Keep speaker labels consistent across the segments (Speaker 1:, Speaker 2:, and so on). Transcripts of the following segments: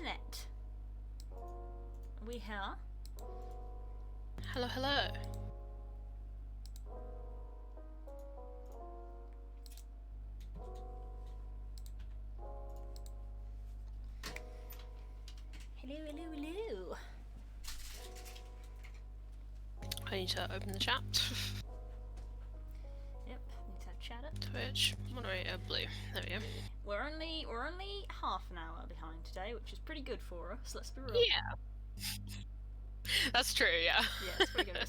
Speaker 1: internet. Are we here?
Speaker 2: Hello, hello.
Speaker 1: Hello, hello, hello.
Speaker 2: I need to open the chat.
Speaker 1: Yep, need to have chat up.
Speaker 2: Twitch, moderator, blue. There we go.
Speaker 1: We're only half an hour behind today, which is pretty good for us. Let's be real.
Speaker 2: Yeah. That's true, yeah.
Speaker 1: Yeah, it's pretty good.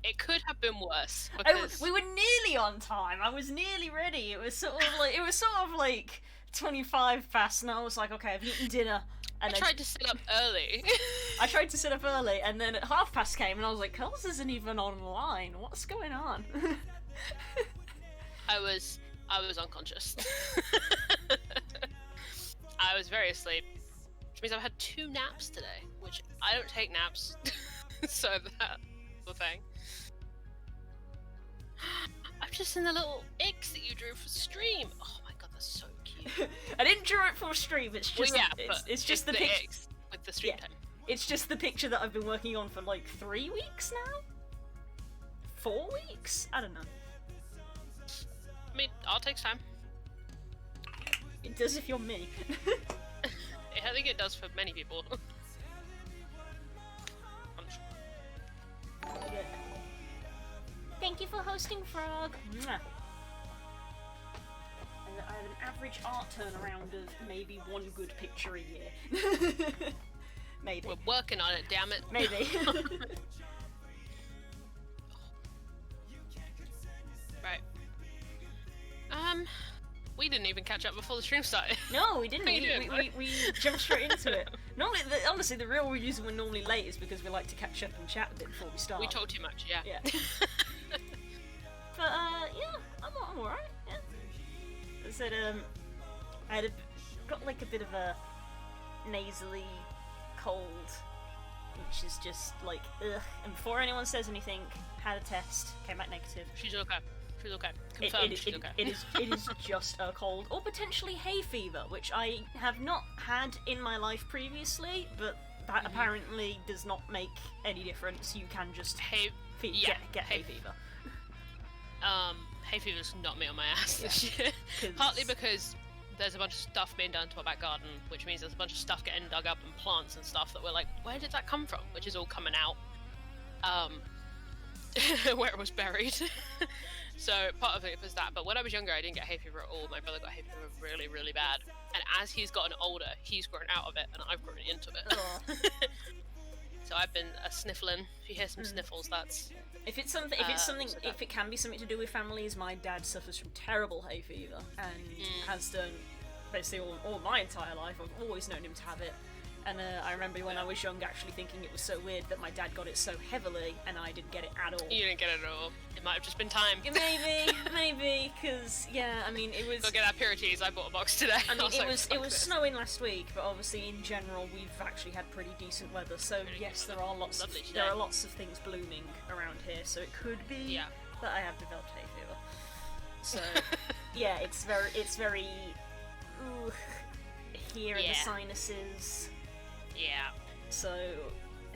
Speaker 2: It could have been worse
Speaker 1: Oh,
Speaker 2: because
Speaker 1: we were nearly on time. I was nearly ready. It was sort of like 25 past, and I was like, okay, I've eaten dinner. And
Speaker 2: I tried to sit up early.
Speaker 1: I tried to sit up early, and then at past came, and I was like, Carlos isn't even online. What's going on?
Speaker 2: I was unconscious. I was very asleep, which means I've had 2 naps today, which I don't take naps, so that's the thing. I've just seen the little X that you drew for stream. Oh my god, that's so cute.
Speaker 1: I didn't draw it for stream. It's just it's just the picture
Speaker 2: X with the stream time.
Speaker 1: It's just the picture that I've been working on for like 3 weeks now. 4 weeks? I don't know.
Speaker 2: I mean, all takes time.
Speaker 1: It does if you're me.
Speaker 2: I think it does for many people.
Speaker 1: Yeah. Thank you for hosting, Frog. Mwah. And I have an average art turnaround of maybe 1 good picture a year. Maybe.
Speaker 2: We're working on it, damn it.
Speaker 1: Maybe.
Speaker 2: Right. We didn't even catch up before the stream started.
Speaker 1: No, we didn't.
Speaker 2: We didn't.
Speaker 1: We jumped straight into it. Normally, honestly, the real reason we're normally late is because we like to catch up and chat a bit before we start.
Speaker 2: We talk too much, yeah.
Speaker 1: Yeah. But yeah, I'm alright. Yeah. I said I had got like a bit of a nasally cold, which is just like ugh. And before anyone says anything, had a test, came back negative.
Speaker 2: She's okay. She's okay. Confirmed she's okay.
Speaker 1: It is just a cold, or potentially hay fever, which I have not had in my life previously, but that apparently does not make any difference. You can just get hay fever.
Speaker 2: Hay fever's not me on my ass this year. Partly because there's a bunch of stuff being done to our back garden, which means there's a bunch of stuff getting dug up and plants and stuff that we're like, where did that come from? Which is all coming out. Where it was buried. So part of it was that, but when I was younger I didn't get hay fever at all. My brother got hay fever really, really bad. And as he's gotten older, he's grown out of it and I've grown into it. So I've been sniffling. If you hear some sniffles, that's...
Speaker 1: If it can be something to do with families, my dad suffers from terrible hay fever and has done basically all my entire life. I've always known him to have it. And I remember when I was young actually thinking it was so weird that my dad got it so heavily and I didn't get it at all.
Speaker 2: You didn't get it at all. It might have just been time.
Speaker 1: Maybe, because, yeah, I mean, it was...
Speaker 2: Go get our purities, I bought a box today.
Speaker 1: I mean, it was snowing last week, but obviously in general we've actually had pretty decent weather, so yes, there are lots of things blooming around here, so it could be that I have developed hay fever. So, yeah, it's very... Ooh, here in the sinuses.
Speaker 2: Yeah.
Speaker 1: So,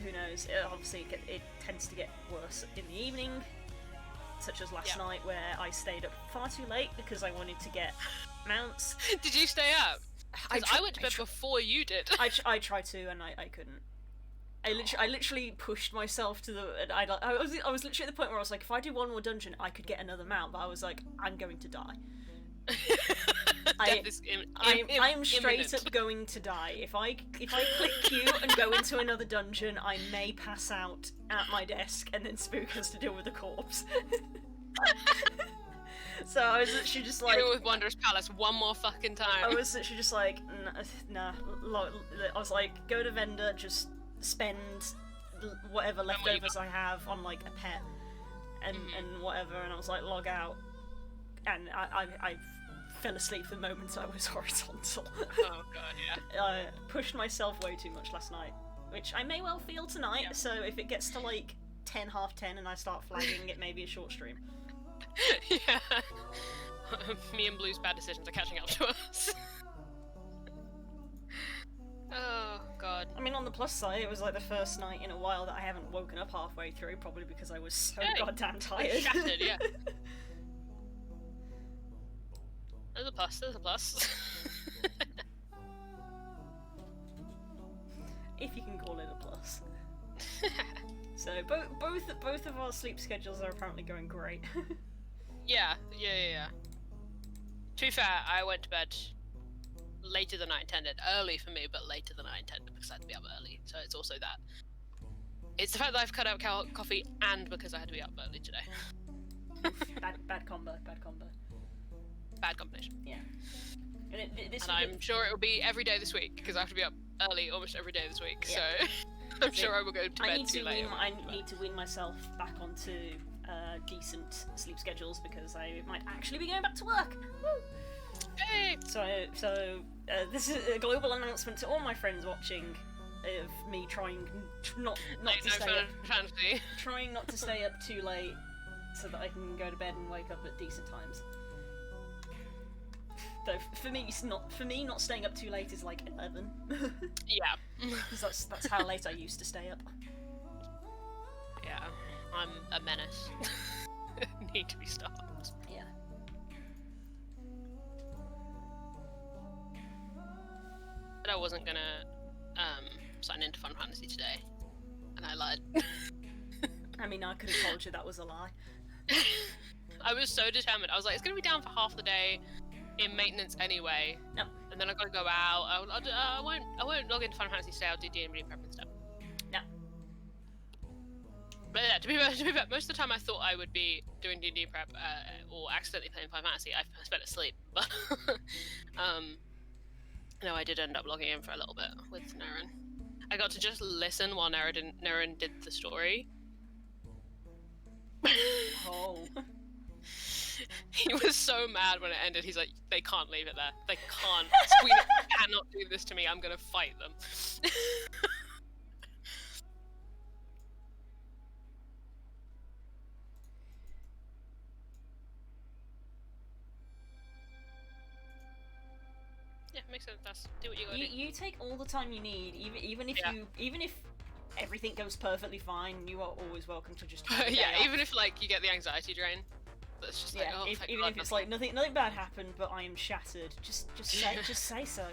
Speaker 1: who knows? Obviously, it tends to get worse in the evening, such as last night where I stayed up far too late because I wanted to get mounts.
Speaker 2: Did you stay up? I went to bed before you did.
Speaker 1: I tried to, and I couldn't. I literally pushed myself to the. I was literally at the point where I was like, if I do one more dungeon, I could get another mount, but I was like, I'm going to die. I am straight up going to die. If I click Q and go into another dungeon, I may pass out at my desk, and then Spook has to deal with the corpse. So I was literally just like,
Speaker 2: with Wondrous Palace one more fucking time.
Speaker 1: I was literally just like, nah. I was like, go to vendor, just spend whatever leftovers I have on like a pet and whatever, and I was like, log out, and I fell asleep the moment I was horizontal.
Speaker 2: Oh god, yeah.
Speaker 1: I pushed myself way too much last night, which I may well feel tonight, so if it gets to like 10, half 10 and I start flagging, it may be a short stream.
Speaker 2: Yeah. Me and Blue's bad decisions are catching up to us. Oh. god.
Speaker 1: I mean, on the plus side, it was like the first night in a while that I haven't woken up halfway through, probably because I was so
Speaker 2: Hey,
Speaker 1: goddamn tired.
Speaker 2: Shattered, yeah. There's a plus, there's a plus.
Speaker 1: If you can call it a plus. So both of our sleep schedules are apparently going great.
Speaker 2: Yeah. To be fair, I went to bed later than I intended. Early for me, but later than I intended because I had to be up early. So it's also that. It's the fact that I've cut out coffee and because I had to be up early today.
Speaker 1: bad combo.
Speaker 2: Bad combination.
Speaker 1: Yeah. And
Speaker 2: I'm sure it will be every day this week because I have to be up early almost every day this week.
Speaker 1: Yeah.
Speaker 2: So I'm sure I will go to bed too late.
Speaker 1: I need to win myself back onto decent sleep schedules because I might actually be going back to work. Woo!
Speaker 2: Hey!
Speaker 1: So this is a global announcement to all my friends watching of me trying not to stay up,
Speaker 2: fancy.
Speaker 1: trying not to stay up too late so that I can go to bed and wake up at decent times. Though for me not staying up too late is like 11.
Speaker 2: Yeah.
Speaker 1: Because that's how late I used to stay up.
Speaker 2: Yeah. I'm a menace. Need to be stopped.
Speaker 1: Yeah.
Speaker 2: But I wasn't gonna sign into Fun Fantasy today, and I lied.
Speaker 1: I mean, I could have told you that was a lie.
Speaker 2: I was so determined. I was like, it's gonna be down for half the day in maintenance anyway.
Speaker 1: No.
Speaker 2: And then I gotta go out. I won't log into Fun Fantasy today. I'll do D&D prep and stuff.
Speaker 1: No.
Speaker 2: But yeah, to be fair, most of the time I thought I would be doing D&D prep or accidentally playing Final Fantasy. I spent asleep, but no, I did end up logging in for a little bit with Naren. I got to just listen while Naren did the story.
Speaker 1: Oh.
Speaker 2: He was so mad when it ended. He's like, they can't leave it there. They can't. Queen cannot do this to me. I'm gonna fight them. Yeah, makes sense. Do what you gotta do.
Speaker 1: You take all the time you need, even if everything goes perfectly fine. You are always welcome to just take a day off.
Speaker 2: Even if like you get the anxiety drain. That's just like,
Speaker 1: Yeah,
Speaker 2: oh,
Speaker 1: even if it's like nothing bad happened, but I am shattered. Just say so,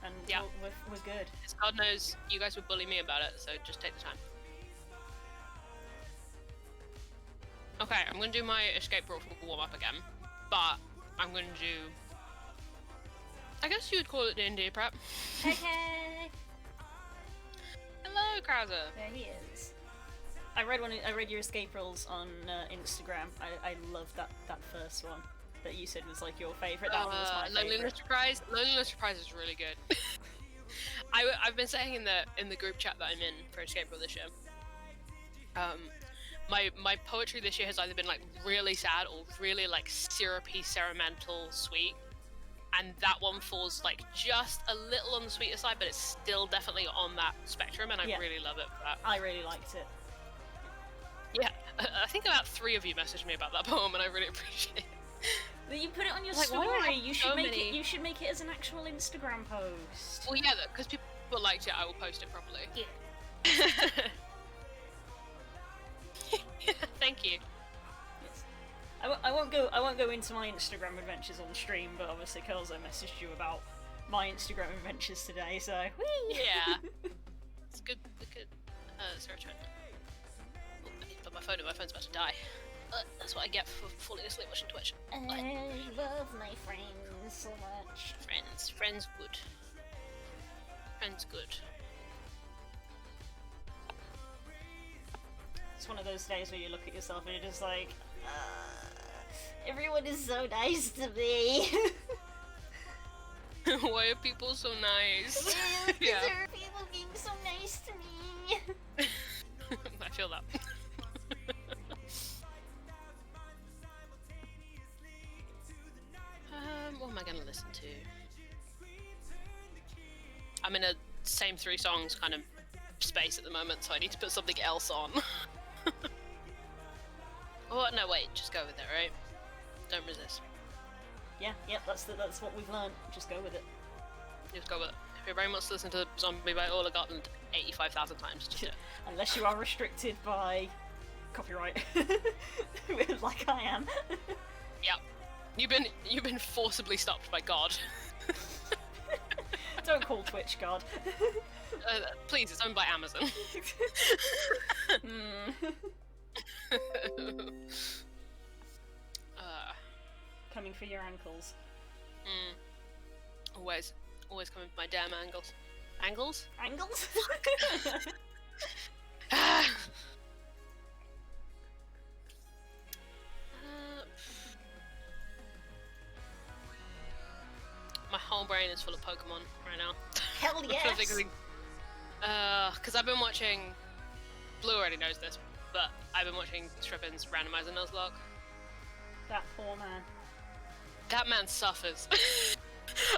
Speaker 1: and
Speaker 2: Yeah.
Speaker 1: we're good.
Speaker 2: God knows you guys would bully me about it, so just take the time. Okay, I'm gonna do my escape rope warm up again, but I'm gonna do. I guess you would call it D&D prep.
Speaker 1: Hey.
Speaker 2: Hello, Krauser.
Speaker 1: There he is. I read your escape rules on Instagram. I love that first one that you said was like your favourite. That one was my favourite.
Speaker 2: Loneliness Surprise is really good. I've been saying in the group chat that I'm in for escape rule this year. My poetry this year has either been like really sad or really like syrupy, sentimental, sweet. And that one falls like just a little on the sweeter side, but it's still definitely on that spectrum, and I really love it for that.
Speaker 1: I really liked it.
Speaker 2: Yeah, I think about 3 of you messaged me about that poem, and I really appreciate it.
Speaker 1: But you put it on your
Speaker 2: Like, why do I
Speaker 1: story.
Speaker 2: have
Speaker 1: You
Speaker 2: so
Speaker 1: should make
Speaker 2: many?
Speaker 1: it. You should make it as an actual Instagram post.
Speaker 2: Well, yeah, because people liked it, I will post it properly.
Speaker 1: Yeah.
Speaker 2: Thank you.
Speaker 1: Yes. I won't go into my Instagram adventures on stream, but obviously, Curls, I messaged you about my Instagram adventures today, so whee!
Speaker 2: Yeah. It's good. Sorry, try it. Oh, I need to put my phone in. My phone's about to die. That's what I get for falling asleep watching Twitch.
Speaker 1: I love my friends so much.
Speaker 2: Friends good. Friends good.
Speaker 1: It's one of those days where you look at yourself and you're just like, everyone is so nice to me.
Speaker 2: Why are people so nice?
Speaker 1: Yeah. There are people being so nice to me.
Speaker 2: I feel that. What am I gonna listen to? I'm in a same 3 songs kind of space at the moment, so I need to put something else on. Oh no, wait, just go with it, right? Don't resist.
Speaker 1: Yeah, that's what we've learned. Just go with it.
Speaker 2: Just go with it. Your brain wants to listen to Zombie by Orla Gartland 85,000 times. Just do it.
Speaker 1: Unless you are restricted by copyright, like I am.
Speaker 2: Yep. You've been forcibly stopped by God.
Speaker 1: Don't call Twitch God.
Speaker 2: Please, it's owned by Amazon.
Speaker 1: Coming for your ankles.
Speaker 2: Always coming for my damn angles. Angles?
Speaker 1: Angles? My whole brain is full of Pokemon right now. Hell yes!
Speaker 2: Because I've been watching... Blue already knows this, but I've been watching Strippin's Randomizer Nuzlocke.
Speaker 1: That poor man.
Speaker 2: That man suffers.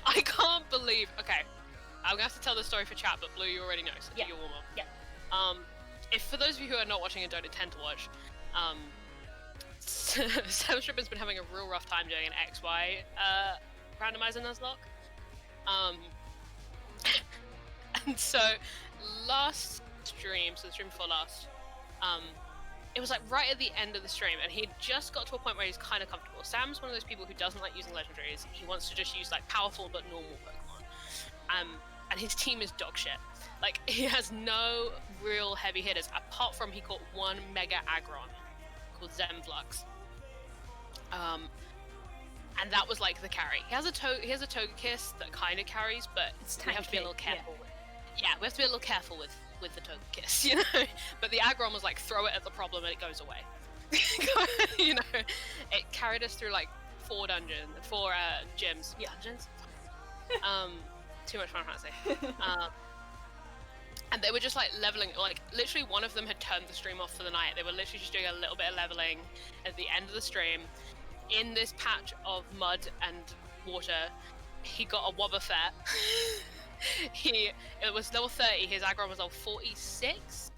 Speaker 2: I can't believe... Okay, I'm gonna have to tell the story for chat, but Blue, you already know, so do your warm-up.
Speaker 1: Yeah.
Speaker 2: If for those of you who are not watching and don't intend to watch, Sam Strippin's been having a real rough time doing an XY Randomizer Nuzlocke. And so last stream, so the stream before last, it was like right at the end of the stream, and he just got to a point where he's kind of comfortable. Sam's one of those people who doesn't like using legendaries. He wants to just use like powerful but normal Pokemon. And his team is dog shit. Like, he has no real heavy hitters, apart from he caught one Mega Aggron called Zemflux. And that was like the carry. He has a Togekiss that kind of carries, but we have to be a little careful. Yeah, we have to be a little careful with the Togekiss, you know? But the Aggron was like, throw it at the problem and it goes away. You know? It carried us through like 4 gyms.
Speaker 1: Yeah.
Speaker 2: Dungeons? Too much Final Fantasy. And they were just like leveling, like literally one of them had turned the stream off for the night. They were literally just doing a little bit of leveling at the end of the stream. In this patch of mud and water, he got a Wobbuffet. It was level 30, his aggro was level 46.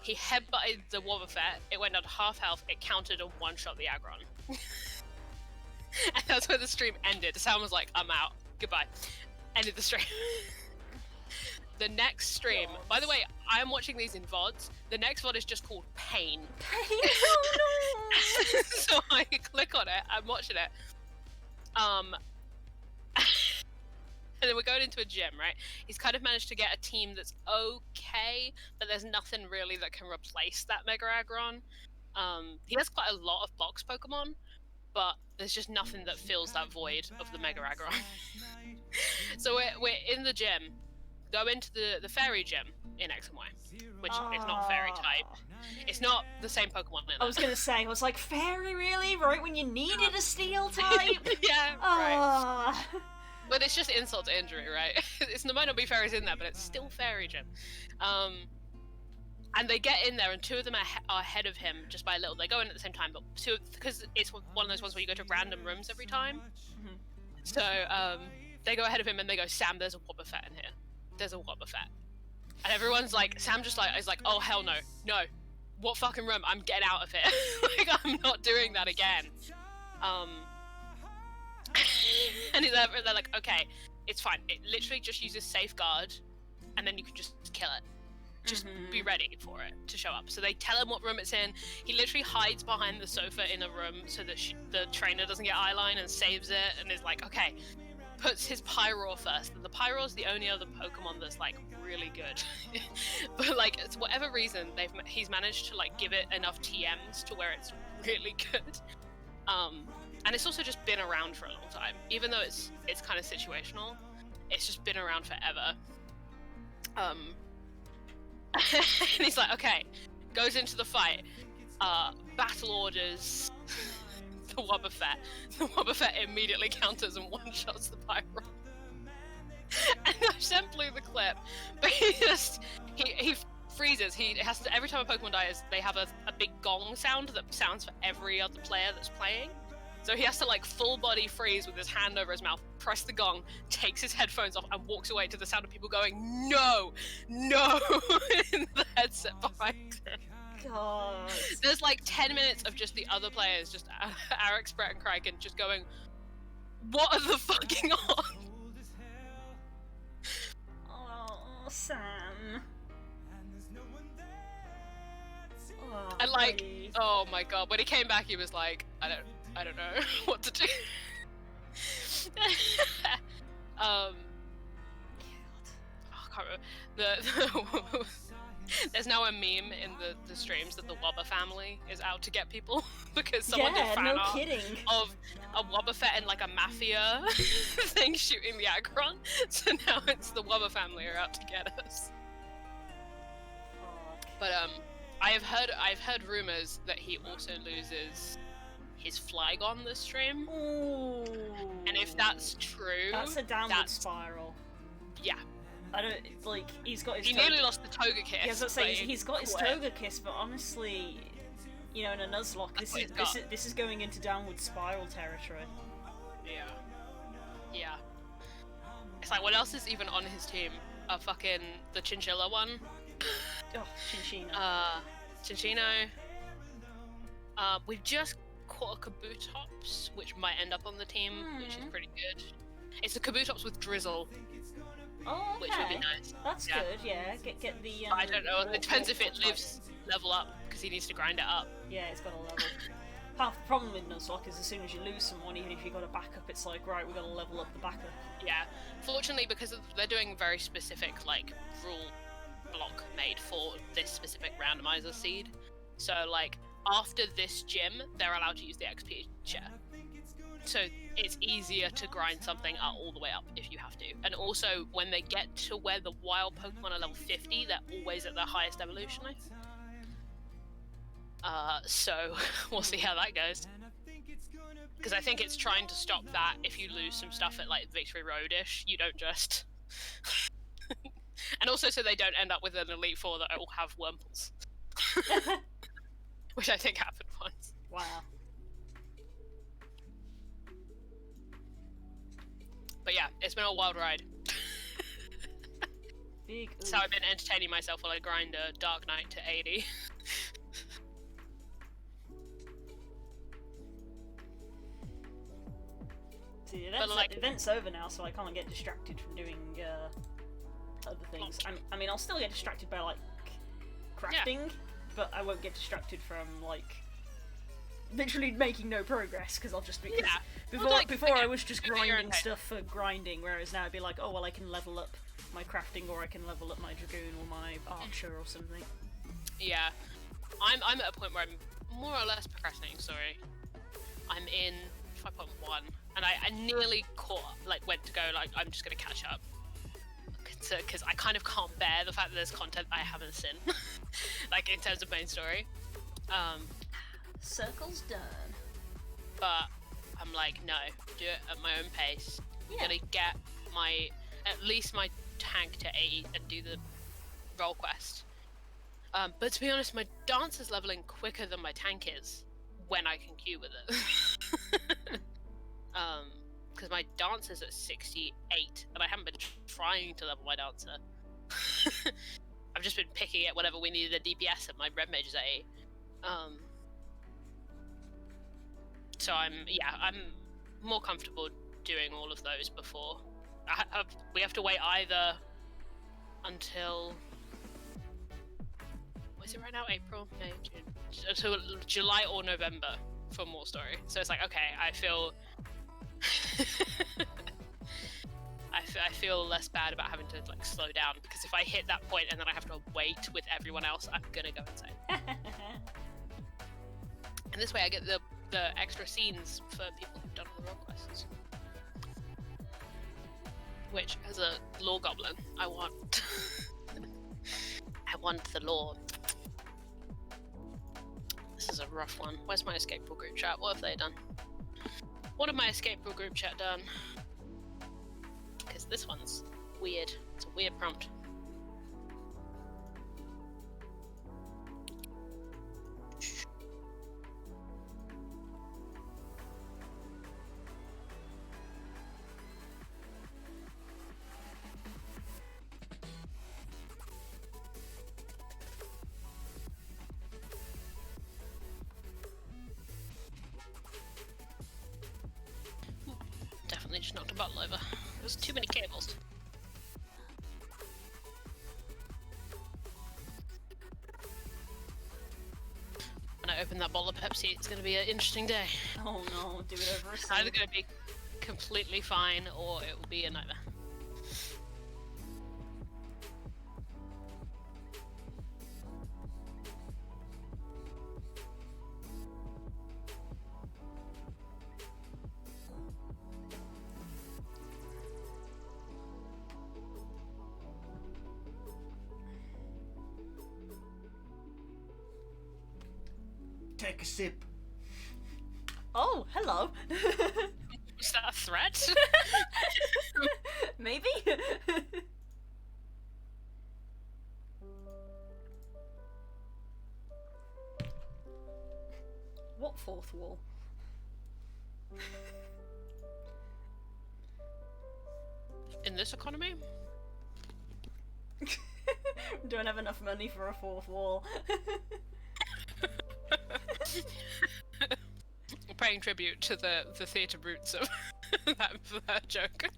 Speaker 2: He headbutted the Wobbuffet, it went down to half health, it countered and one-shot the Aggron. And that's where the stream ended. Sam was like, I'm out, goodbye. Ended the stream. The next stream, by the way, I'm watching these in VODs. The next VOD is just called Pain.
Speaker 1: Pain? Oh no!
Speaker 2: So I click on it, I'm watching it. And then we're going into a gym, right? He's kind of managed to get a team that's okay, but there's nothing really that can replace that Mega Aggron. He has quite a lot of box Pokemon, but there's just nothing that fills that void of the Mega Aggron. So we're in the gym, go into the fairy gym in X and Y, which is not fairy type. It's not the same Pokemon in it.
Speaker 1: I was gonna say, I was like, fairy really? Right when you needed a steel type?
Speaker 2: Yeah, right. But it's just insult to injury, right? There might not be fairies in there, but it's still fairy gym. And they get in there, and 2 of them are ahead of him just by a little. They go in at the same time, but because it's one of those ones where you go to random rooms every time. Mm-hmm. So they go ahead of him, and they go, Sam, there's a Wobbuffet in here. There's a Wobbuffet. And everyone's like, Sam just is like, oh hell no, no. What fucking room? I'm getting out of here. Like, I'm not doing that again. And they're like, okay, it's fine. It literally just uses Safeguard, and then you can just kill it. Just be ready for it to show up. So they tell him what room it's in. He literally hides behind the sofa in a room so that the trainer doesn't get eyeline and saves it, and is like, okay. Puts his Pyroar first. And the Pyroar is the only other Pokemon that's like really good. But like, for whatever reason, he's managed to like give it enough TMs to where it's really good. And it's also just been around for a long time. Even though it's kind of situational, it's just been around forever. And he's like, okay, goes into the fight, battle orders the Wobbuffet. The Wobbuffet immediately counters and one-shots the Pyro. And I've sent Blue the clip, but he freezes. He has to, every time a Pokemon dies, they have a big gong sound that sounds for every other player that's playing. So he has to like full body freeze with his hand over his mouth, press the gong, takes his headphones off, and walks away to the sound of people going, no, no, in the headset behind him.
Speaker 1: God.
Speaker 2: There's like 10 minutes of just the other players, just Alex, Brett, and Kraken, just going, what are the fucking on? like, oh my god, when he came back, he was like, I don't know what to do. I can't remember. There's now a meme in the streams that the Wobber family is out to get people because someone did fan art of a Wobbuffet and like a mafia thing shooting the Aggron. So now it's the Wobber family are out to get us. But I've heard rumors that he also loses his Flygon this stream.
Speaker 1: Ooh.
Speaker 2: And if that's true,
Speaker 1: that's a downward spiral.
Speaker 2: Yeah.
Speaker 1: I don't like. He's got his.
Speaker 2: He nearly lost the Togekiss.
Speaker 1: Yeah, I was gonna say he's got his Togekiss, but honestly, you know, in a Nuzlocke, this is going into downward spiral territory.
Speaker 2: Yeah. Yeah. It's like, what else is even on his team? Fucking the Chinchilla one.
Speaker 1: Oh, Chinchino.
Speaker 2: Chinchino. We've just caught a Kabutops, which might end up on the team, which is pretty good. It's a Kabutops with Drizzle.
Speaker 1: Oh, okay.
Speaker 2: Which would be nice.
Speaker 1: That's good, yeah. Get the.
Speaker 2: I don't know. It depends if it lives level up because he needs to grind it up.
Speaker 1: Yeah, it's got a level. Half the problem with Nuzlocke is as soon as you lose someone, even if you got a backup, it's like, right, we've got to level up the backup.
Speaker 2: Yeah. Fortunately, because they're doing very specific like rule block made for this specific randomizer seed, so like after this gym, they're allowed to use the XP share. So it's easier to grind something all the way up if you have to. And also, when they get to where the wild Pokemon are level 50, they're always at their highest evolution, I think. So we'll see how that goes. Because I think it's trying to stop that if you lose some stuff at like Victory Road-ish, you don't just... And also so they don't end up with an Elite Four that all have Wurmples. Which I think happened once.
Speaker 1: Wow.
Speaker 2: But yeah, it's been a wild ride.
Speaker 1: Big oof.
Speaker 2: So I've been entertaining myself while I grind a Dark Knight to 80.
Speaker 1: See, the event's over now, so I can't get distracted from doing other things. I mean, I'll still get distracted by like crafting, but I won't get distracted from like literally making no progress because I'll just be. Before I was just grinding stuff for grinding, whereas now I'd be like, oh well, I can level up my crafting, or I can level up my Dragoon or my Archer or something.
Speaker 2: Yeah, I'm at a point where I'm more or less procrastinating. Sorry, I'm in 5.1, and I nearly went to go like I'm just gonna catch up because I kind of can't bear the fact that there's content I haven't seen, like in terms of main story.
Speaker 1: Circle's done.
Speaker 2: But I'm like, no, do it at my own pace. I'm gonna get at least my tank to 80 and do the role quest. But to be honest, my dance is leveling quicker than my tank is when I can queue with it. Because my dance is at 68 and I haven't been trying to level my dancer. I've just been picking it whenever we needed a DPS and my red mage is at 8. So I'm more comfortable doing all of those before. We have to wait either until... What is it right now? April? May, June? Until July or November for more story. So it's like, okay, I feel... I feel less bad about having to like slow down, because if I hit that point and then I have to wait with everyone else, I'm gonna go insane. And this way I get the extra scenes for people who've done the role quests. Which, as a lore goblin, I want. I want the lore. This is a rough one. Where's my escape rule group chat? What have they done? What have my escape rule group chat done? Because this one's weird. It's a weird prompt. Definitely just knocked a bottle over. There's too many cables. open that bottle of Pepsi, it's going to be an interesting day.
Speaker 1: Oh no, do it over a
Speaker 2: It's either going to be completely fine or it will be a nightmare.
Speaker 3: Take a sip.
Speaker 1: Oh, hello.
Speaker 2: Is that a threat?
Speaker 1: Maybe? What fourth wall?
Speaker 2: In this economy?
Speaker 1: Don't have enough money for a fourth wall.
Speaker 2: Paying tribute to the theatre roots of that joke.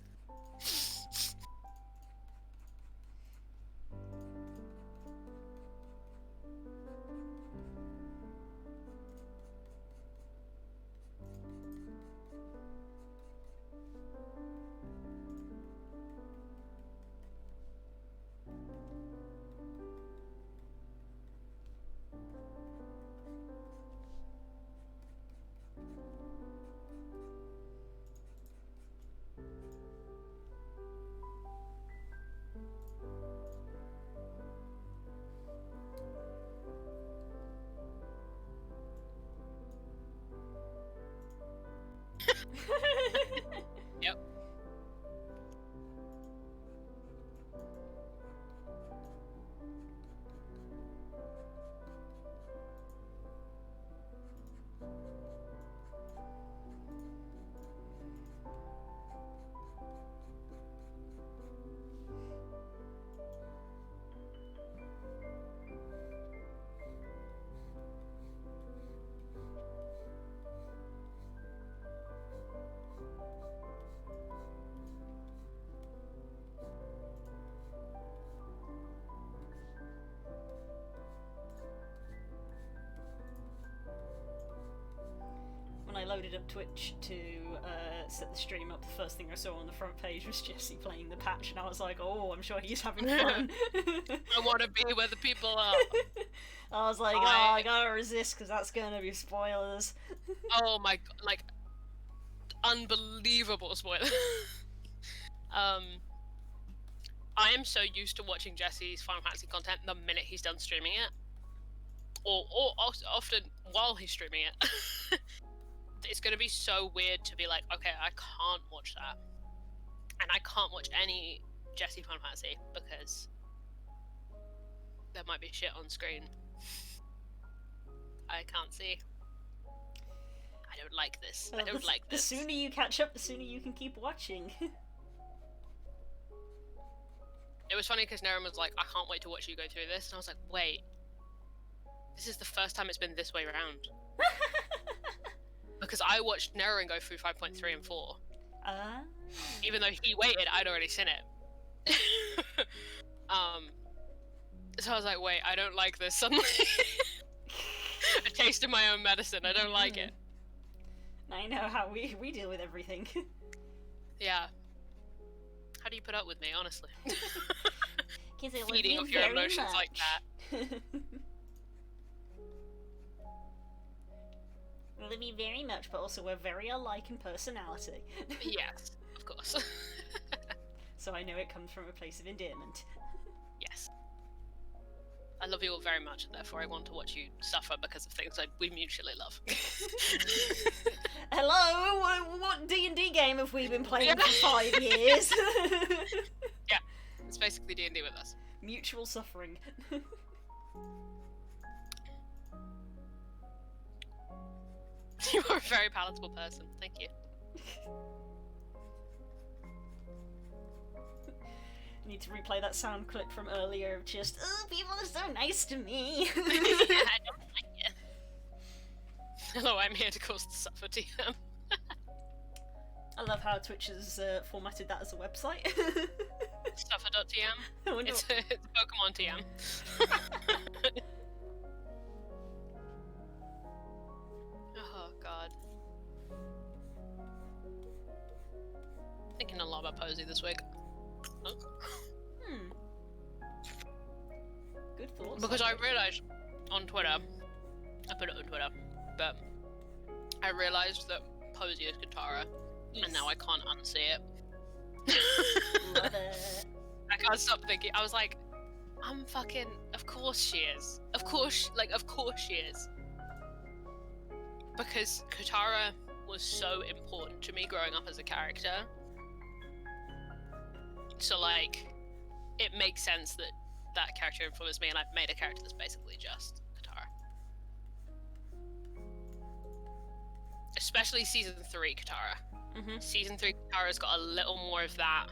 Speaker 2: Yep.
Speaker 1: When I loaded up Twitch to set the stream up, the first thing I saw on the front page was Jesse playing the patch, and I was like, oh, I'm sure he's having fun.
Speaker 2: I want to be where the people are.
Speaker 1: I was like, oh, I gotta resist, because that's gonna be spoilers.
Speaker 2: Oh my god, like, unbelievable spoiler. I am so used to watching Jesse's Final Fantasy content the minute he's done streaming it. Or often while he's streaming it. It's gonna be so weird to be like, okay, I can't watch that. And I can't watch any Jesse Final Fantasy because there might be shit on screen I can't see. I don't like this. I don't like this.
Speaker 1: The sooner you catch up, the sooner you can keep watching.
Speaker 2: It was funny because Naren was like, I can't wait to watch you go through this. And I was like, wait. This is the first time it's been this way around. Because I watched Naren go through 5.3 and 4. Even though he waited, I'd already seen it. So I was like, wait, I don't like this suddenly. A taste of my own medicine, I don't like it.
Speaker 1: I know how we deal with everything.
Speaker 2: Yeah. How do you put up with me, honestly?
Speaker 1: Feeding
Speaker 2: off your emotions like that.
Speaker 1: We love you very much, but also we're very alike in personality.
Speaker 2: Yes, of course.
Speaker 1: So I know it comes from a place of endearment.
Speaker 2: Yes. I love you all very much, and therefore I want to watch you suffer because of things we mutually love.
Speaker 1: Hello, what D&D game have we been playing for 5 years?
Speaker 2: Yeah, it's basically D&D with us.
Speaker 1: Mutual suffering.
Speaker 2: You are a very palatable person, thank you.
Speaker 1: I need to replay that sound clip from earlier of just, oh, people are so nice to me.
Speaker 2: Yeah, I don't like it. Hello, I'm here to cause the suffer TM.
Speaker 1: I love how Twitch has formatted that as a website.
Speaker 2: Suffer.tm. It's a Pokemon TM. about Posey this week.
Speaker 1: Hmm. Good thoughts.
Speaker 2: Because I realised on Twitter, I put it on Twitter, but I realised that Posey is Katara, and now I can't unsee it.
Speaker 1: Love it.
Speaker 2: I can't stop thinking. I was like, of course she is. Of course she is. Because Katara was so important to me growing up as a character. So, like, it makes sense that that character influenced me, and I've made a character that's basically just Katara. Especially season 3 Katara.
Speaker 1: Mm-hmm.
Speaker 2: Season 3 Katara's got a little more of that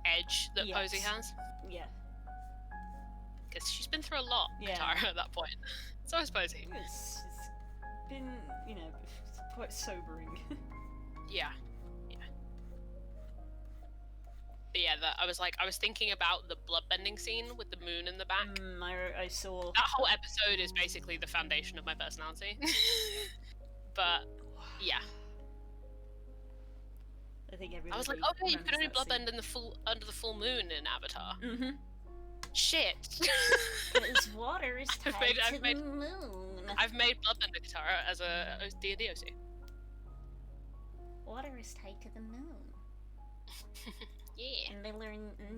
Speaker 2: edge that Posey has.
Speaker 1: Yeah.
Speaker 2: Because she's been through a lot,
Speaker 1: Yeah.
Speaker 2: Katara, at that point. So is Posey.
Speaker 1: It's been, quite sobering.
Speaker 2: Yeah. But yeah, I was thinking about the bloodbending scene with the moon in the back.
Speaker 1: I saw.
Speaker 2: That whole episode is basically the foundation of my personality. But yeah,
Speaker 1: I think everybody.
Speaker 2: I was like, oh yeah, you can only
Speaker 1: remembers that
Speaker 2: bloodbend under the full moon in Avatar.
Speaker 1: Mm-hmm.
Speaker 2: Shit.
Speaker 1: Because water is tied
Speaker 2: I've
Speaker 1: to
Speaker 2: made-
Speaker 1: the moon.
Speaker 2: I've made bloodbender Katara as a D&D OC.
Speaker 1: Water is tied to the moon.
Speaker 2: Yeah.
Speaker 1: And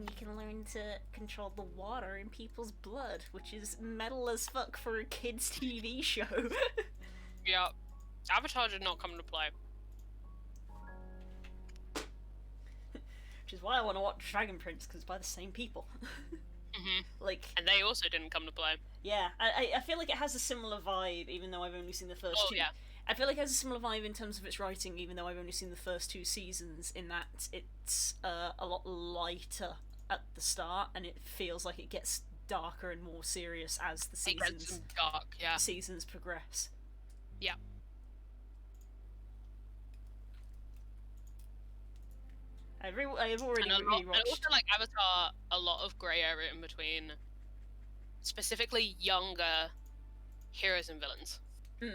Speaker 1: you can learn to control the water in people's blood, which is metal as fuck for a kids' TV show.
Speaker 2: Yeah. Avatar did not come into play.
Speaker 1: Which is why I want to watch Dragon Prince, because it's by the same people. Like,
Speaker 2: And they also didn't come to play.
Speaker 1: yeah, I feel like it has a similar vibe, even though I've only seen the first two.
Speaker 2: Yeah.
Speaker 1: I feel like it has a similar vibe in terms of its writing, even though I've only seen the first 2 seasons, in that it's a lot lighter at the start, and it feels like it gets darker and more serious as the
Speaker 2: It gets
Speaker 1: seasons
Speaker 2: dark, yeah.
Speaker 1: seasons progress.
Speaker 2: Yeah.
Speaker 1: I've already
Speaker 2: And also
Speaker 1: rewatched.
Speaker 2: like Avatar, a lot of grey area in between specifically younger heroes and villains.
Speaker 1: Hmm.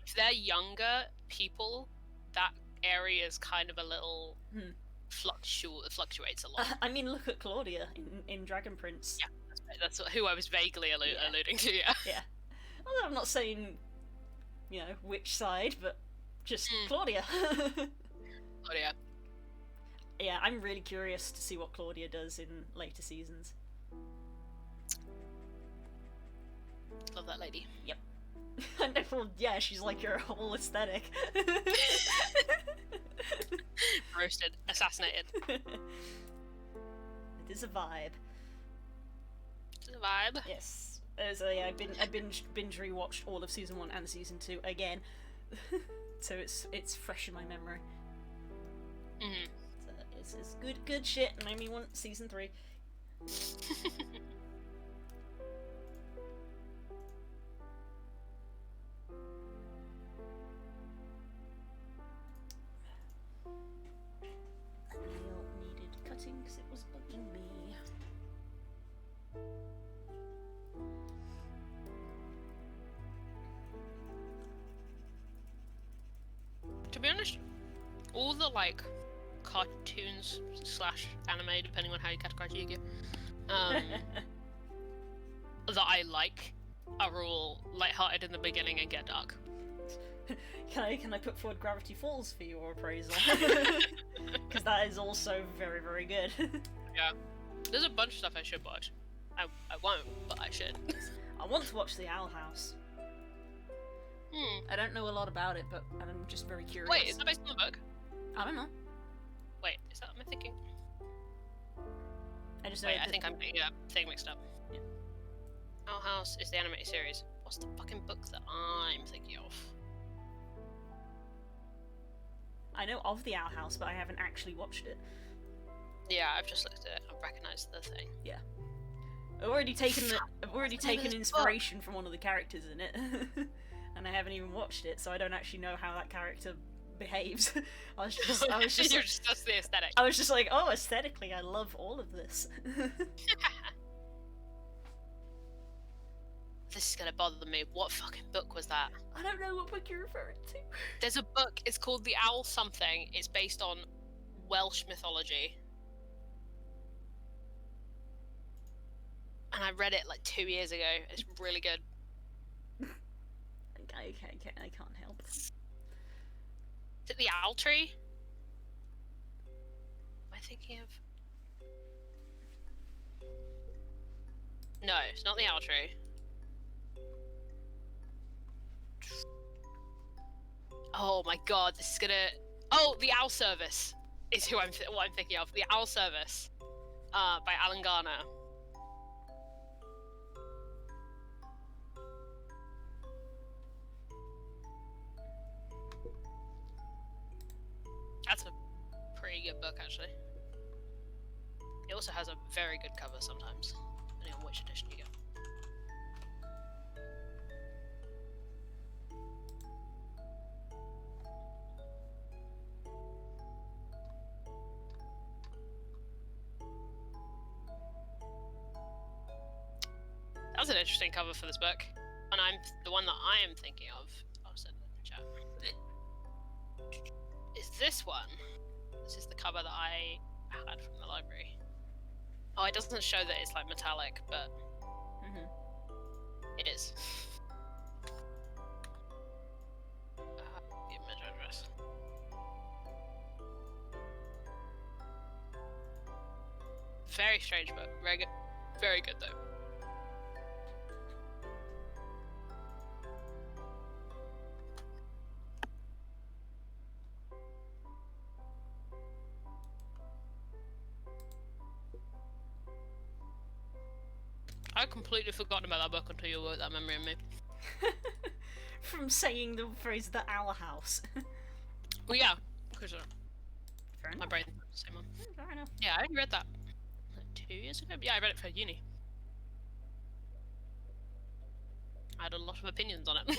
Speaker 2: If they're younger people, that area is kind of a little fluctuates a lot.
Speaker 1: I mean, look at Claudia in Dragon Prince.
Speaker 2: Yeah, that's who I was vaguely alluding to. Yeah.
Speaker 1: Yeah. Although I'm not saying, which side, but just Claudia.
Speaker 2: Oh yeah.
Speaker 1: Yeah, I'm really curious to see what Claudia does in later seasons.
Speaker 2: Love that lady.
Speaker 1: Yep. Well, yeah, she's like your whole aesthetic.
Speaker 2: Roasted, assassinated.
Speaker 1: It is a vibe.
Speaker 2: It's a vibe.
Speaker 1: Yes. So yeah, I binge rewatched all of season 1 and season 2 again, so it's fresh in my memory.
Speaker 2: Mhm.
Speaker 1: So it's good shit. Made me want season 3. Nail needed cutting because it was bugging me.
Speaker 2: To be honest, all the like cartoons / anime, depending on how you categorize Yu-Gi-Oh, that I like are all lighthearted in the beginning and get dark.
Speaker 1: Can I put forward Gravity Falls for your appraisal? Because that is also very, very good.
Speaker 2: Yeah. There's a bunch of stuff I should watch. I won't, but I should.
Speaker 1: I want to watch The Owl House. I don't know a lot about it, but I'm just very curious.
Speaker 2: Wait, is that based on the book?
Speaker 1: I don't know.
Speaker 2: Wait, is that am I thinking?
Speaker 1: I just know
Speaker 2: Wait, I
Speaker 1: that-
Speaker 2: think I'm getting that thing mixed up.
Speaker 1: Yeah.
Speaker 2: Owl House is the animated series. What's the fucking book that I'm thinking of?
Speaker 1: I know of The Owl House, but I haven't actually watched it.
Speaker 2: Yeah, I've just looked at it. I've recognised the thing.
Speaker 1: I've already taken
Speaker 2: this book.
Speaker 1: inspiration from one of the characters in it, and I haven't even watched it, so I don't actually know how that character behaves. I was just
Speaker 2: You're
Speaker 1: like,
Speaker 2: just that's the aesthetic.
Speaker 1: I was just like, oh, aesthetically, I love all of this.
Speaker 2: This is gonna bother me. What fucking book was that?
Speaker 1: I don't know what book you're referring to.
Speaker 2: There's a book. It's called The Owl Something. It's based on Welsh mythology. And I read it like 2 years ago. It's really good.
Speaker 1: I can't help.
Speaker 2: Is it the Owl Tree? Am I thinking of... No, it's not the Owl Tree. Oh my god, this is gonna... Oh, the Owl Service is who what I'm thinking of. The Owl Service, by Alan Garner. That's a pretty good book, actually. It also has a very good cover sometimes, depending on which edition you get. That's an interesting cover for this book, and the one that I am thinking of. I'll send it in the chat. Is this one? This is the cover that I had from the library. Oh, it doesn't show that it's like metallic, but it is. The image address. Very strange book. Very good. Very good though. I completely forgotten about that book until you wrote that memory in me.
Speaker 1: From saying the phrase "the Owl House."
Speaker 2: Well, yeah, because
Speaker 1: Fair
Speaker 2: my
Speaker 1: enough.
Speaker 2: brain, same one.
Speaker 1: Fair enough.
Speaker 2: Yeah, I only read that like 2 years ago. Yeah, I read it for uni. I had a lot of opinions on it.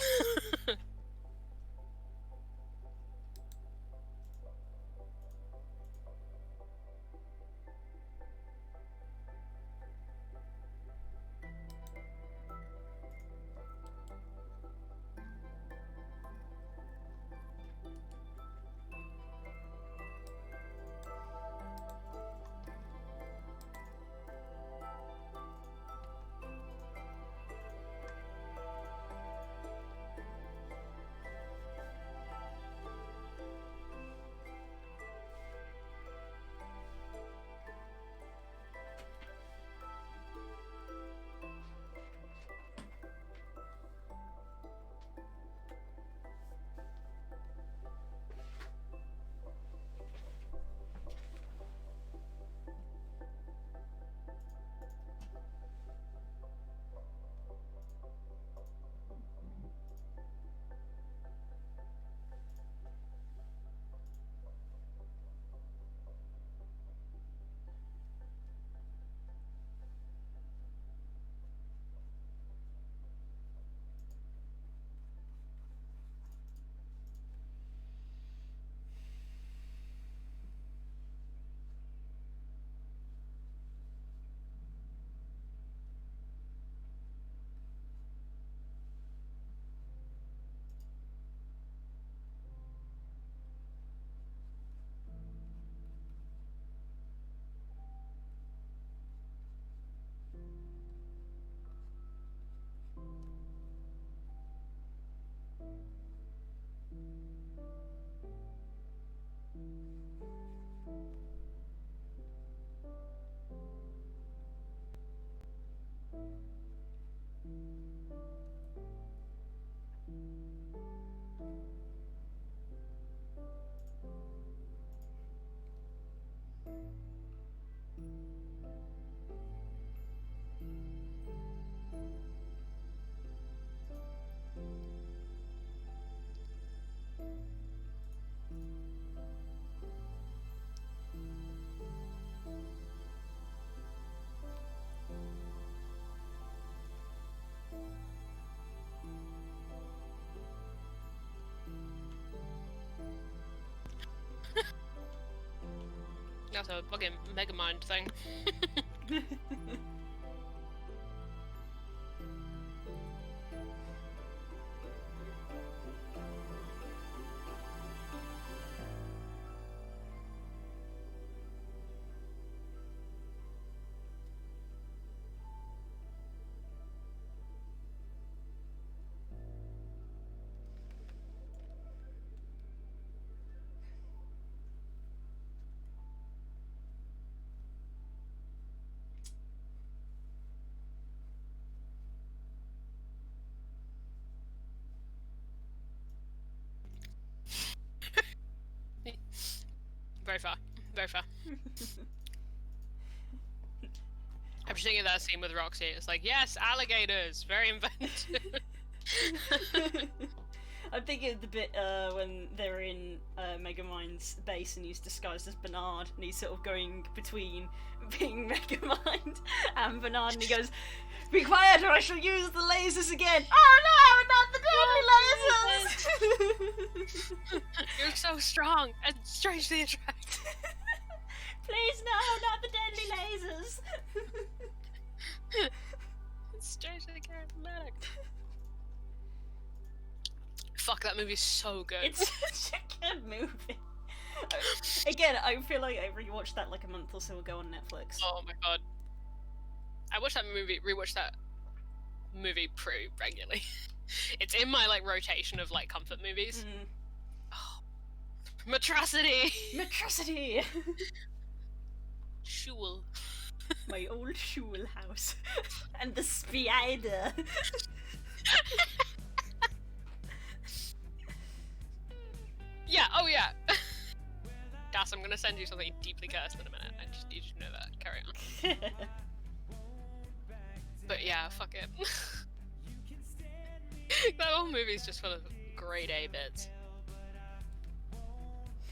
Speaker 2: That's a fucking Megamind thing. Very fair. Very fair. I'm just thinking of that scene with Roxy. It's like, yes, alligators! Very inventive.
Speaker 1: I'm thinking of the bit when they're in Megamind's base and he's disguised as Bernard and he's sort of going between being Megamind and Bernard and he goes, "Be quiet or I shall use the lasers again!" Oh no, not the deadly lasers!
Speaker 2: You're so strong and strangely attractive.
Speaker 1: Please no, not the deadly lasers!
Speaker 2: It's strangely charismatic. Fuck, that movie's so good.
Speaker 1: It's such a good movie. Again, I feel like I rewatched that like a month or so ago on Netflix.
Speaker 2: Oh my god. I watched that movie, rewatched that movie pretty regularly. It's in my like rotation of like comfort movies. Oh. Matrocity!
Speaker 1: Matrocity!
Speaker 2: Shul.
Speaker 1: My old Shul house. And the spider.
Speaker 2: Yeah, oh yeah. Das, I'm gonna send you something deeply cursed in a minute. I just need you to know that. Carry on. But yeah, fuck it. That whole movie's just full of grade A bits.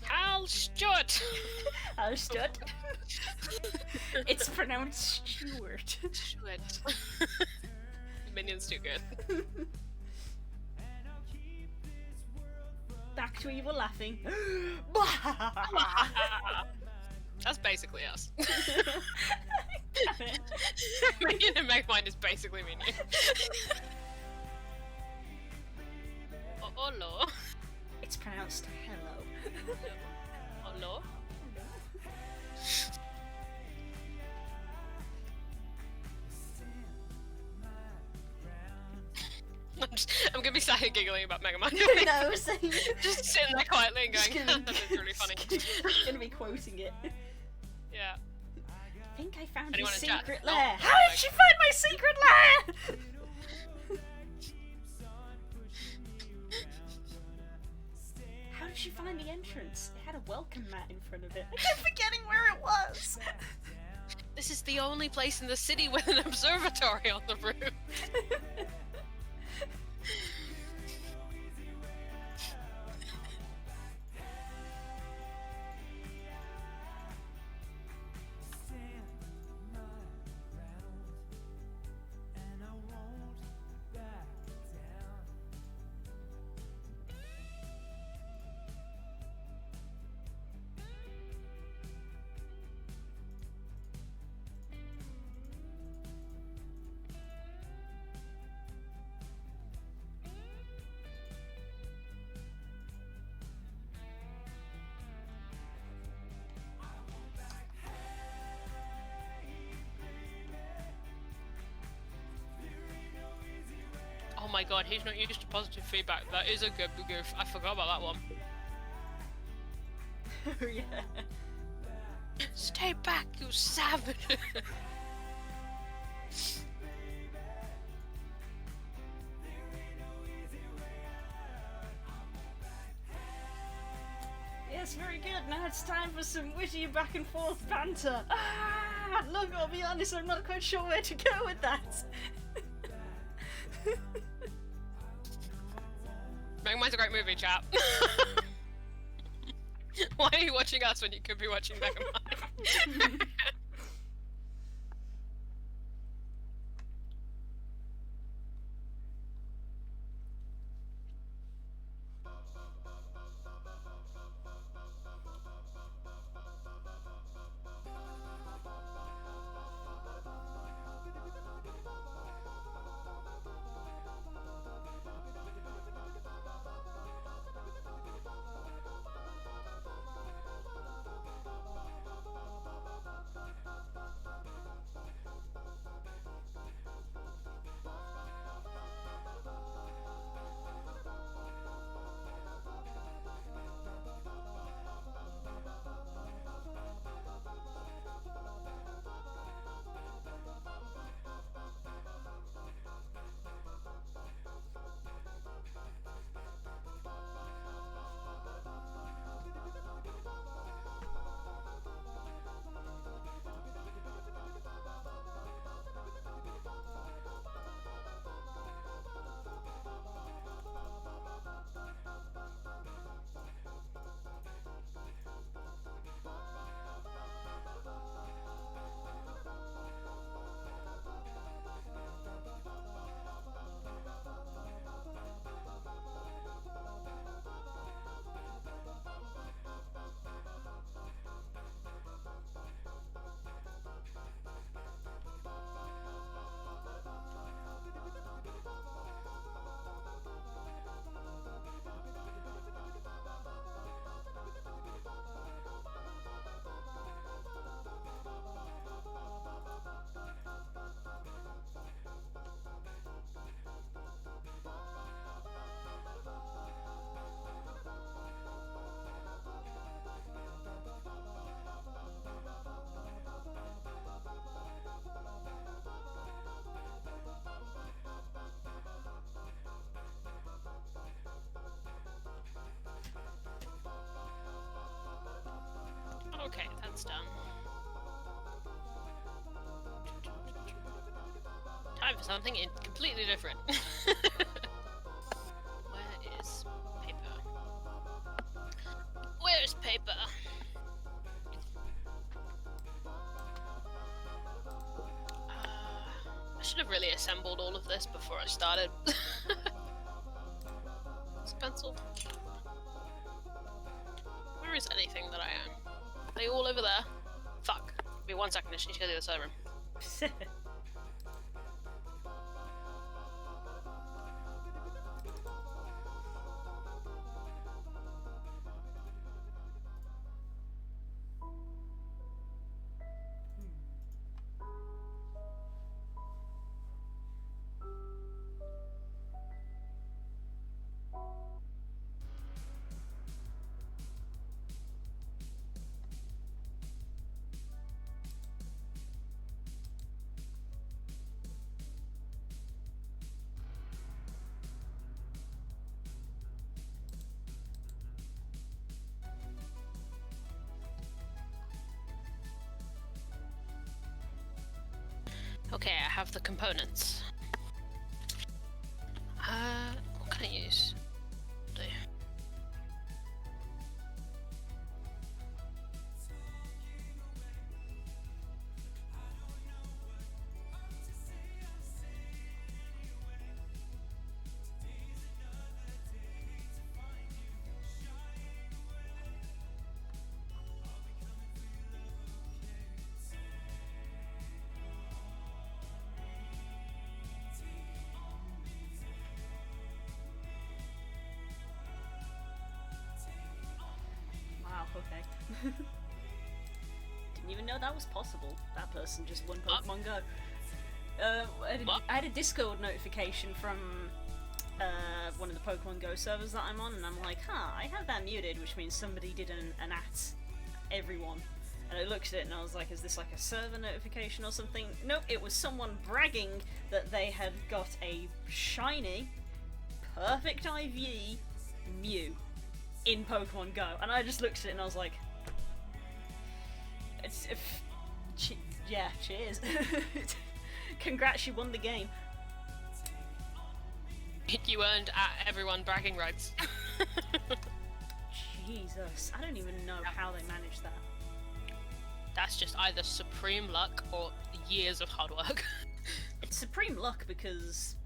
Speaker 2: Hal Stuart!
Speaker 1: Hal Stuart. It's pronounced Stuart.
Speaker 2: Stuart. Minion's too good.
Speaker 1: Back to evil laughing.
Speaker 2: That's basically us. Minion and Megamind is basically Minion. Hello.
Speaker 1: It's pronounced hello.
Speaker 2: Hello. I'm gonna be sat here giggling about Megamind.
Speaker 1: No, same.
Speaker 2: Just sitting there quietly and going,
Speaker 1: Gonna
Speaker 2: "That's really funny."
Speaker 1: I'm gonna be quoting it.
Speaker 2: Yeah.
Speaker 1: I think I found
Speaker 2: Anyone
Speaker 1: his
Speaker 2: in chat?
Speaker 1: secret
Speaker 2: No.
Speaker 1: lair. How did she find my secret lair? How did she find the entrance? It had a welcome mat in front of it. I kept forgetting where it was.
Speaker 2: This is the only place in the city with an observatory on the roof. Oh my god, he's not used to positive feedback. That is a good goof. I forgot about that one.
Speaker 1: Oh yeah.
Speaker 2: Stay back, you savage!
Speaker 1: Yes, very good. Now it's time for some witty back and forth banter. Ah, look, I'll be honest, I'm not quite sure where to go with that.
Speaker 2: Megamind's a great movie, chap. Why are you watching us when you could be watching Megamind? that's done. Time for something completely different. Where is paper? Where's paper? I should have really assembled all of this before I started. It's a pencil. Where is anything that I am? Are they all over there? Fuck. Give me 1 second, I just need to go to the other side of the room. Okay, I have the components. What can I use? Do.
Speaker 1: Wow, okay. Didn't even know that was possible. That person just won Pokemon Go. I had a Discord notification from one of the Pokemon Go servers that I'm on, and I'm like, I have that muted, which means somebody did an at everyone. And I looked at it and I was like, is this like a server notification or something? Nope, it was someone bragging that they had got a shiny, perfect IV Mew in Pokemon Go. And I just looked at it and I was like, yeah, cheers. Congrats, you won the game.
Speaker 2: You earned everyone bragging rights.
Speaker 1: Jesus, I don't even know how they managed that.
Speaker 2: That's just either supreme luck or years of hard work.
Speaker 1: It's supreme luck because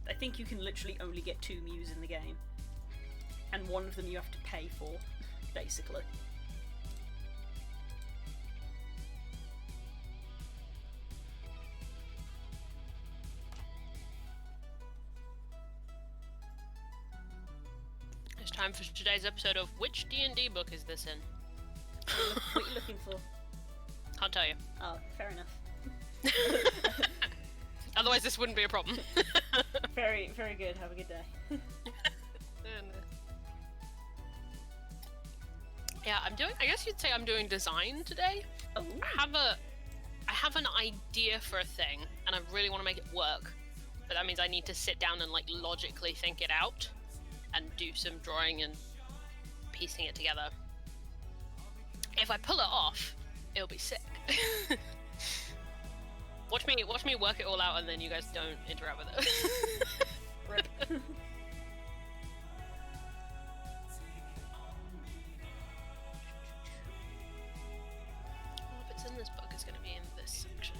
Speaker 1: I think you can literally only get 2 Mews in the game. And one of them you have to pay for, basically.
Speaker 2: It's time for today's episode of Which D&D book is this in?
Speaker 1: What are you looking for?
Speaker 2: Can't tell you.
Speaker 1: Oh, fair enough.
Speaker 2: Otherwise this wouldn't be a problem.
Speaker 1: Very, very good. Have a good day.
Speaker 2: Yeah, I guess you'd say I'm doing design today.
Speaker 1: Oh.
Speaker 2: I have an idea for a thing, and I really want to make it work. But that means I need to sit down and like logically think it out, and do some drawing and piecing it together. If I pull it off, it'll be sick. Watch me work it all out, and then you guys don't interrupt with it.
Speaker 1: Rip.
Speaker 2: Well, if it's in this book, it's going to be in this section.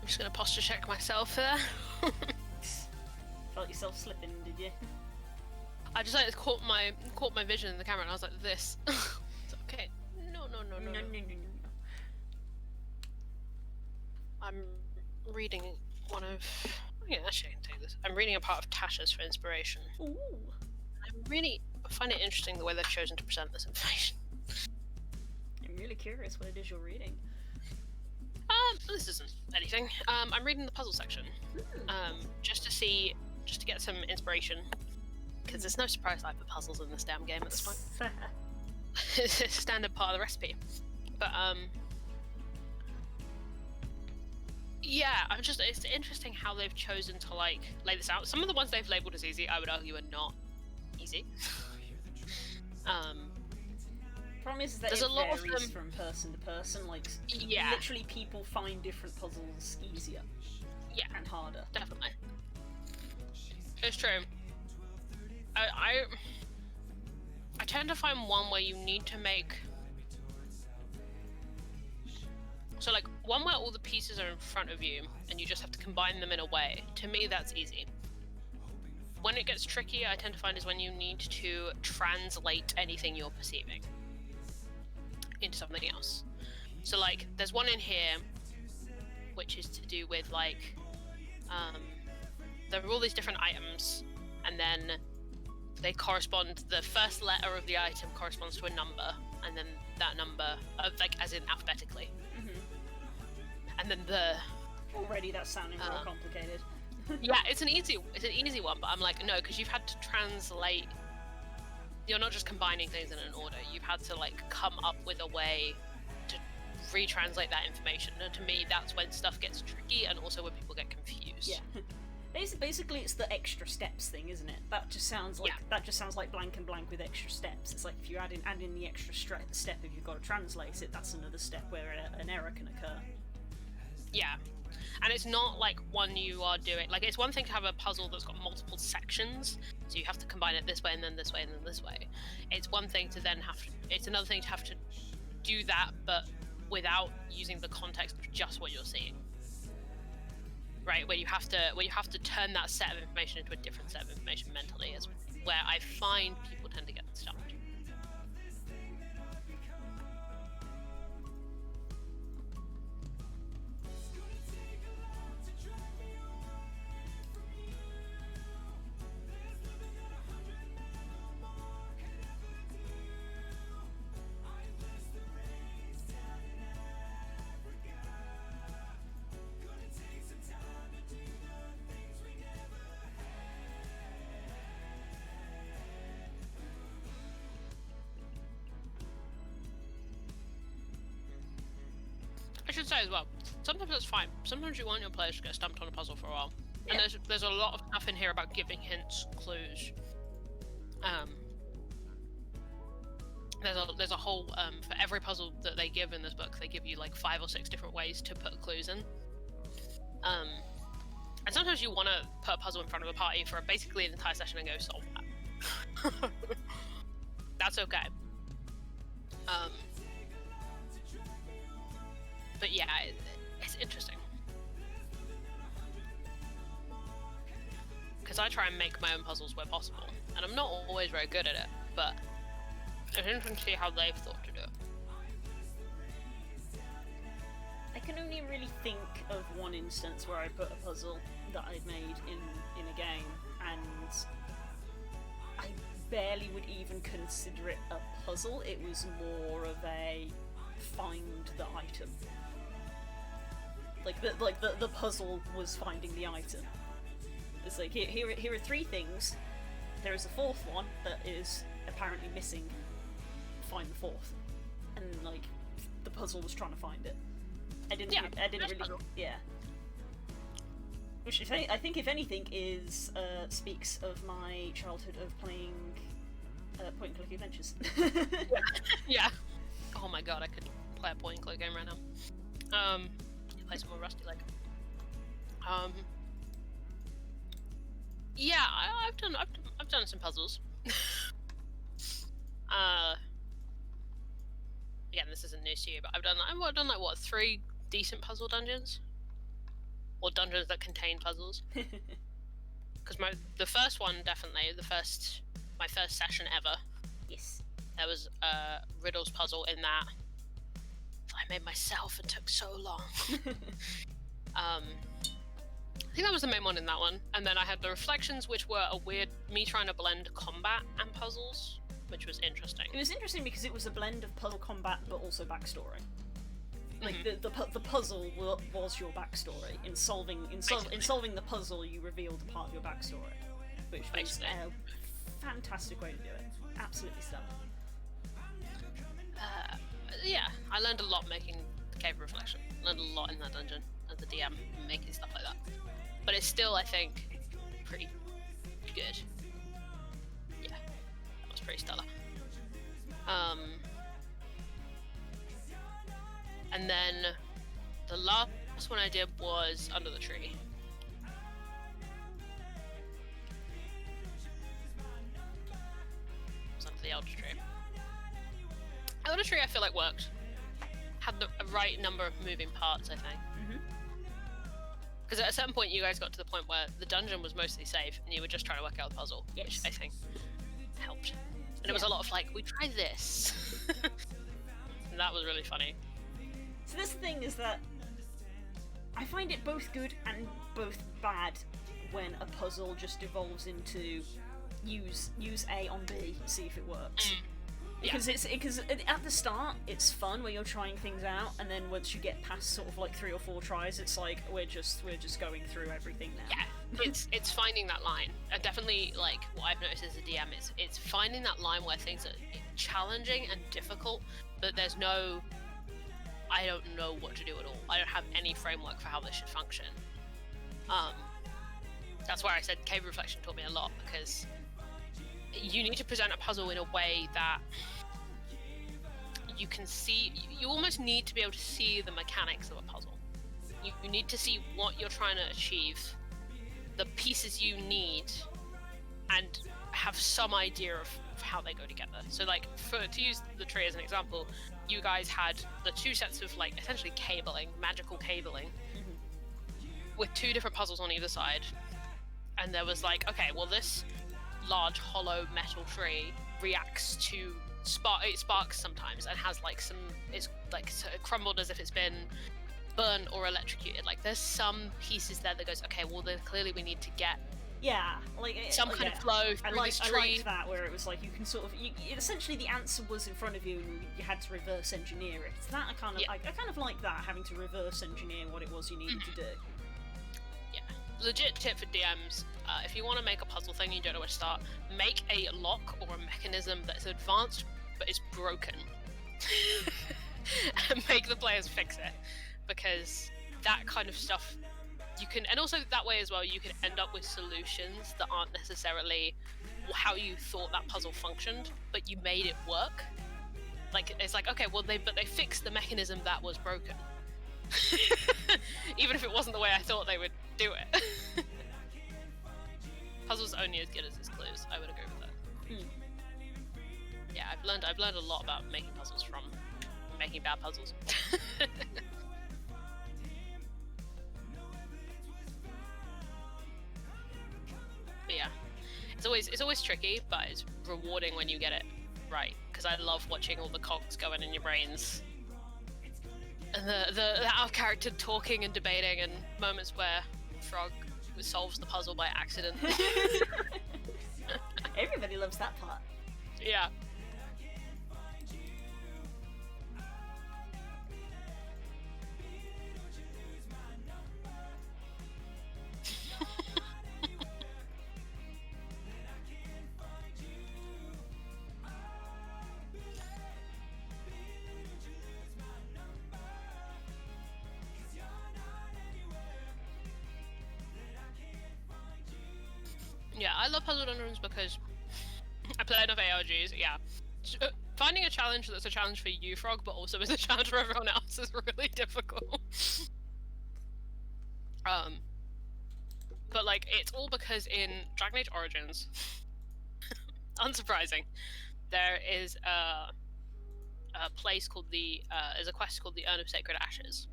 Speaker 2: I'm just gonna posture check myself there.
Speaker 1: Felt yourself slipping, did you?
Speaker 2: I just like caught my vision in the camera, and I was like this. It's okay. No.
Speaker 1: No.
Speaker 2: I'm reading one of. Oh, yeah, actually, I can take this. I'm reading a part of Tasha's for inspiration.
Speaker 1: Ooh.
Speaker 2: I really find it interesting the way they've chosen to present this information.
Speaker 1: I'm really curious what it is you're reading.
Speaker 2: This isn't anything. I'm reading the puzzle section. Just to get some inspiration. Because it's no surprise I put puzzles in this damn game at this point. It's a standard part of the recipe. But, yeah, it's interesting how they've chosen to, like, lay this out. Some of the ones they've labelled as easy, I would argue, are not easy.
Speaker 1: Problem is that
Speaker 2: There's
Speaker 1: it
Speaker 2: a lot of
Speaker 1: varies
Speaker 2: them
Speaker 1: from person to person. Like,
Speaker 2: yeah,
Speaker 1: literally, people find different puzzles easier.
Speaker 2: Yeah,
Speaker 1: and harder.
Speaker 2: Definitely. It's true. I tend to find one where you need to make. So, like, one where all the pieces are in front of you and you just have to combine them in a way. To me, that's easy. When it gets tricky, I tend to find is when you need to translate anything you're perceiving into something else. So, like, there's one in here which is to do with, like, there are all these different items, and then they correspond, the first letter of the item corresponds to a number, and then that number, like, as in alphabetically. And then
Speaker 1: Already that's sounding more complicated.
Speaker 2: Yeah, it's an easy one, but I'm like, no, because you've had to translate. You're not just combining things in an order. You've had to, like, come up with a way to retranslate that information. And to me, that's when stuff gets tricky, and also when people get confused.
Speaker 1: Yeah. Basically, it's the extra steps thing, isn't it? That just sounds like blank and blank with extra steps. It's like if you add in the extra step, if you've got to translate it, that's another step where an error can occur.
Speaker 2: Yeah. And it's not like one you are doing, like, it's one thing to have a puzzle that's got multiple sections, so you have to combine it this way and then this way and then this way. It's one thing to then it's another thing to have to do that, but without using the context of just what you're seeing. Right, where you have to turn that set of information into a different set of information mentally, is where I find people tend to get stumped. I should say as well, sometimes that's fine. Sometimes you want your players to get stumped on a puzzle for a while. Yeah. And there's a lot of stuff in here about giving hints, clues. There's a whole, for every puzzle that they give in this book, they give you like 5 or 6 different ways to put clues in. And sometimes you want to put a puzzle in front of a party for basically an entire session and go solve that. That's okay. But yeah, it's interesting. Because I try and make my own puzzles where possible, and I'm not always very good at it, but it's interesting to see how they've thought to do it.
Speaker 1: I can only really think of one instance where I put a puzzle that I'd made in a game, and I barely would even consider it a puzzle. It was more of a find the item. The puzzle was finding the item. It's like, here are 3 things. There is a 4th one that is apparently missing. Find the 4th. And, like, the puzzle was trying to find it. I didn't really...
Speaker 2: Puzzle.
Speaker 1: Yeah. Which, I think, if anything, speaks of my childhood of playing point-and-click adventures.
Speaker 2: Yeah. Oh my god, I could play a point-and-click game right now. Play some more Rusty Lake. Yeah, I've done some puzzles. Again, this isn't news to you, but I've done like what 3 decent puzzle dungeons. or dungeons that contain puzzles. Because the first one, definitely, my first session ever,
Speaker 1: Yes.
Speaker 2: there was a riddles puzzle in that I made myself and took so long. I think that was the main one in that one. And then I had the reflections, which were a weird, me trying to blend combat and puzzles, which was interesting.
Speaker 1: It was interesting because it was a blend of puzzle combat but also backstory. Like the puzzle was your backstory. In solving the puzzle, you revealed a part of your backstory, which was a fantastic way to do it. Absolutely stellar.
Speaker 2: Yeah, I learned a lot making the Cave of Reflection. Learned a lot in that dungeon as a DM, making stuff like that. But it's still, I think, pretty good. Yeah, that was pretty stellar. And then the last one I did was Under the Tree. It was Under the Elder Tree. Elder Tree, I feel like worked. Had the right number of moving parts, I think. Because at a certain point, you guys got to the point where the dungeon was mostly safe, and you were just trying to work out the puzzle, which I think helped. And it was a lot of like, we try this. And that was really funny.
Speaker 1: So this thing is that I find it both good and both bad when a puzzle just evolves into use A on B, see if it works. Because at the start it's fun where you're trying things out, and then once you get past sort of like 3 or 4 tries, it's like we're just going through everything now.
Speaker 2: Yeah, it's finding that line. And definitely, like, what I've noticed as a DM is it's finding that line where things are challenging and difficult, but there's no, I don't know what to do at all. I don't have any framework for how this should function. That's why I said Cave of Reflection taught me a lot, because you need to present a puzzle in a way that you can see. You almost need to be able to see the mechanics of a puzzle. You need to see what you're trying to achieve, the pieces you need, and have some idea of how they go together. So, like, to use the tree as an example, you guys had the 2 sets of, like, essentially cabling, magical cabling, with 2 different puzzles on either side. And there was like, okay, well, this large hollow metal tree reacts to it sparks sometimes, and has like it's like crumbled as if it's been burned or electrocuted. Like, there's some pieces there that goes, okay, well, then clearly we need to get some kind of flow through this tree.
Speaker 1: I liked that, where it was like you can sort of essentially the answer was in front of you and you had to reverse engineer it. That I kind of like that, having to reverse engineer what it was you needed to do.
Speaker 2: Yeah, legit tip for DMs. If you want to make a puzzle thing and you don't know where to start, make a lock or a mechanism that's advanced but is broken. And make the players fix it. Because that kind of stuff, you can, and also that way as well, you can end up with solutions that aren't necessarily how you thought that puzzle functioned, but you made it work. Like, it's like, okay, well, they fixed the mechanism that was broken. Even if it wasn't the way I thought they would do it. Puzzles are only as good as its clues. I would agree with that. Yeah, I've learned a lot about making puzzles from making bad puzzles. But yeah, it's always tricky, but it's rewarding when you get it right. Because I love watching all the cogs going in your brains, and the out of character talking and debating, and moments where Frog solves the puzzle by accident.
Speaker 1: Everybody loves that part.
Speaker 2: Yeah. Yeah, I love puzzle dungeons because I play enough ARGs. Yeah, finding a challenge that's a challenge for you, Frog, but also is a challenge for everyone else is really difficult. But like, it's all because in Dragon Age Origins, unsurprising, there is a place called is a quest called the Urn of Sacred Ashes,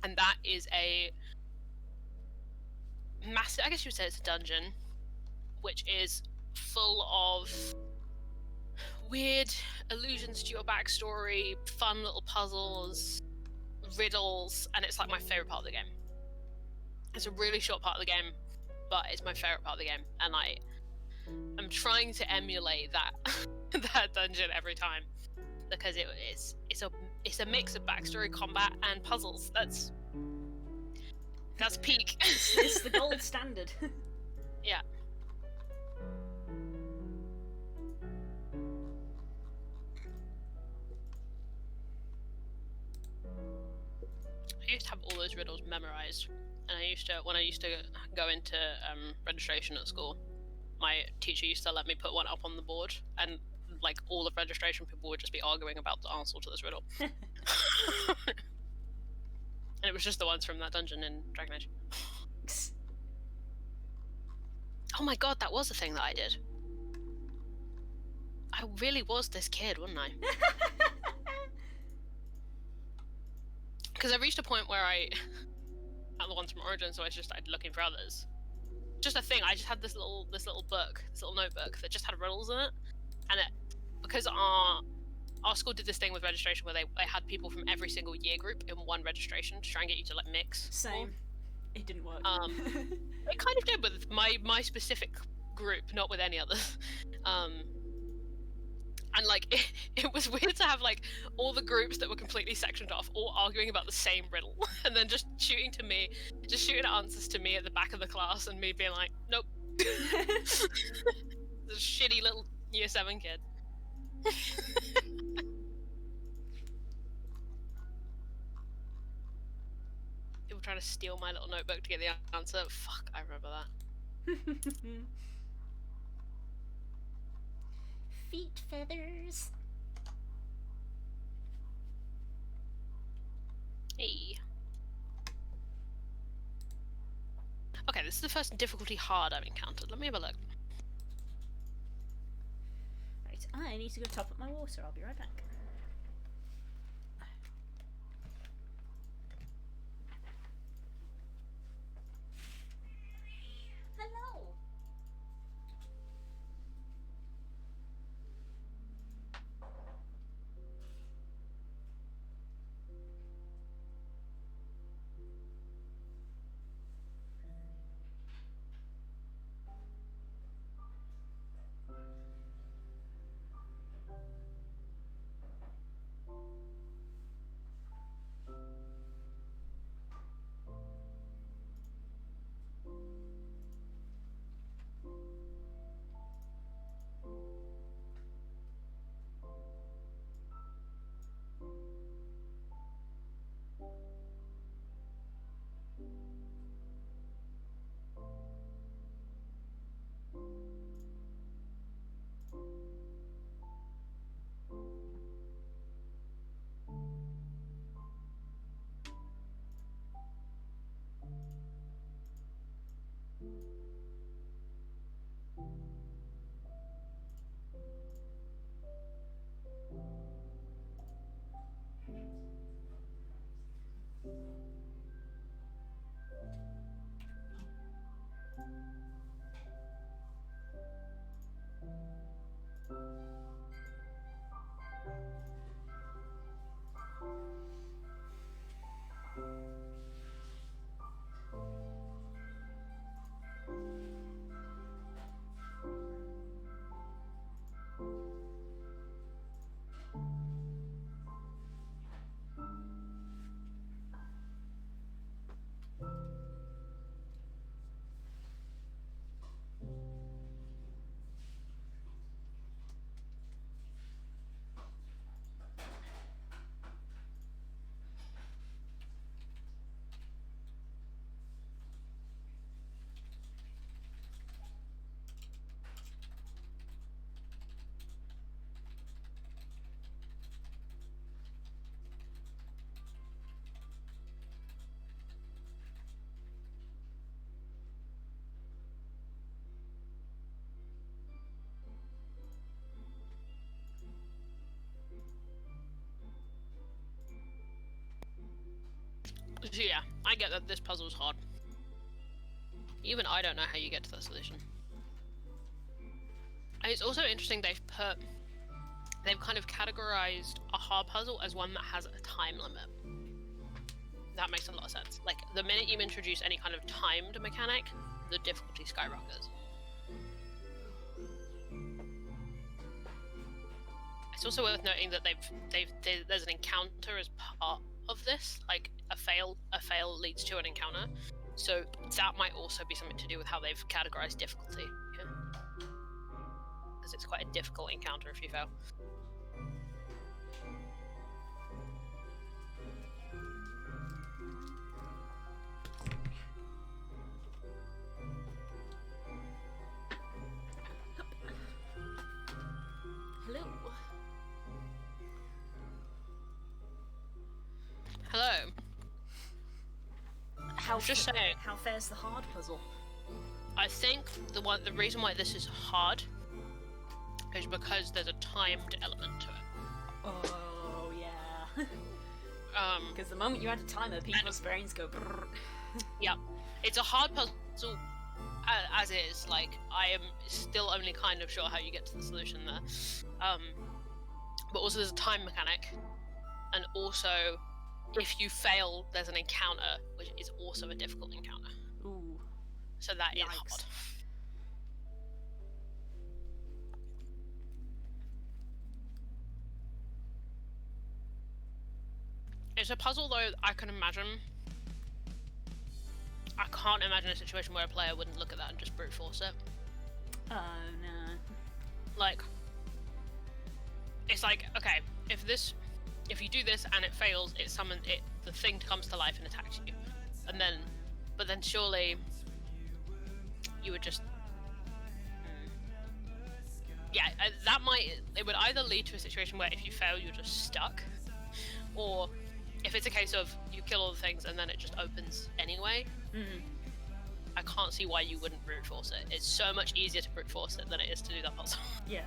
Speaker 2: and that is massive. I guess you would say it's a dungeon, which is full of weird allusions to your backstory, fun little puzzles, riddles, and it's like my favorite part of the game. It's a really short part of the game, but it's my favorite part of the game, and I'm trying to emulate that that dungeon every time because it's a mix of backstory, combat, and puzzles. That's peak.
Speaker 1: It's the gold standard.
Speaker 2: Yeah. I used to have all those riddles memorized, and when I used to go into registration at school, my teacher used to let me put one up on the board, and like all of registration people would just be arguing about the answer to this riddle. And it was just the ones from that dungeon in Dragon Age. Oh my god, that was a thing that I did. I really was this kid, wasn't I? Because I reached a point where at the ones from Origins, so I just started looking for others. Just a thing, I just had this little notebook that just had riddles in it, and because our school did this thing with registration where they had people from every single year group in one registration to try and get you to like mix.
Speaker 1: Same. It didn't work.
Speaker 2: It kind of did with my specific group, not with any others. And like it was weird to have like all the groups that were completely sectioned off, all arguing about the same riddle, and then just shooting answers to me at the back of the class, and me being like, nope. This shitty little year 7 kid. People trying to steal my little notebook to get the answer. Fuck, I remember that.
Speaker 1: Feet feathers.
Speaker 2: Hey. Okay, this is the first difficulty hard I've encountered. Let me have a look.
Speaker 1: Right, I need to go top up my water. I'll be right back. Hello.
Speaker 2: So yeah, I get that this puzzle's hard. Even I don't know how you get to that solution. And it's also interesting they've kind of categorized a hard puzzle as one that has a time limit. That makes a lot of sense. Like, the minute you introduce any kind of timed mechanic, the difficulty skyrockets. It's also worth noting that there's an encounter as part of this. Like, a fail leads to an encounter. So that might also be something to do with how they've categorized difficulty. Because it's quite a difficult encounter if you fail.
Speaker 1: Hello.
Speaker 2: Hello.
Speaker 1: How
Speaker 2: Just saying.
Speaker 1: How fair's the hard puzzle?
Speaker 2: I think the reason why this is hard is because there's a timed element to it.
Speaker 1: Oh yeah.
Speaker 2: Because
Speaker 1: the moment you add a timer, people's brains go. Brrr.
Speaker 2: yeah, it's a hard puzzle as is. Like, I am still only kind of sure how you get to the solution there. But also there's a time mechanic, and also if you fail, there's an encounter, which is also a difficult encounter.
Speaker 1: Ooh.
Speaker 2: So that is
Speaker 1: Yikes.
Speaker 2: hard. It's a puzzle, though, I can imagine. I can't imagine a situation where a player wouldn't look at that and just brute force it.
Speaker 1: Oh no.
Speaker 2: Like, it's like, okay, if you do this and it fails, the thing comes to life and attacks you. But then surely you would just, yeah, it would either lead to a situation where if you fail, you're just stuck, or if it's a case of you kill all the things and then it just opens anyway. I can't see why you wouldn't brute force it. It's so much easier to brute force it than it is to do that puzzle.
Speaker 1: Yeah.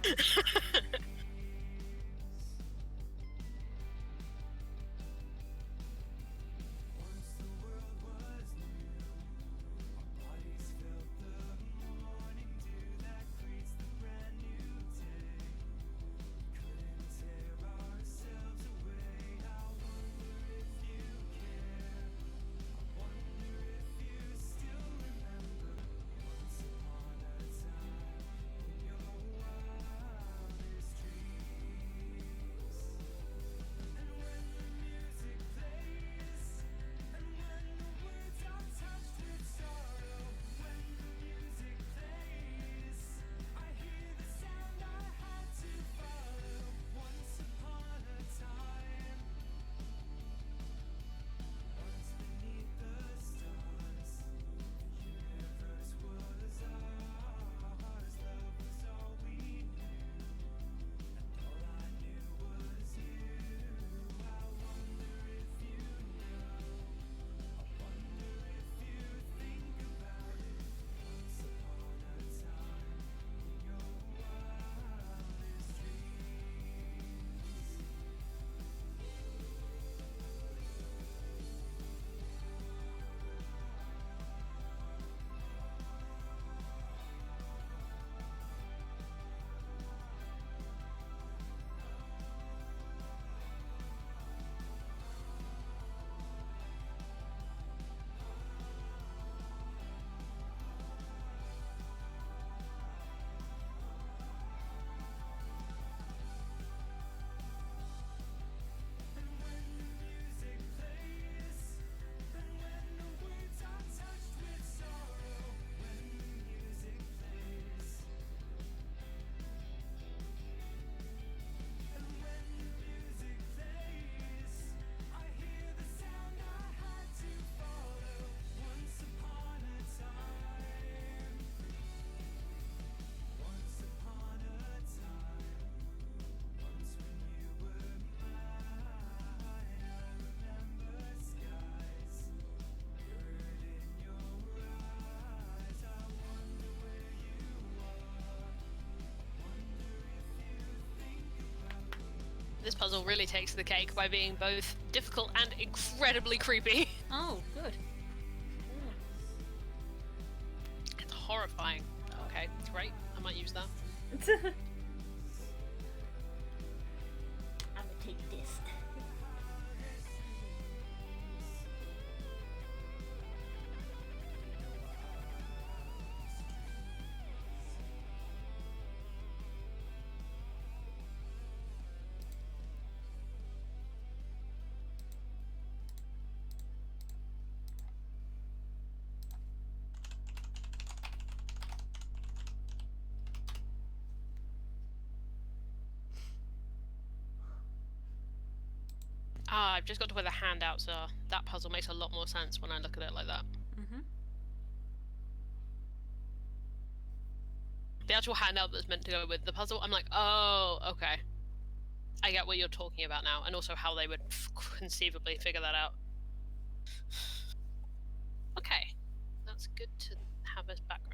Speaker 2: This puzzle really takes the cake by being both difficult and incredibly creepy.
Speaker 1: Oh, good.
Speaker 2: horrifying. Okay, great. I might use that.
Speaker 1: I'm gonna take this.
Speaker 2: Ah, I've just got to where the handouts are. That puzzle makes a lot more sense when I look at it like that.
Speaker 1: Mm-hmm.
Speaker 2: The actual handout that's meant to go with the puzzle, I'm like, oh, okay. I get what you're talking about now, and also how they would conceivably figure that out. Okay, that's good to have as background.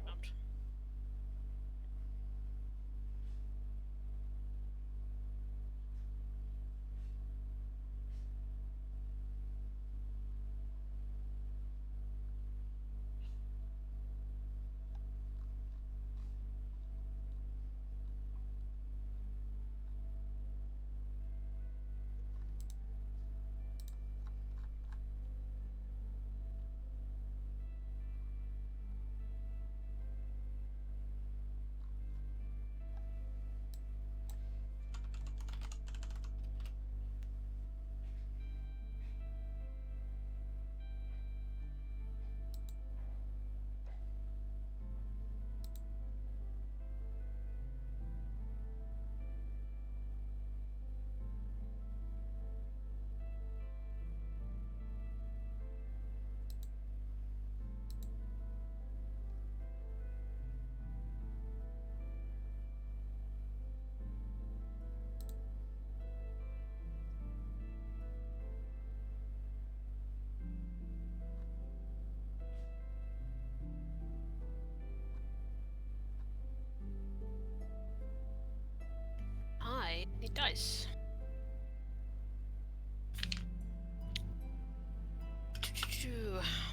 Speaker 2: I need dice.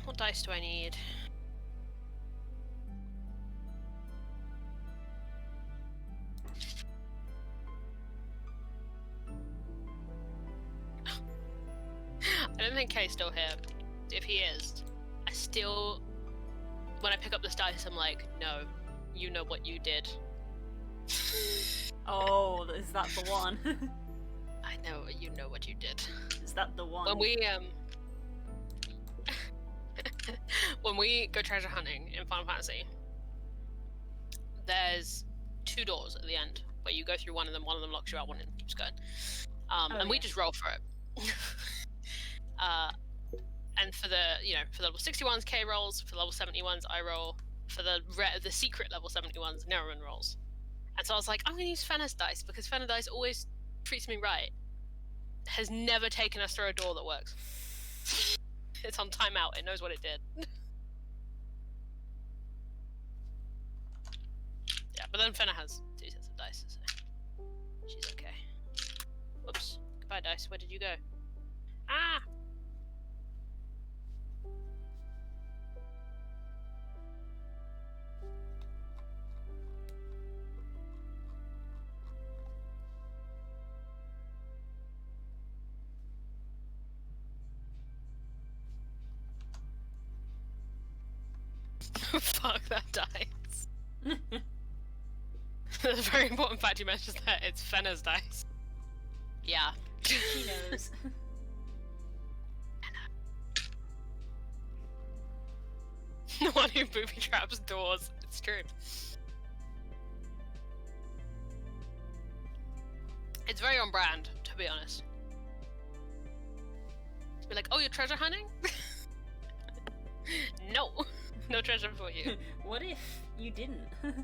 Speaker 2: What dice do I need? I don't think Kay's still here. If he is, I still... When I pick up this dice, I'm like, no, you know what you did.
Speaker 1: Oh, is that the one?
Speaker 2: I know, you know what you did.
Speaker 1: Is that the one?
Speaker 2: When we, when we go treasure hunting in Final Fantasy, there's 2 doors at the end, where you go through one of them locks you out, one of them keeps going. And we just roll for it. And for the, for the level 61s, K rolls, for the level 71s, I roll, for the secret level 71s, Neruin rolls. And so I was like, I'm going to use Fenna's dice, because Fenna's dice always treats me right. Has never taken us through a door that works. It's on timeout, it knows what it did. Yeah, but then Fenna has 2 sets of dice, so she's okay. Whoops. Goodbye, dice. Where did you go? Ah! Fuck that dice. There's a very important fact you mentioned there. It's Fenna's dice. Yeah.
Speaker 1: She knows.
Speaker 2: The one who booby traps doors. It's true. It's very on brand, to be honest. To be like, oh, you're treasure hunting? No. No treasure for you.
Speaker 1: What if you didn't?
Speaker 2: I'm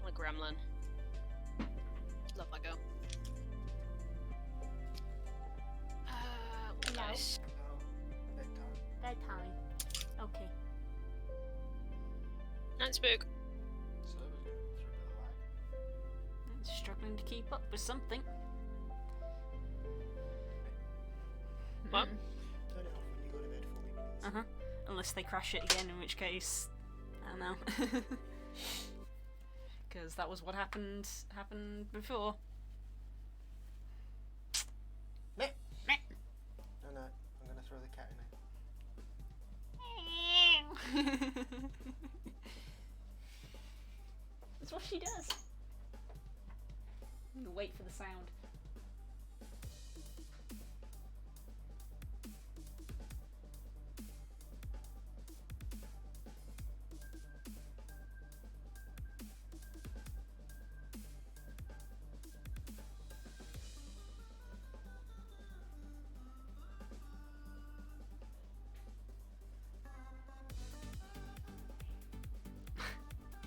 Speaker 2: a gremlin. Love that girl. Nice.
Speaker 3: No, bedtime.
Speaker 1: Bedtime. Okay.
Speaker 2: Night spook.
Speaker 3: So we're going through the light.
Speaker 1: Struggling to keep up with something.
Speaker 2: What?
Speaker 3: Turn it off when you go to bed for me, please.
Speaker 1: Uh-huh. Unless they crash it again, in which case, I don't know. Because that was what happened before.
Speaker 3: Meh.
Speaker 1: Meh.
Speaker 3: No, I'm gonna throw the cat in it.
Speaker 1: That's what she does. I'm gonna wait for the sound.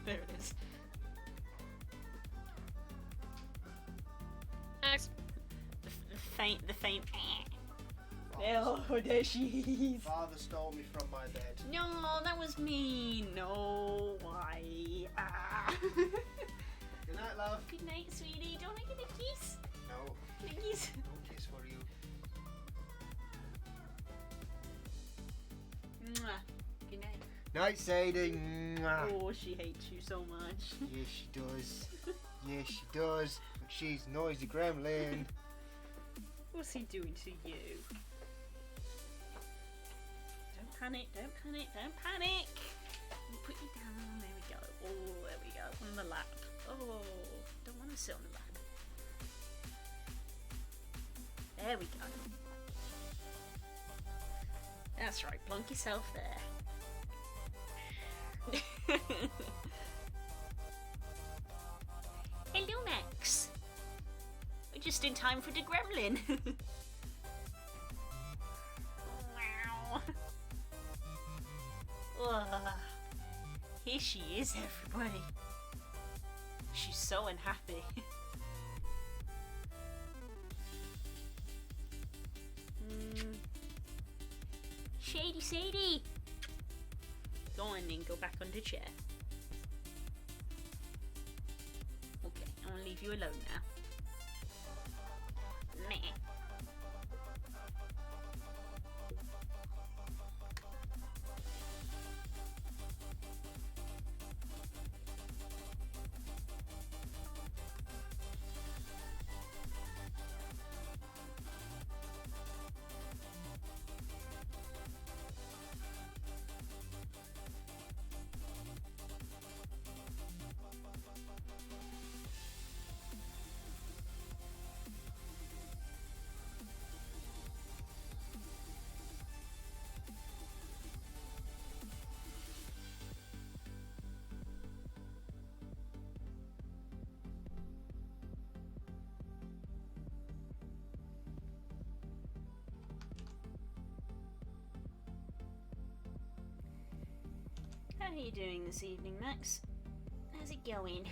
Speaker 1: There it is.
Speaker 2: Next.
Speaker 1: The faint. Oh, there she is.
Speaker 3: Father stole me from my bed.
Speaker 1: No, that was me. No, why? Ah.
Speaker 3: Good night, love.
Speaker 1: Good night, sweetie. Don't I get a kiss?
Speaker 3: No,
Speaker 1: Please.
Speaker 3: no kiss for you.
Speaker 1: Mwah. Good night.
Speaker 3: Night, Sadie. Mwah.
Speaker 1: Oh, she hates you so much.
Speaker 3: Yes, she does. Yes, she does. But she's a noisy gremlin.
Speaker 1: What's he doing to you? Don't panic, don't panic, don't panic! We'll put you down, there we go. Oh, there we go. On the lap. Oh, don't want to sit on the lap. There we go. That's right, plonk yourself there. Hello, Max. We're just in time for the gremlin. Wow. Here she is, everybody. She's so unhappy. Shady Sadie! Go on then, go back on the chair. Okay, I'm gonna leave you alone now. Meh. How are you doing this evening, Max? How's it going?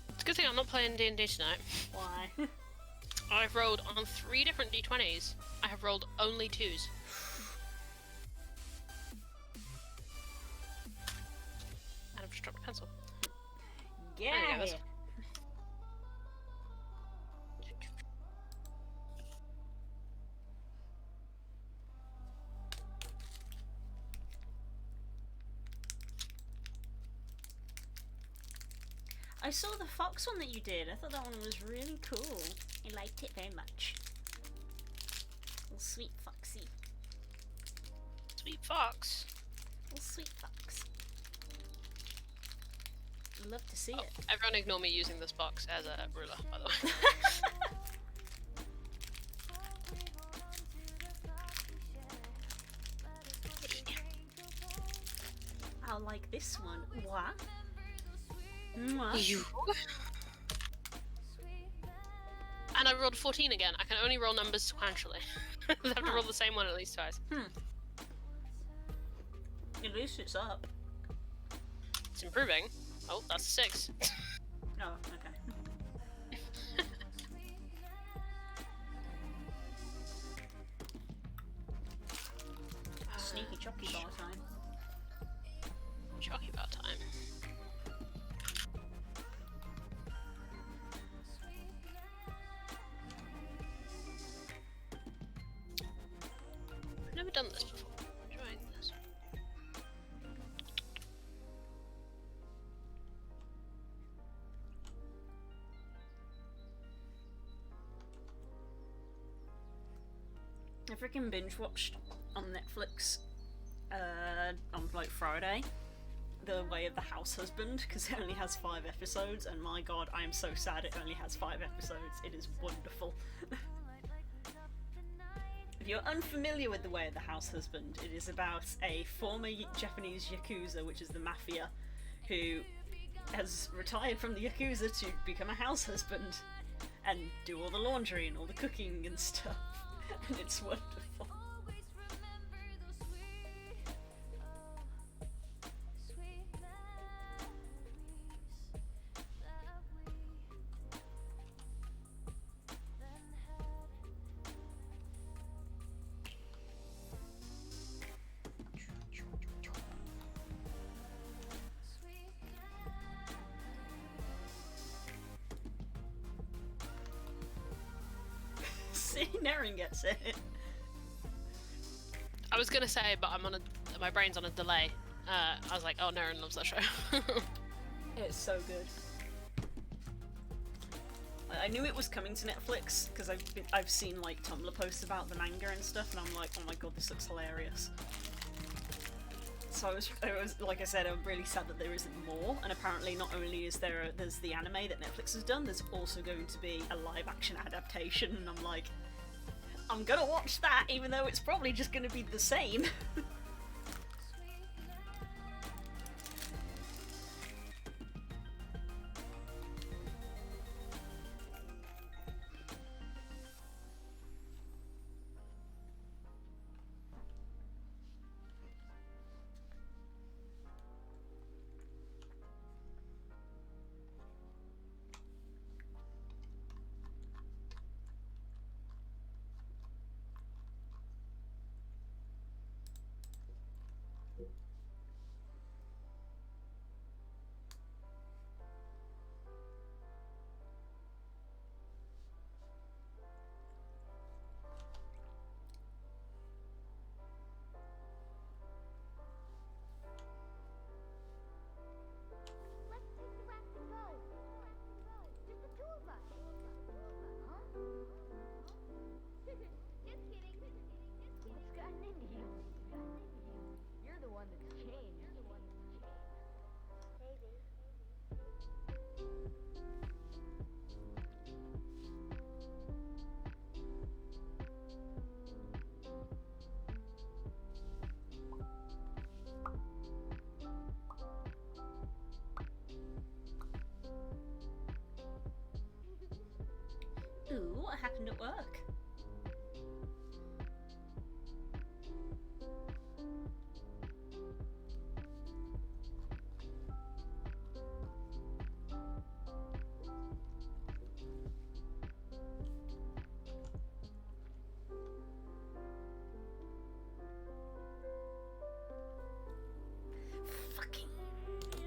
Speaker 2: It's a good thing I'm not playing D&D tonight.
Speaker 1: Why?
Speaker 2: I've rolled on 3 different D20s. I have rolled only 2s. And I've just dropped a pencil.
Speaker 1: Get
Speaker 2: There we
Speaker 1: out
Speaker 2: go,
Speaker 1: of here. I saw the fox one that you did. I thought that one was really cool. I liked it very much. Little sweet foxy.
Speaker 2: Sweet fox.
Speaker 1: Little sweet fox. Love to see
Speaker 2: Oh,
Speaker 1: it.
Speaker 2: everyone ignore me using this box as a ruler, by the way.
Speaker 1: I'll like this one. What? Mwah.
Speaker 2: You. And I rolled a 14 again. I can only roll numbers sequentially. I have to roll the same one at least twice.
Speaker 1: At least it's up.
Speaker 2: It's improving. Oh, that's a 6.
Speaker 1: Oh, okay. Sneaky chocky bar time.
Speaker 2: Chalky about time. I've never done this before. I'm trying this.
Speaker 1: I freaking binge watched on Netflix on like Friday The Way of the House Husband because it only has 5 episodes, and my god, I am so sad it only has 5 episodes. It is wonderful. If you're unfamiliar with The Way of the House Husband, it is about a former Japanese yakuza, which is the mafia, who has retired from the yakuza to become a house husband and do all the laundry and all the cooking and stuff. And it's wonderful. See, Naren gets it.
Speaker 2: I was gonna say, but my brain's on a delay. I was like, oh, Naren loves that show.
Speaker 1: It's so good. I knew it was coming to Netflix because I've seen like Tumblr posts about the manga and stuff, and I'm like, oh my god, this looks hilarious. So I was like I said, I'm really sad that there isn't more. And apparently, not only is there's the anime that Netflix has done, there's also going to be a live action adaptation, and I'm like, I'm gonna watch that, even though it's probably just gonna be the same. Ooh, what happened at work? Fucking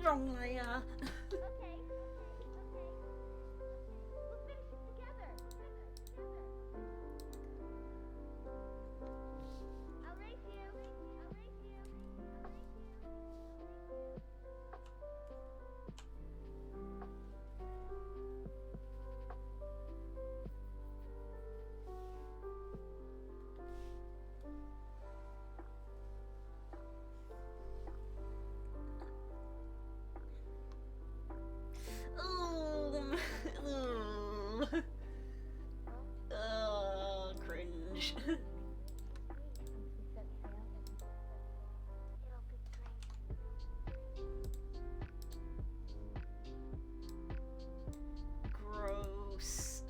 Speaker 1: wrong layer. Cringe. Gross.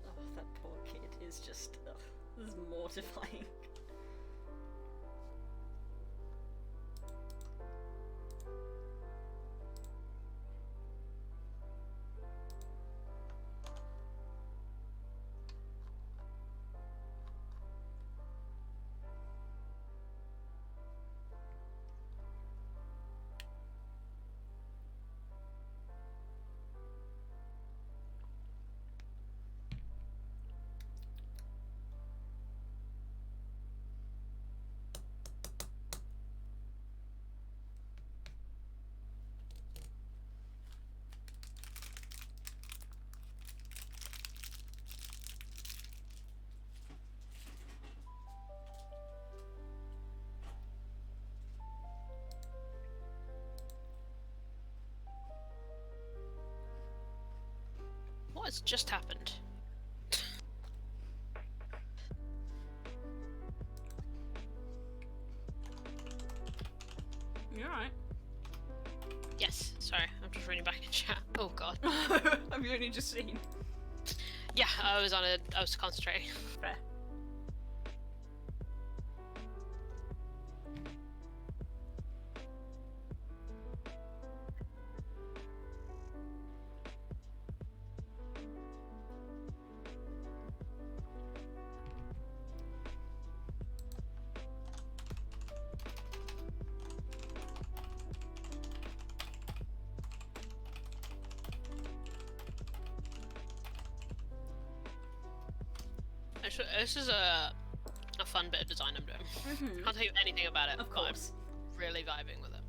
Speaker 1: Oh, that poor kid is just. Ugh, this is mortifying.
Speaker 2: What has just happened?
Speaker 1: You alright?
Speaker 2: Yes, sorry, I'm just reading back in chat. Oh god.
Speaker 1: Have you only just seen?
Speaker 2: Yeah, I was concentrating.
Speaker 1: Fair.
Speaker 2: This is a fun bit of design I'm doing.
Speaker 1: Mm-hmm.
Speaker 2: Can't tell you anything about it,
Speaker 1: Of
Speaker 2: but I'm
Speaker 1: course.
Speaker 2: really vibing with it.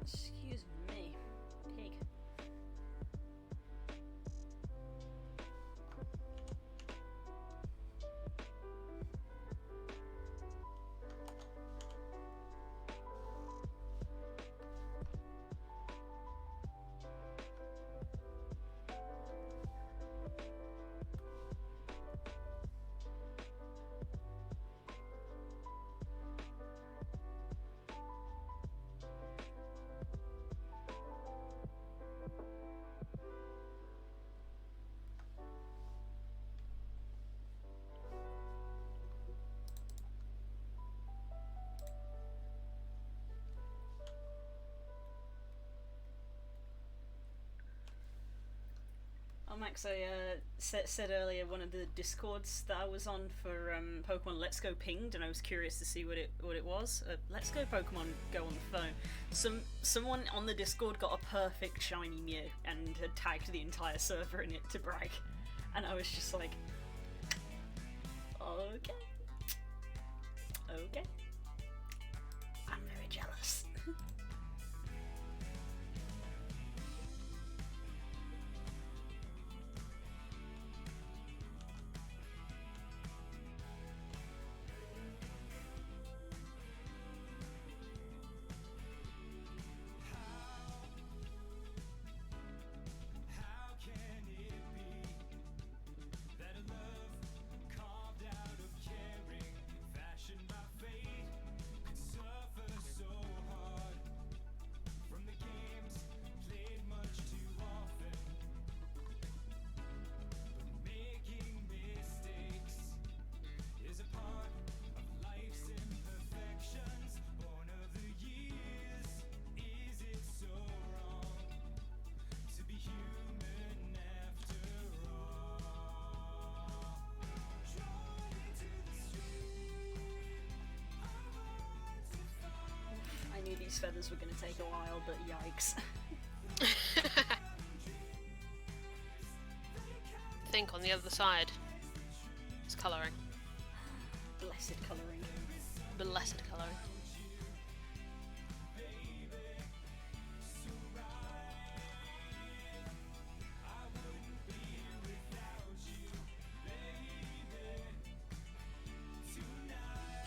Speaker 1: Excuse me, pig. Oh, Max, I said earlier one of the discords that I was on for Pokemon Let's Go pinged, and I was curious to see what it was. Let's Go Pokemon Go on the phone. Someone on the Discord got a perfect shiny Mew and had tagged the entire server in it to brag, and I was just like, okay, okay. I'm very jealous. these feathers were going to take a while, but yikes.
Speaker 2: Think on the other side. It's colouring.
Speaker 1: Blessed colouring.
Speaker 2: Blessed colouring.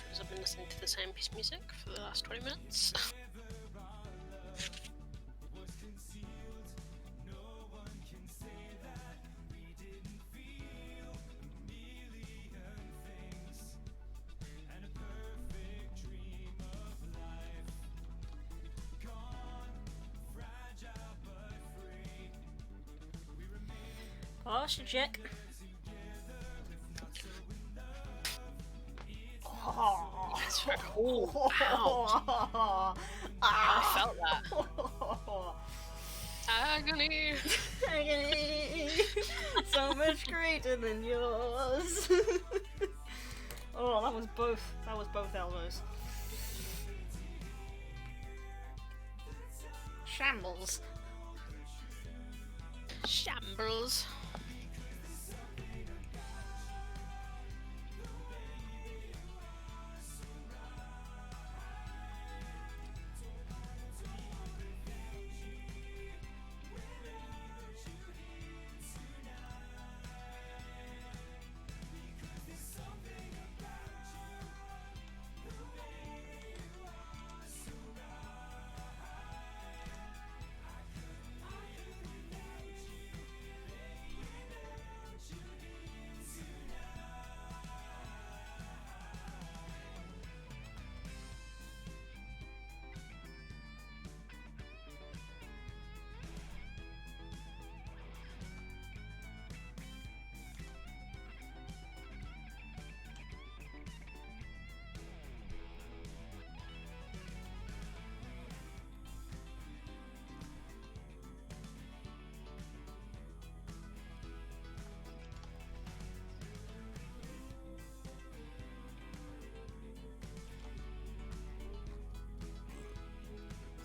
Speaker 2: Because I've been listening to the same piece of music for the last 20 minutes.
Speaker 1: Posture check. Oh.
Speaker 2: That's very cool. Ouch. I felt that. Agony.
Speaker 1: Agony. So much greater than yours. Oh, that was both. That was both elbows. Shambles.
Speaker 2: Shambles.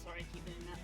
Speaker 1: Sorry, I keep doing that.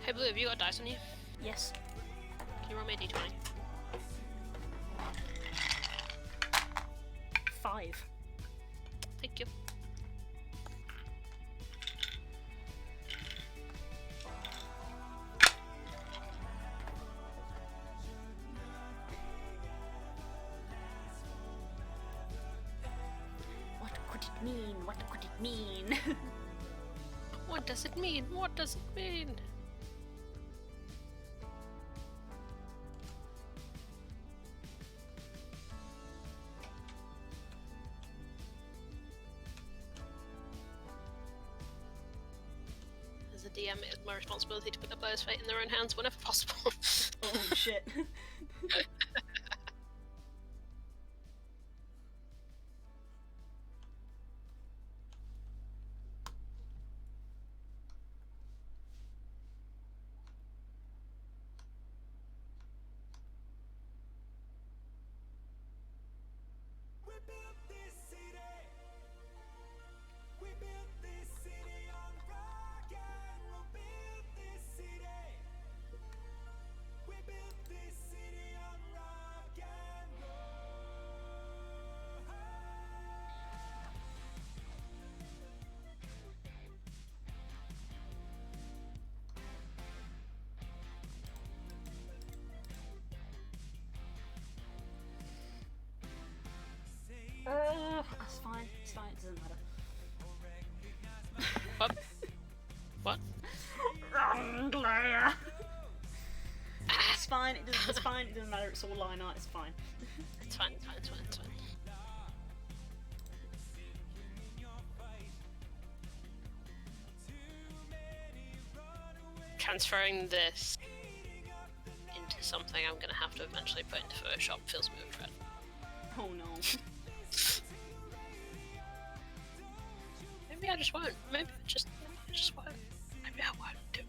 Speaker 2: Hey Blue, have you got dice on you?
Speaker 1: Yes.
Speaker 2: Can you roll me a d20?
Speaker 1: 5.
Speaker 2: Thank you.
Speaker 1: What could it mean? What could it mean?
Speaker 2: What does it mean? What does it mean? As a DM, it is my responsibility to put the player's fate in their own hands whenever possible.
Speaker 1: Oh shit. That's fine. It's fine. It doesn't matter.
Speaker 2: What? What?
Speaker 1: Wrong layer. It's fine. It's fine. It doesn't matter. It's all line art. It's fine.
Speaker 2: It's fine, it's fine, it's fine, it's fine. Transferring this into something I'm gonna have to eventually put into Photoshop fills me with dread.
Speaker 1: Oh no.
Speaker 2: Maybe I just won't. Maybe I just won't. Maybe I won't do.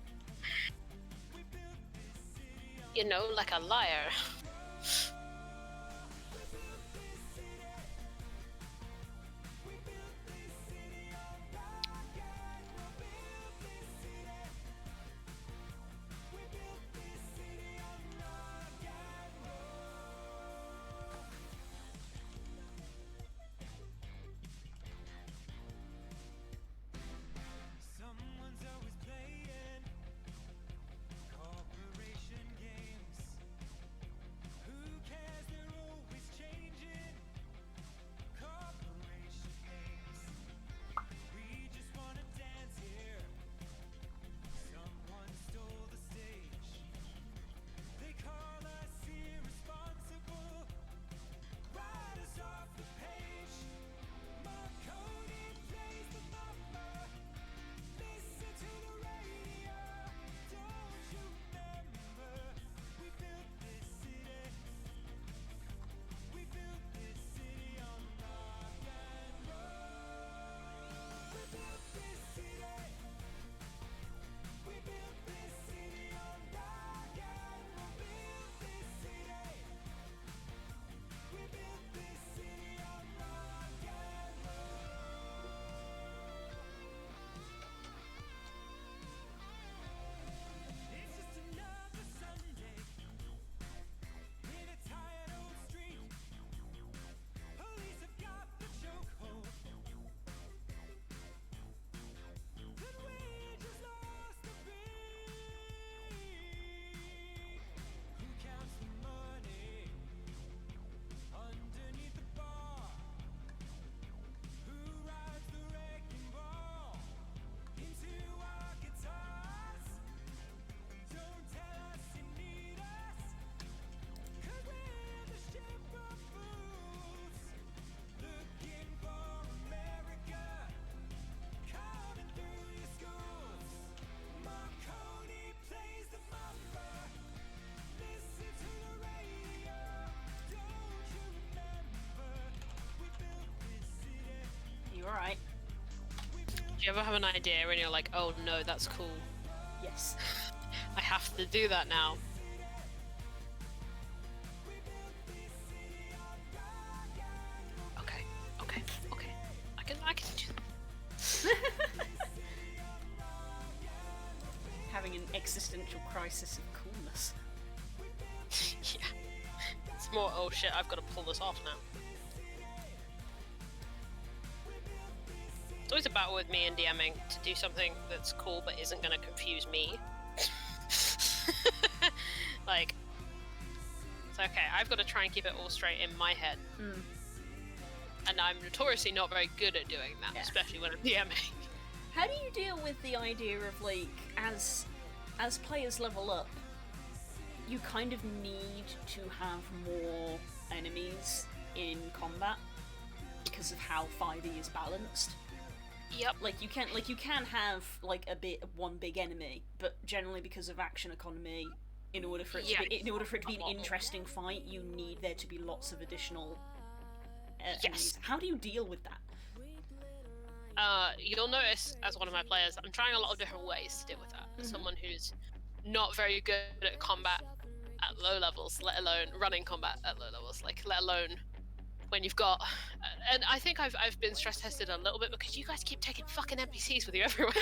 Speaker 2: You know, like a liar.
Speaker 1: You alright?
Speaker 2: Do you ever have an idea and you're like, oh no, that's cool.
Speaker 1: Yes.
Speaker 2: I have to do that now. Okay, okay, okay. I can do that.
Speaker 1: Having an existential crisis of coolness.
Speaker 2: Yeah. It's more, oh shit, I've got to pull this off now. It's always a battle with me and DMing to do something that's cool but isn't going to confuse me. Like, it's okay, I've got to try and keep it all straight in my head. And I'm notoriously not very good at doing that, especially when I'm DMing.
Speaker 1: How do you deal with the idea of, like, as players level up, you kind of need to have more enemies in combat because of how 5e is balanced?
Speaker 2: Yep.
Speaker 1: Like you can have like one big enemy, but generally because of action economy, in order for it to be an interesting fight, you need there to be lots of additional enemies. How do you deal with that?
Speaker 2: You'll notice as one of my players, I'm trying a lot of different ways to deal with that. As someone who's not very good at combat at low levels, let alone running combat at low levels, like let alone when you've got, and I think I've been stress tested a little bit because you guys keep taking fucking NPCs with you everywhere.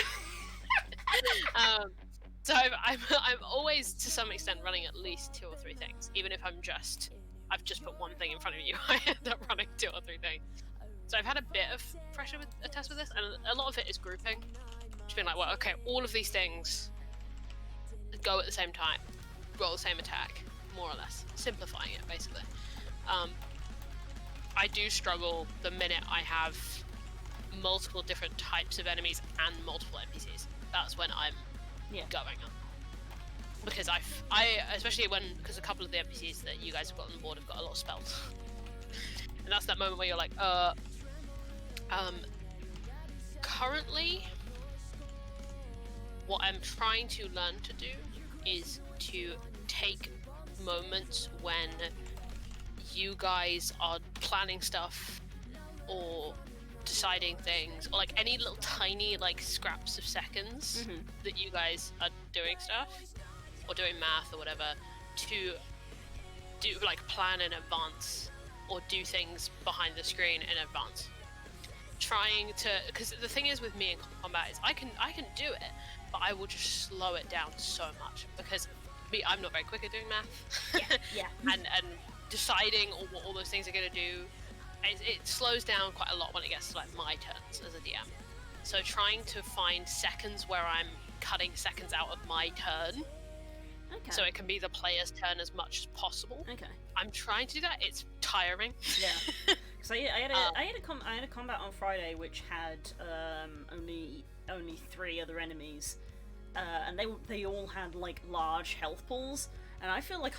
Speaker 2: So I'm always to some extent running at least 2 or 3 things, even if I've just put one thing in front of you. I end up running 2 or 3 things. So I've had a bit of pressure with a test with this, and a lot of it is grouping. Just being like, well, okay, all of these things go at the same time, roll the same attack, more or less, simplifying it basically. I do struggle the minute I have multiple different types of enemies and multiple NPCs. That's when I'm going up. Because I especially because a couple of the NPCs that you guys have got on board have got a lot of spells. And that's that moment where you're like, currently, what I'm trying to learn to do is to take moments when you guys are planning stuff or deciding things, or like any little tiny like scraps of seconds that you guys are doing stuff or doing math or whatever, to do like plan in advance or do things behind the screen in advance. Trying to, because the thing is with me in combat is I can do it, but I will just slow it down so much because I'm not very quick at doing math. and deciding what all those things are going to do, it slows down quite a lot when it gets to like my turns as a DM. So trying to find seconds where I'm cutting seconds out of my turn, so it can be the player's turn as much as possible. I'm trying to do that. It's tiring.
Speaker 1: Yeah, because I had a combat on Friday which had only 3 other enemies, and they all had like large health pools, and I felt like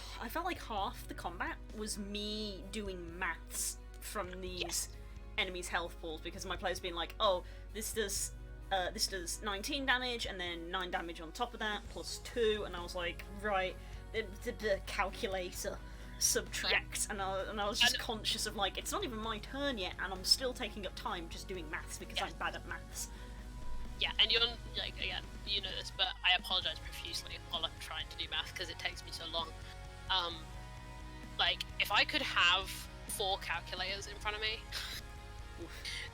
Speaker 1: half the combat was me doing maths from these enemies' health pools, because my players being like, oh, this does 19 damage and then 9 damage on top of that plus 2, and I was like, right, the calculator subtracts, and I was just conscious of like, it's not even my turn yet and I'm still taking up time just doing maths because I'm bad at maths.
Speaker 2: Yeah, and you're like, again, you know this, but I apologize profusely while I'm trying to do math because it takes me so long. Like, if I could have 4 calculators in front of me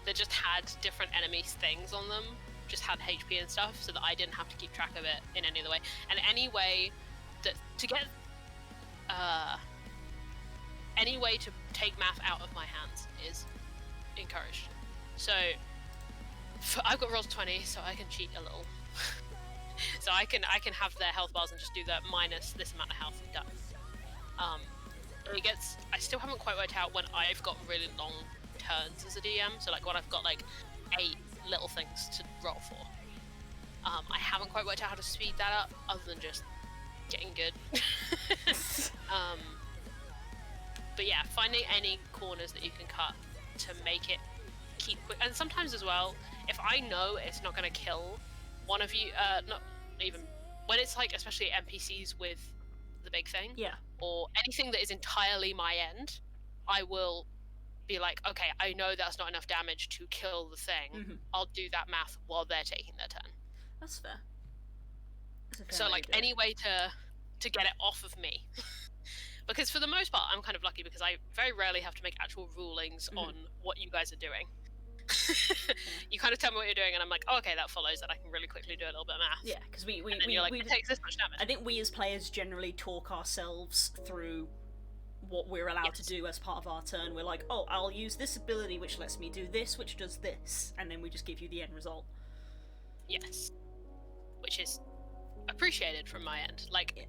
Speaker 2: that just had different enemies' things on them, just had HP and stuff, so that I didn't have to keep track of it in any other way, and any way that to get any way to take math out of my hands is encouraged. So I've got rolls 20, so I can cheat a little. So I can have their health bars and just do that minus this amount of health done. I still haven't quite worked out when I've got really long turns as a DM, so like when I've got like 8 little things to roll for. I haven't quite worked out how to speed that up, other than just getting good. But yeah, finding any corners that you can cut to make it keep quick. And sometimes as well, if I know it's not going to kill one of you, not even when it's like especially NPCs with the big thing, or anything that is entirely my end, I will be like, okay, I know that's not enough damage to kill the thing. I'll do that math while they're taking their turn.
Speaker 1: That's fair.
Speaker 2: So like any way to get it off of me. Because for the most part, I'm kind of lucky because I very rarely have to make actual rulings on what you guys are doing. You kind of tell me what you're doing, and I'm like, oh, okay, that follows that. I can really quickly do a little bit of math.
Speaker 1: Yeah, because
Speaker 2: And then you're like, it takes this much damage.
Speaker 1: I think we as players generally talk ourselves through what we're allowed to do as part of our turn. We're like, oh, I'll use this ability which lets me do this, which does this, and then we just give you the end result.
Speaker 2: Yes. Which is appreciated from my end. Like,
Speaker 1: Yeah.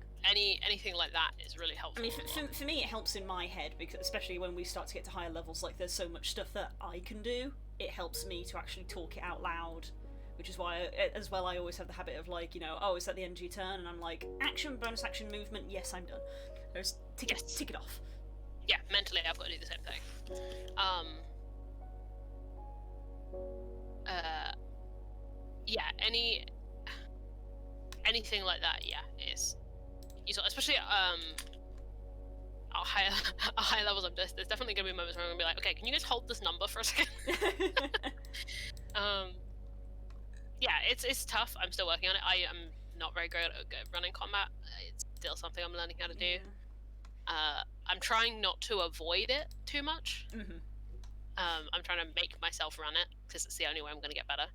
Speaker 2: anything like that is really helpful.
Speaker 1: I mean, for me, it helps in my head, because especially when we start to get to higher levels, like, there's so much stuff that I can do. It helps me to actually talk it out loud, which is why, as well, I always have the habit of, like, you know, oh, is that the end of your turn? And I'm like, action, bonus action, movement, yes, I'm done. Just tick it off.
Speaker 2: Yeah, mentally, I've got to do the same thing. Yeah, anything like that, yeah, is useful, especially at high levels of this. There's definitely gonna be moments where I'm gonna be like, okay, can you guys hold this number for a second? Yeah, it's tough. I'm still working on it. I am not very good at running combat. It's still something I'm learning how to do. I'm trying not to avoid it too much. I'm trying to make myself run it, because it's the only way I'm going to get better.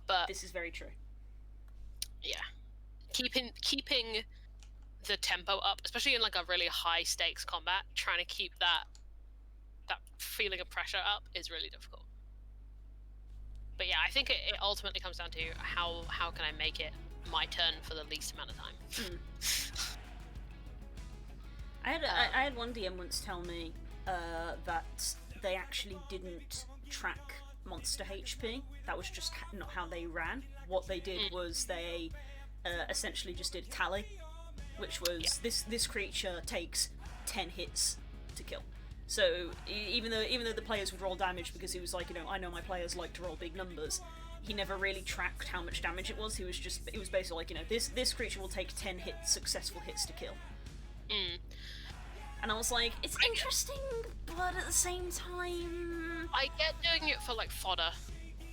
Speaker 2: But
Speaker 1: This is very true.
Speaker 2: yeah, keeping the tempo up, especially in like a really high stakes combat, trying to keep that feeling of pressure up is really difficult. But yeah, I think it ultimately comes down to how can I make it my turn for the least amount of time.
Speaker 1: I had one DM once tell me that they actually didn't track monster HP. That was just not how they ran. What they did was they essentially just did a tally, which was this creature takes 10 hits to kill. So even though the players would roll damage, because he was like, you know, I know my players like to roll big numbers, he never really tracked how much damage it was. It was basically like, you know, this creature will take 10 successful hits to kill. And I was like, it's interesting, but at the same time,
Speaker 2: I get doing it for like fodder.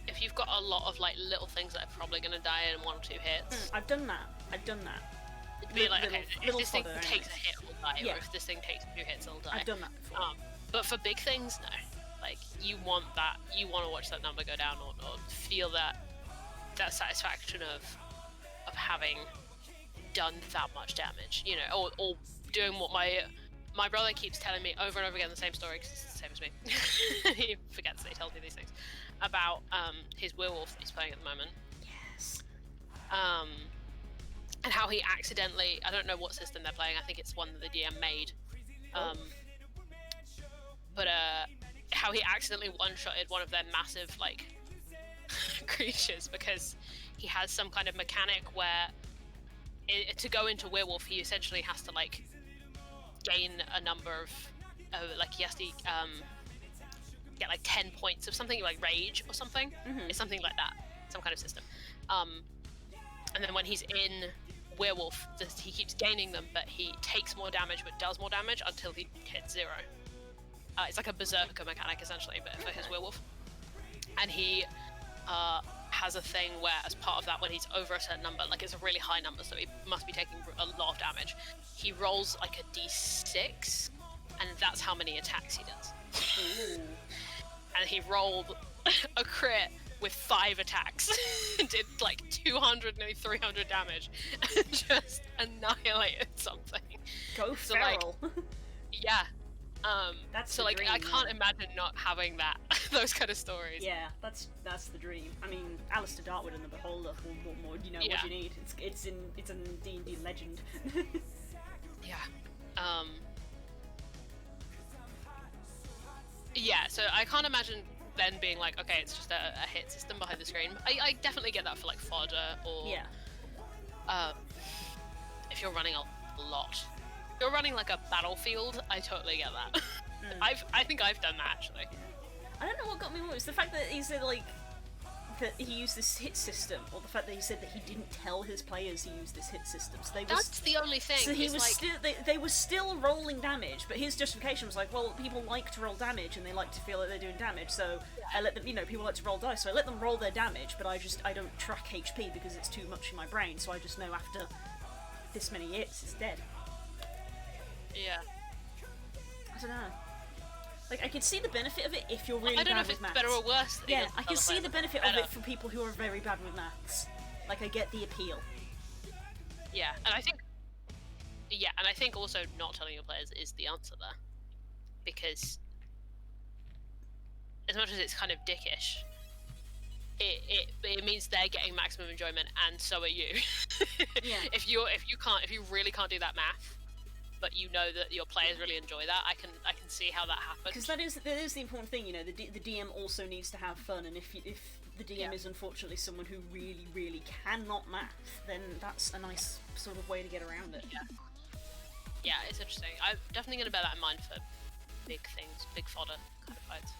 Speaker 2: If you've got a lot of like little things that are probably going to die in 1 or 2 hits.
Speaker 1: I've done that.
Speaker 2: It'd be like, okay, if this thing
Speaker 1: fodder,
Speaker 2: takes
Speaker 1: anyways.
Speaker 2: a hit, it'll die, or if this thing takes 2 hits, it'll die.
Speaker 1: I've done that before.
Speaker 2: But for big things, no. Like, you want to watch that number go down, or feel that satisfaction of having done that much damage, you know, or doing what my brother keeps telling me over and over again the same story, because it's the same as me. He forgets that he tells me these things about his werewolf that he's playing at the moment.
Speaker 1: Yes.
Speaker 2: And how he accidentally, I don't know what system they're playing, I think it's one that the DM made, but how he accidentally one-shotted one of their massive, like, creatures, because he has some kind of mechanic where to go into werewolf, he essentially has to, like, gain a number of, like, he has to get like 10 points of something, like rage or something. It's something like that, some kind of system. And then when he's in werewolf, he keeps gaining them, but he takes more damage but does more damage until he hits 0. It's like a berserker mechanic essentially, but for his werewolf. And he has a thing where, as part of that, when he's over a certain number, like it's a really high number, so he must be taking a lot of damage, he rolls like a d6, and that's how many attacks he does.
Speaker 1: Ooh.
Speaker 2: And he rolled a crit with 5 attacks and did like 200, nearly 300 damage, and just annihilated something.
Speaker 1: Go
Speaker 2: So, like,
Speaker 1: feral.
Speaker 2: yeah.
Speaker 1: That's
Speaker 2: so
Speaker 1: the
Speaker 2: like
Speaker 1: dream,
Speaker 2: I can't
Speaker 1: yeah.
Speaker 2: imagine not having that those kind of stories.
Speaker 1: Yeah, that's the dream. I mean, Alistair Dartwood and the Beholder. What more? You know
Speaker 2: Yeah.
Speaker 1: what you need. It's in D&D legend.
Speaker 2: Yeah. Yeah, so I can't imagine then being like, okay, it's just a hit system behind the screen. I definitely get that for like fodder, or
Speaker 1: Yeah.
Speaker 2: if you're running a lot. If you're running like a battlefield, I totally get that. I think I've done that actually.
Speaker 1: I don't know what got me more. It's the fact that he said like that he used this hit system, or the fact that he said that he didn't tell his players he used this hit system. So
Speaker 2: That's the only thing.
Speaker 1: So he
Speaker 2: is
Speaker 1: was
Speaker 2: like,
Speaker 1: still they were still rolling damage, but his justification was like, well, people like to roll damage and they like to feel like they're doing damage, so I let them, you know, people like to roll dice, so I let them roll their damage, but I don't track HP because it's too much in my brain, so I just know after this many hits it's dead.
Speaker 2: yeah.
Speaker 1: I don't know. Like, I could see the benefit of it if you're really
Speaker 2: I don't know
Speaker 1: bad
Speaker 2: if
Speaker 1: with
Speaker 2: it's
Speaker 1: maths.
Speaker 2: better or worse.
Speaker 1: Yeah,
Speaker 2: than
Speaker 1: I can
Speaker 2: other
Speaker 1: see
Speaker 2: players.
Speaker 1: the benefit
Speaker 2: Better.
Speaker 1: of it for people who are very bad with maths. Like, I get the appeal.
Speaker 2: Yeah, and I think also not telling your players is the answer there, because as much as it's kind of dickish, it means they're getting maximum enjoyment, and so are you.
Speaker 1: Yeah.
Speaker 2: If you really can't do that math, but you know that your players really enjoy that, I can see how that happens.
Speaker 1: Because that is the important thing, you know. The DM also needs to have fun, and if the DM is unfortunately someone who really, really cannot math, then that's a nice sort of way to get around it.
Speaker 2: Yeah, it's interesting. I'm definitely going to bear that in mind for big things, big fodder kind of fights.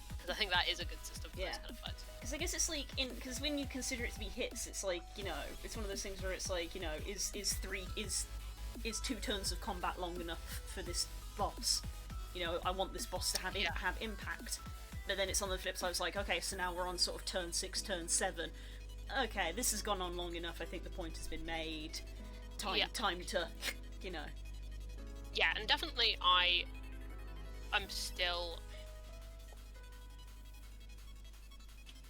Speaker 2: Because I think that is a good system for those kind of fights.
Speaker 1: Because I guess it's like, because when you consider it to be hits, it's like, you know, it's one of those things where it's like, you know, is 2 turns of combat long enough for this boss? You know, I want this boss to have impact. But then it's on the flip side, it's like, okay, so now we're on sort of turn 6, turn 7. Okay, this has gone on long enough, I think the point has been made. Time to, you know.
Speaker 2: Yeah, and definitely I'm still...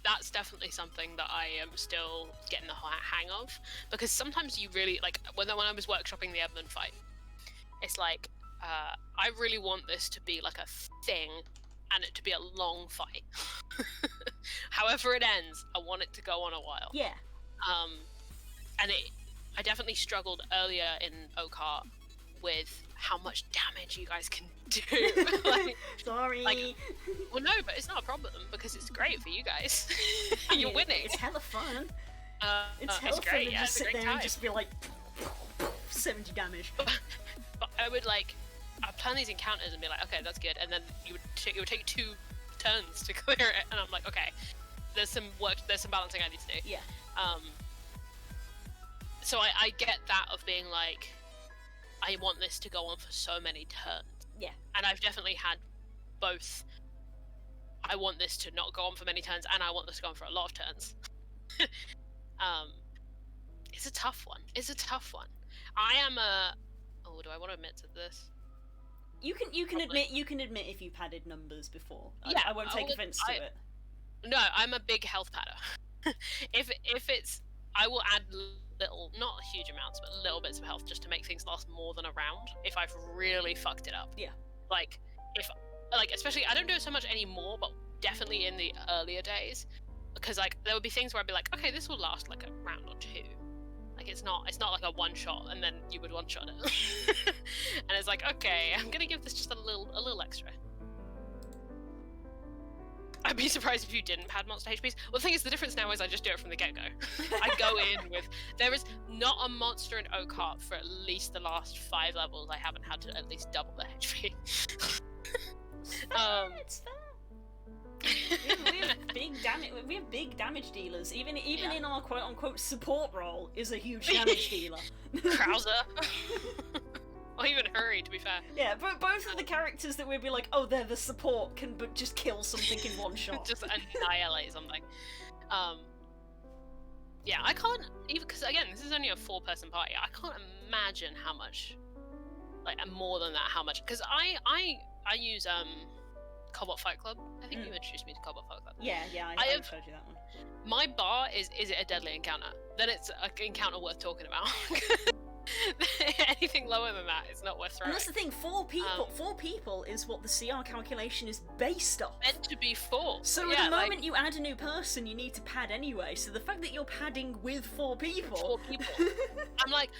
Speaker 2: That's definitely something that I am still getting the hang of, because sometimes you really, like, when I was workshopping the Edmund fight, it's like, I really want this to be like a thing, and it to be a long fight. However it ends, I want it to go on a while.
Speaker 1: Yeah.
Speaker 2: And I definitely struggled earlier in Okart with how much damage you guys can do. Like,
Speaker 1: Sorry.
Speaker 2: Well, no, but it's not a problem because it's great for you guys. You're winning.
Speaker 1: It's hella fun.
Speaker 2: It's
Speaker 1: hella fun
Speaker 2: great.
Speaker 1: to
Speaker 2: Yeah,
Speaker 1: just
Speaker 2: it's a
Speaker 1: sit
Speaker 2: great
Speaker 1: there and
Speaker 2: time.
Speaker 1: just be like 70 damage.
Speaker 2: But I'd plan these encounters and be like, okay, that's good, and then it would take 2 turns to clear it, and I'm like, okay, there's some balancing I need to do.
Speaker 1: Yeah.
Speaker 2: So I get that of being like, I want this to go on for so many turns.
Speaker 1: Yeah.
Speaker 2: And I've definitely had both. I want this to not go on for many turns, and I want this to go on for a lot of turns. It's a tough one. I am a... Oh, do I want to admit to this?
Speaker 1: You can admit if you padded numbers before.
Speaker 2: Yeah,
Speaker 1: I won't take offense to it.
Speaker 2: No, I'm a big health padder. if it's... I will add little, not huge amounts, but little bits of health just to make things last more than a round if I've really fucked it up.
Speaker 1: Yeah.
Speaker 2: Like, especially, I don't do it so much anymore, but definitely in the earlier days, because, like, there would be things where I'd be like, okay, this will last, like, a round or 2. Like, it's not like a one-shot, and then you would one-shot it. And it's like, okay, I'm gonna give this just a little extra. I'd be surprised if you didn't pad monster HPs. Well, the thing is, the difference now is I just do it from the get-go. I go in with... There is not a monster in Okart for at least the last 5 levels I haven't had to at least double their HP.
Speaker 1: It's fair. We have big damage dealers. Even in our quote-unquote support role is a huge damage dealer.
Speaker 2: Krauser. Or even Hurry, to be fair.
Speaker 1: Yeah, but both of the characters that we'd be like, oh, they're the support, can but just kill something in one shot.
Speaker 2: Just annihilate something. Yeah, I can't, even, because again, this is only a 4-person party, I can't imagine how much, like, more than that, how much, because I use, Cobalt Fight Club. I think you introduced me to Cobalt Fight Club.
Speaker 1: Yeah, I have showed you that one.
Speaker 2: My bar is it a deadly encounter? Then it's an encounter worth talking about. Anything lower than that is not worth throwing.
Speaker 1: And that's the thing, 4 people is what the CR calculation is based off.
Speaker 2: Meant to be 4.
Speaker 1: So at the moment you add a new person, you need to pad anyway, so the fact that you're padding with 4 people...
Speaker 2: 4 people. I'm like,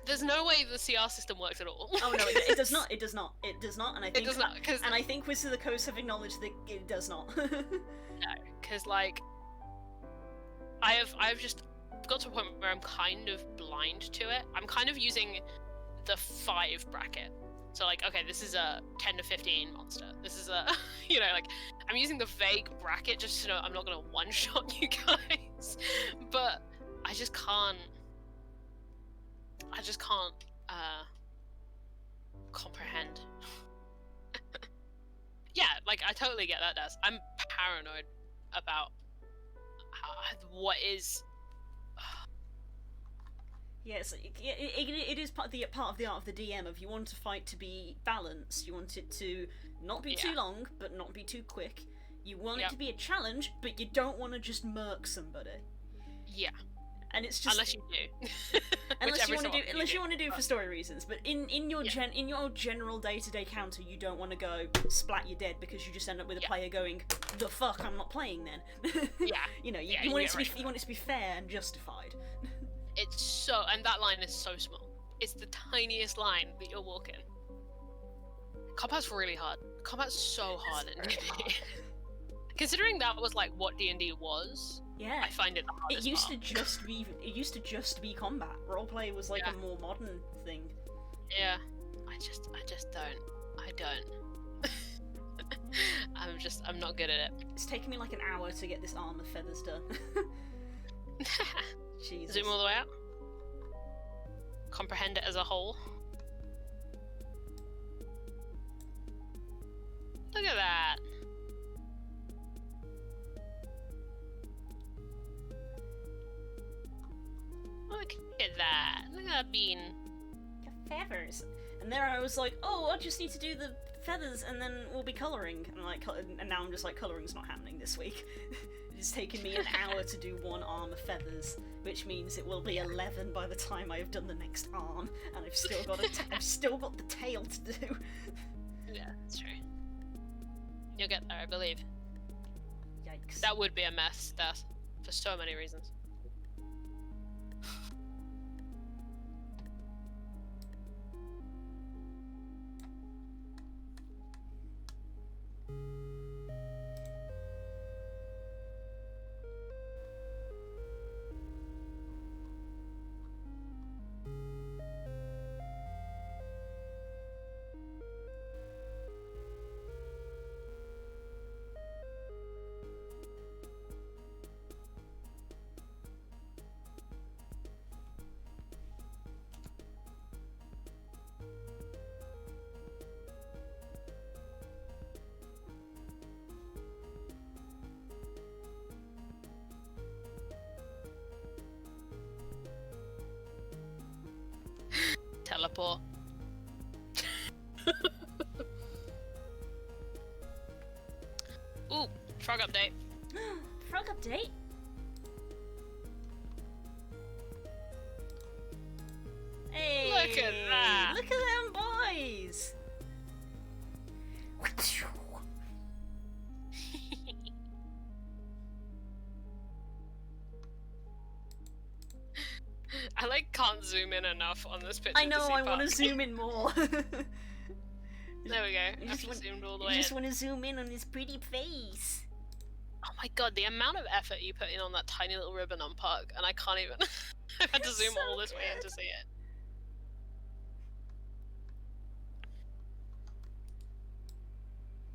Speaker 2: there's no way the CR system works at all.
Speaker 1: Oh no, it does not, and I think...
Speaker 2: It does not, cause...
Speaker 1: And I think Wizards of the Coast have acknowledged that it does not.
Speaker 2: No, because, like, I've just got to a point where I'm kind of blind to it. I'm kind of using the 5 bracket. So, like, okay, this is a 10 to 15 monster. This is a, you know, like, I'm using the vague bracket just to know I'm not going to one-shot you guys. But I just can't comprehend. Yeah, like, I totally get that, Des. I'm paranoid about what is...
Speaker 1: Yes, it is part of the art of the DM. Of you want a fight to be balanced. You want it to not be too long, but not be too quick. You want it to be a challenge, but you don't want to just murk somebody.
Speaker 2: Yeah.
Speaker 1: And it's just
Speaker 2: unless you do.
Speaker 1: unless you want to do it for story reasons. But in your general day-to-day counter, you don't want to go splat you're dead because you just end up with a player going, the fuck, I'm not playing then.
Speaker 2: Yeah.
Speaker 1: You know, you want it to be fair and justified.
Speaker 2: It's so, and that line is so small. It's the tiniest line that you're walking. Combat's really hard. Combat's so hard in D&D. Considering that was like what D&D was,
Speaker 1: yeah,
Speaker 2: I find it the hardest
Speaker 1: It used to just be combat. Roleplay was like a more modern thing.
Speaker 2: Yeah, I just don't. I don't. I'm not good at it.
Speaker 1: It's taken me like an hour to get this arm of feathers done. Jesus.
Speaker 2: Zoom all the way out. Comprehend it as a whole. Look at that. Look at that. Look at that bean.
Speaker 1: The feathers. And there I was like, oh, I just need to do the feathers and then we'll be colouring. And now I'm just like, colouring's not happening this week. It's taken me an hour to do one arm of feathers, which means it will be 11 by the time I have done the next arm, and I've still got I've still got the tail to do.
Speaker 2: Yeah, that's true. You'll get there, I believe.
Speaker 1: Yikes.
Speaker 2: That would be a mess, that, for so many reasons. Teleport. Ooh, frog update.
Speaker 1: Frog update? Hey!
Speaker 2: Look at that!
Speaker 1: Look at them boys!
Speaker 2: I like can't zoom in enough on this picture.
Speaker 1: I know, I
Speaker 2: want to
Speaker 1: zoom in more.
Speaker 2: There we go. I've just zoomed all the way.
Speaker 1: You just want to zoom in on his pretty face.
Speaker 2: Oh my god, the amount of effort you put in on that tiny little ribbon on Pug, and I can't even. I had to zoom all this way in to see it.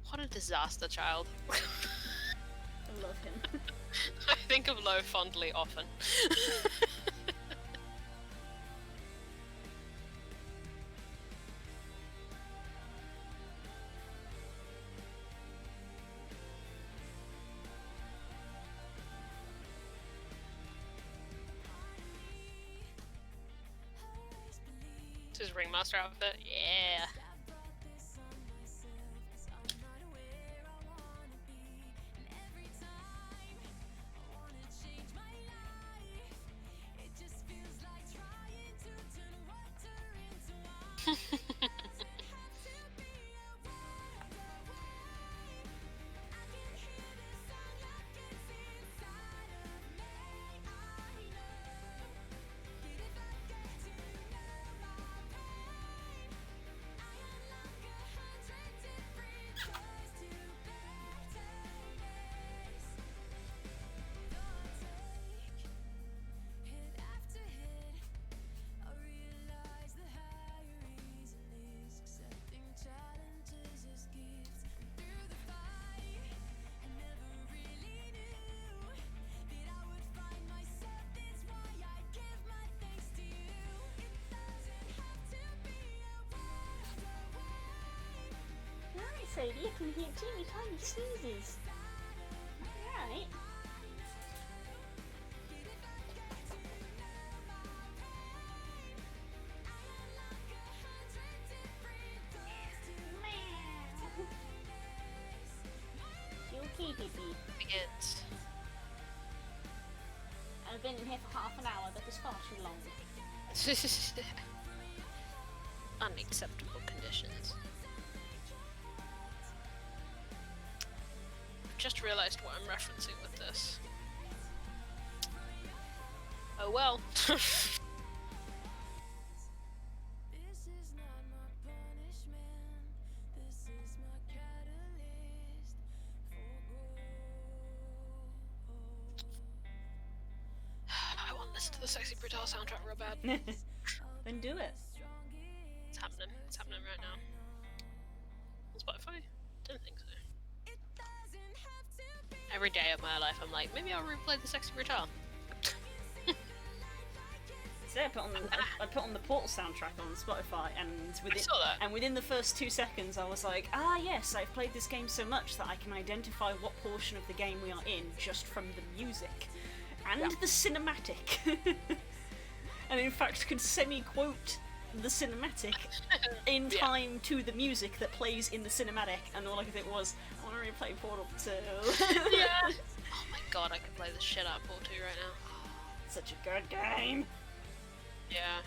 Speaker 2: What a disaster child.
Speaker 1: I love him.
Speaker 2: I think of Lo fondly often. This is Ringmaster outfit? Yeah.
Speaker 1: Sadie, I can hear teeny tiny sneezes. Alright.
Speaker 2: begins.
Speaker 1: I've been in here for half an hour, that is far too long.
Speaker 2: Unacceptable conditions. I've just realised what I'm referencing with this. Oh well. I want to listen to the Sexy Brutal soundtrack real bad.
Speaker 1: Then do it.
Speaker 2: It's happening. It's happening right now. On Spotify? Didn't think so. Every day of my life, I'm like, maybe I'll replay the Sexy Brutal.
Speaker 1: So I put on the Portal soundtrack on Spotify, and
Speaker 2: I saw that.
Speaker 1: and within the first 2 seconds, I was like, ah yes, I've played this game so much that I can identify what portion of the game we are in just from the music and the cinematic. And in fact, could semi-quote the cinematic in time to the music that plays in the cinematic, and all I could think was, I want to replay Portal 2.
Speaker 2: Yeah. Oh my god, I could play the shit out of Portal 2 right now.
Speaker 1: Such a good game.
Speaker 2: Yeah.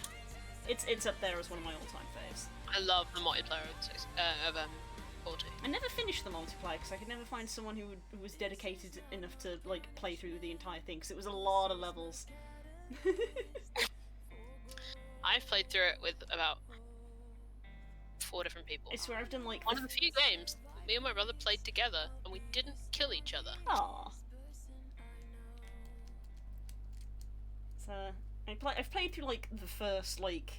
Speaker 1: It's up there as one of my all-time faves.
Speaker 2: I love the multiplayer of Portal 2.
Speaker 1: I never finished the multiplayer because I could never find someone who was dedicated enough to like play through the entire thing, because it was a lot of levels.
Speaker 2: I've played through it with about 4 different people.
Speaker 1: I swear I've done like
Speaker 2: One of the few games me and my brother played together and we didn't kill each other.
Speaker 1: Aww. So I've played through like the first like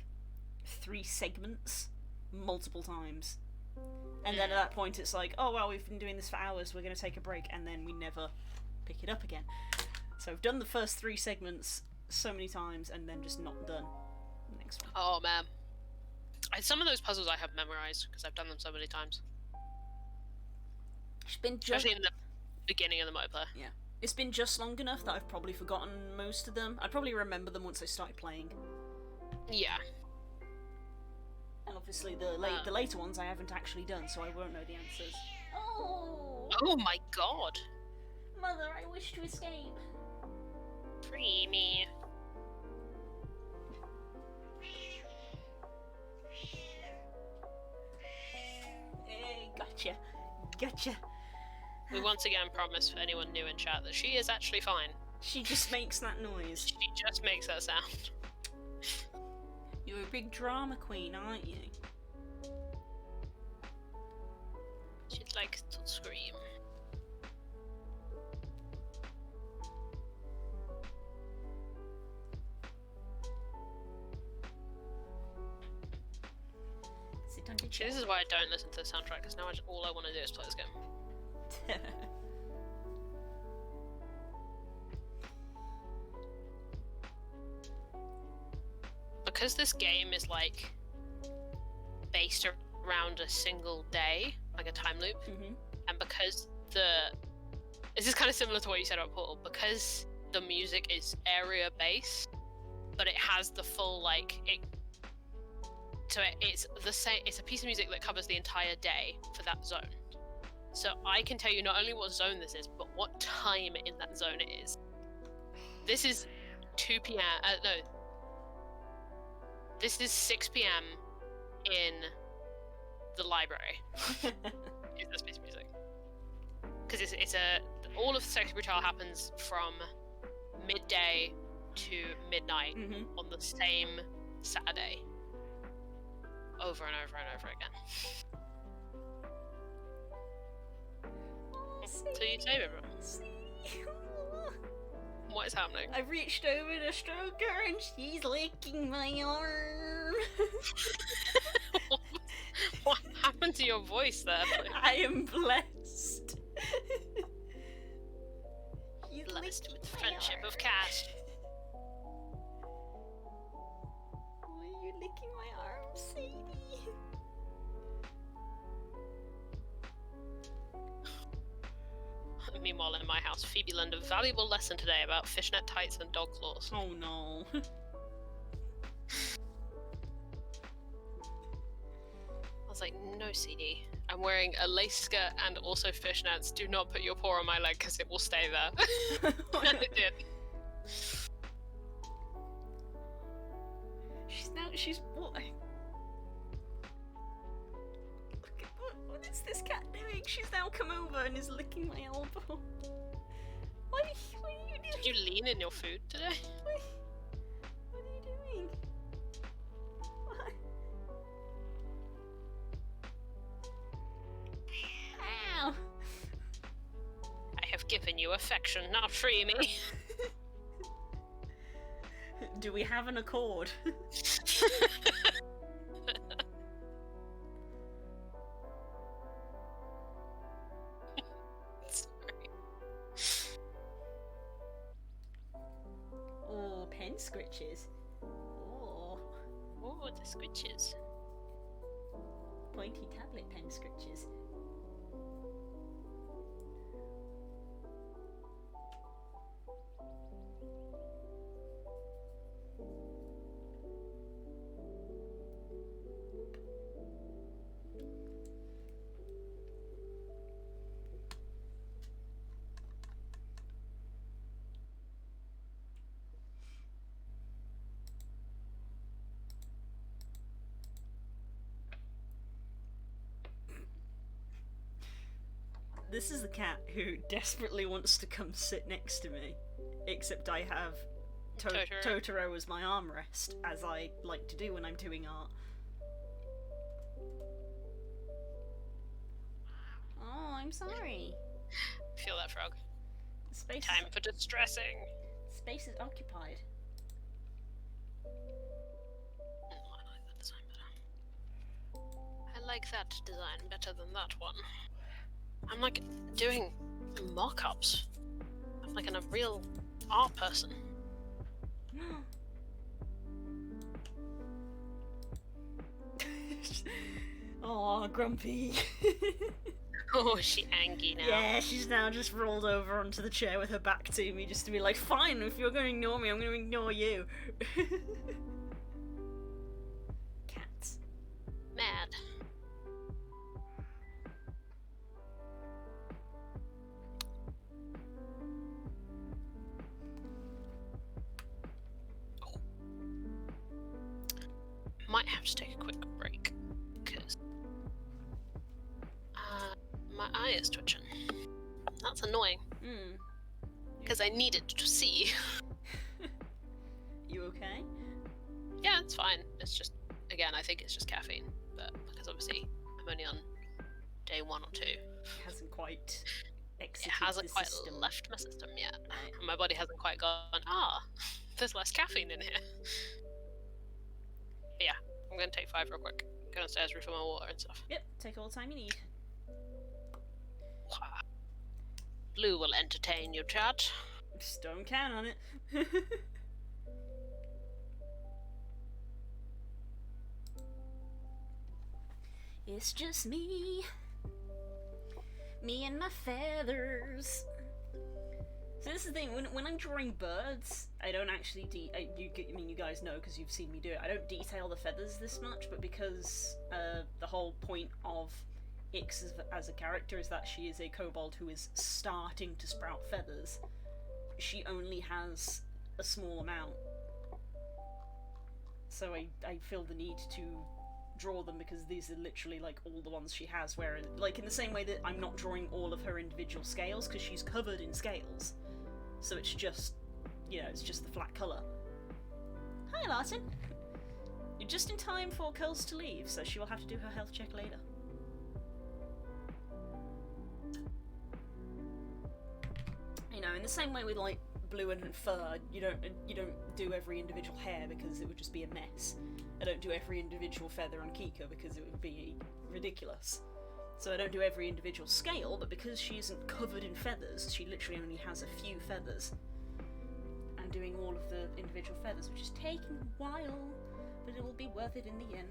Speaker 1: 3 segments multiple times, and then at that point it's like, oh well, we've been doing this for hours, we're gonna take a break, and then we never pick it up again. So I've done the first 3 segments so many times and then just not done the next one.
Speaker 2: Oh man. Some of those puzzles I have memorized because I've done them so many times.
Speaker 1: It's been just
Speaker 2: Especially in the beginning of the multiplayer.
Speaker 1: yeah. It's been just long enough that I've probably forgotten most of them. I'd probably remember them once I started playing.
Speaker 2: Yeah.
Speaker 1: And obviously the later ones I haven't actually done, so I won't know the answers. Oh!
Speaker 2: Oh my god.
Speaker 1: Mother, I wish to escape.
Speaker 2: Free me.
Speaker 1: Hey, gotcha. Gotcha.
Speaker 2: We once again promise for anyone new in chat that she is actually fine.
Speaker 1: She just makes that noise.
Speaker 2: She just makes that sound.
Speaker 1: You're a big drama queen, aren't you?
Speaker 2: She likes to scream.
Speaker 1: Sit on your
Speaker 2: See,
Speaker 1: chair.
Speaker 2: this is why I don't listen to the soundtrack, because now all I want to do is play this game. Because this game is like based around a single day, like a time loop, and because this is kind of similar to what you said about Portal, because the music is area based, but it has the full it's the same. It's a piece of music that covers the entire day for that zone. So I can tell you not only what zone this is, but what time in that zone it is. This is 2 p.m. No. This is 6 p.m. in the library. Is this piece of music? Because all of Sexy Brutal happens from midday to midnight on the same Saturday. Over and over and over again. So you save it, bro. What is happening?
Speaker 1: I've reached over to stroke her and she's licking my arm.
Speaker 2: What happened to your voice there?
Speaker 1: I am blessed. She's
Speaker 2: Blessed
Speaker 1: licking
Speaker 2: with
Speaker 1: my
Speaker 2: friendship
Speaker 1: arm.
Speaker 2: of cat.
Speaker 1: Why are you licking my arm, Sadie?
Speaker 2: Meanwhile, in my house, Phoebe learned a valuable lesson today about fishnet tights and dog claws.
Speaker 1: Oh no.
Speaker 2: I was like, no, OCD. I'm wearing a lace skirt and also fishnets. Do not put your paw on my leg because it will stay there. And it did.
Speaker 1: She's what? Look at what is this cat doing? She's now come over and is licking my elbow. What are you doing?
Speaker 2: Did you lean in your food today?
Speaker 1: What are you doing? What? Ow!
Speaker 2: I have given you affection, now free me.
Speaker 1: Do we have an accord?
Speaker 2: Sorry.
Speaker 1: Oh, pen scritches. Oh,
Speaker 2: Oh, the squitches.
Speaker 1: pointy tablet pen scritches. This is the cat who desperately wants to come sit next to me, except I have Totoro as my armrest, as I like to do when I'm doing art. Oh, I'm sorry.
Speaker 2: Feel that, frog.
Speaker 1: Space
Speaker 2: Time for distressing.
Speaker 1: Space is occupied.
Speaker 2: I like that design better. I like that design better than that one. I'm like doing mock-ups. I'm like a real art person.
Speaker 1: Oh, Grumpy.
Speaker 2: Oh, is she angry now?
Speaker 1: Yeah, she's now just rolled over onto the chair with her back to me just to be like, fine, if you're going to ignore me, I'm going to ignore you. Cats.
Speaker 2: Mad. Might have to take a quick break because my eye is twitching. That's annoying because I need it to see.
Speaker 1: You okay?
Speaker 2: Yeah, it's fine. It's just, again, I think it's just caffeine, but because obviously I'm only on day 1 or 2.
Speaker 1: It hasn't quite exited
Speaker 2: It hasn't
Speaker 1: the
Speaker 2: quite
Speaker 1: system.
Speaker 2: left my system yet.
Speaker 1: Right.
Speaker 2: And my body hasn't quite gone, there's less caffeine in here. But yeah, I'm gonna take 5 real quick. Go downstairs, refill my water and stuff.
Speaker 1: Yep, take all the time you need.
Speaker 2: Blue will entertain you, chat.
Speaker 1: Just don't count on it. It's just me. Me and my feathers. So this is the thing, when I'm drawing birds, I don't actually you guys know because you've seen me do it, I don't detail the feathers this much, but because the whole point of Ix as a character is that she is a kobold who is starting to sprout feathers, she only has a small amount. So I feel the need to draw them because these are literally like all the ones she has, where like in the same way that I'm not drawing all of her individual scales because she's covered in scales. So it's just, you know, it's just the flat colour. Hi, Larson. You're just in time for Curls to leave, so she will have to do her health check later. You know, in the same way with like Blue and fur, you don't do every individual hair because it would just be a mess. I don't do every individual feather on Kika because it would be ridiculous. So I don't do every individual scale, but because she isn't covered in feathers, she literally only has a few feathers. I'm doing all of the individual feathers, which is taking a while, but it will be worth it in the end.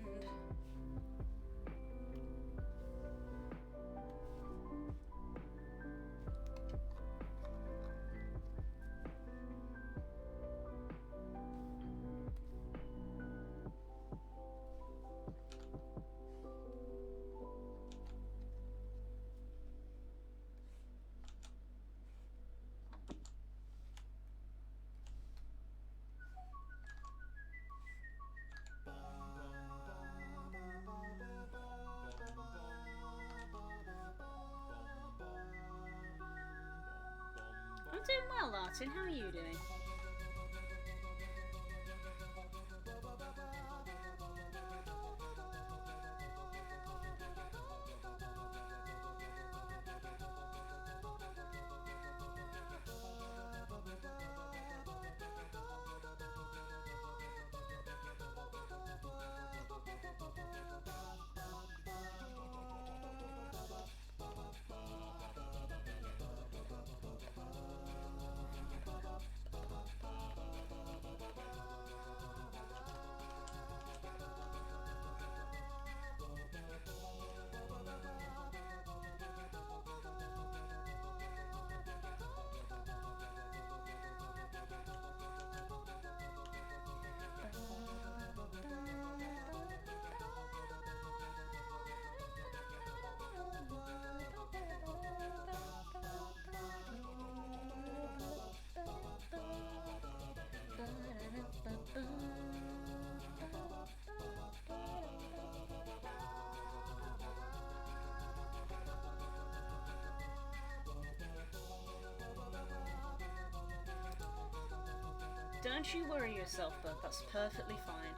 Speaker 1: doing well, Martin. How are you doing? Don't you worry yourself, bud. That's perfectly fine.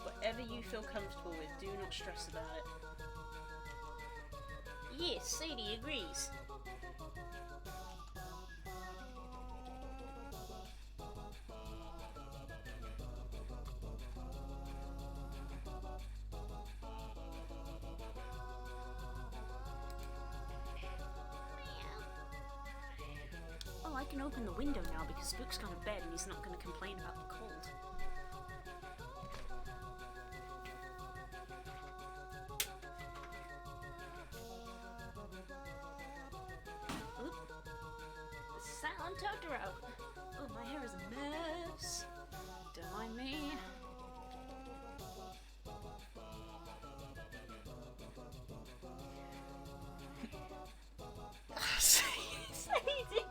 Speaker 1: Whatever you feel comfortable with, do not stress about it. Yes, Sadie agrees. Oh, I can open the window now because Spook's gone to bed and he's not going to complain about the cold. Oop. Silent Totoro! Oh, my hair is a mess. Don't mind me. Sadie!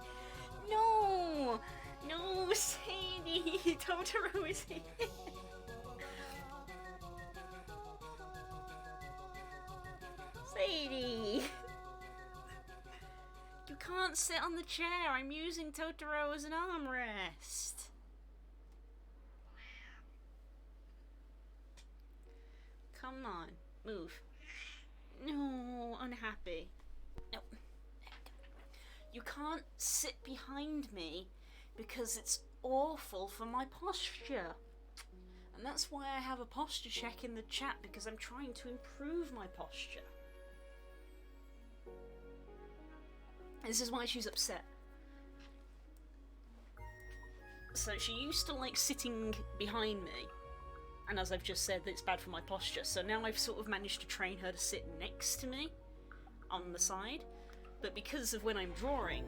Speaker 1: No! No, Sadie! Totoro is here! Sadie! You can't sit on the chair. I'm using Totoro as an armrest. Come on, move. No, unhappy. No. You can't sit behind me because it's awful for my posture. And that's why I have a posture check in the chat, because I'm trying to improve my posture. This is why she's upset. So she used to like sitting behind me, and as I've just said, it's bad for my posture. So now I've sort of managed to train her to sit next to me on the side. But because of when I'm drawing,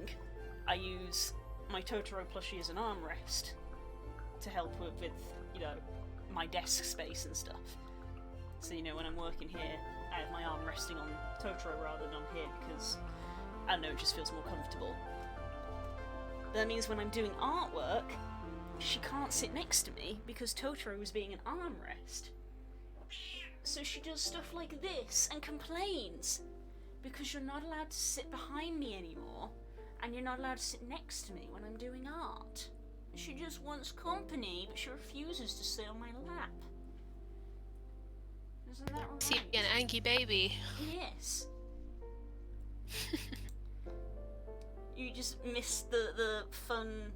Speaker 1: I use my Totoro plushie as an armrest to help with, you know, my desk space and stuff. So, you know, when I'm working here, I have my arm resting on Totoro rather than on here because, I don't know, it just feels more comfortable. That means when I'm doing artwork, she can't sit next to me because Totoro is being an armrest. So she does stuff like this and complains because you're not allowed to sit behind me anymore and you're not allowed to sit next to me when I'm doing art. She just wants company, but she refuses to sit on my lap. Isn't that right?
Speaker 2: See, an Angie baby.
Speaker 1: Yes. You just missed the fun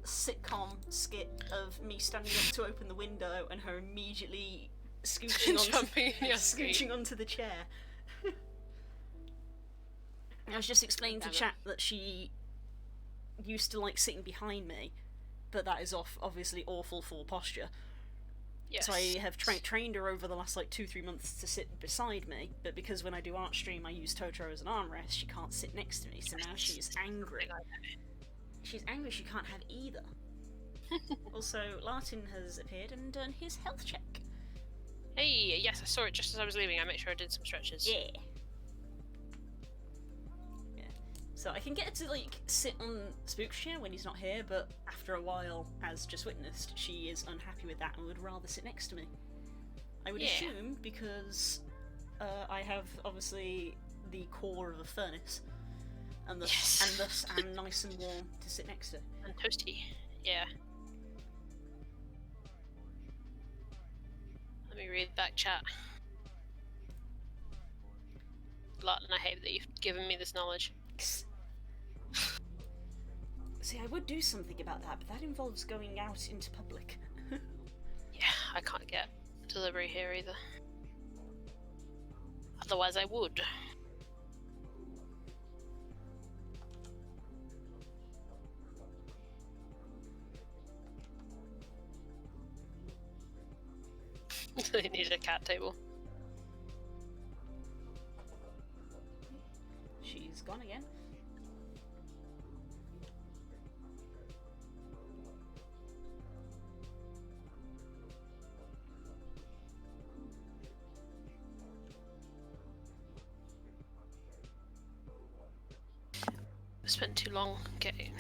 Speaker 1: sitcom skit of me standing up to open the window and her immediately scooching onto the chair. I was just explaining to chat that she used to like sitting behind me, but that is obviously awful for posture.
Speaker 2: Yes.
Speaker 1: So I have trained her over the last like 2-3 months to sit beside me, but because when I do art stream I use Totoro as an armrest, she can't sit next to me, so now she's angry. She's angry she can't have either. Also, Lartin has appeared and done his health check.
Speaker 2: Hey, yes, I saw it just as I was leaving. I made sure I did some stretches.
Speaker 1: Yeah. So I can get her to like sit on Spook's chair when he's not here, but after a while, as just witnessed, she is unhappy with that and would rather sit next to me. I would assume because I have obviously the core of a furnace, and
Speaker 2: Yes.
Speaker 1: thus am nice and warm to sit next to.
Speaker 2: And toasty. Yeah. Let me read back chat. Glutton, I hate that you've given me this knowledge.
Speaker 1: See, I would do something about that, but that involves going out into public.
Speaker 2: Yeah, I can't get delivery here either. Otherwise I would. I need a cat table.
Speaker 1: She's gone again.
Speaker 2: I spent too long getting...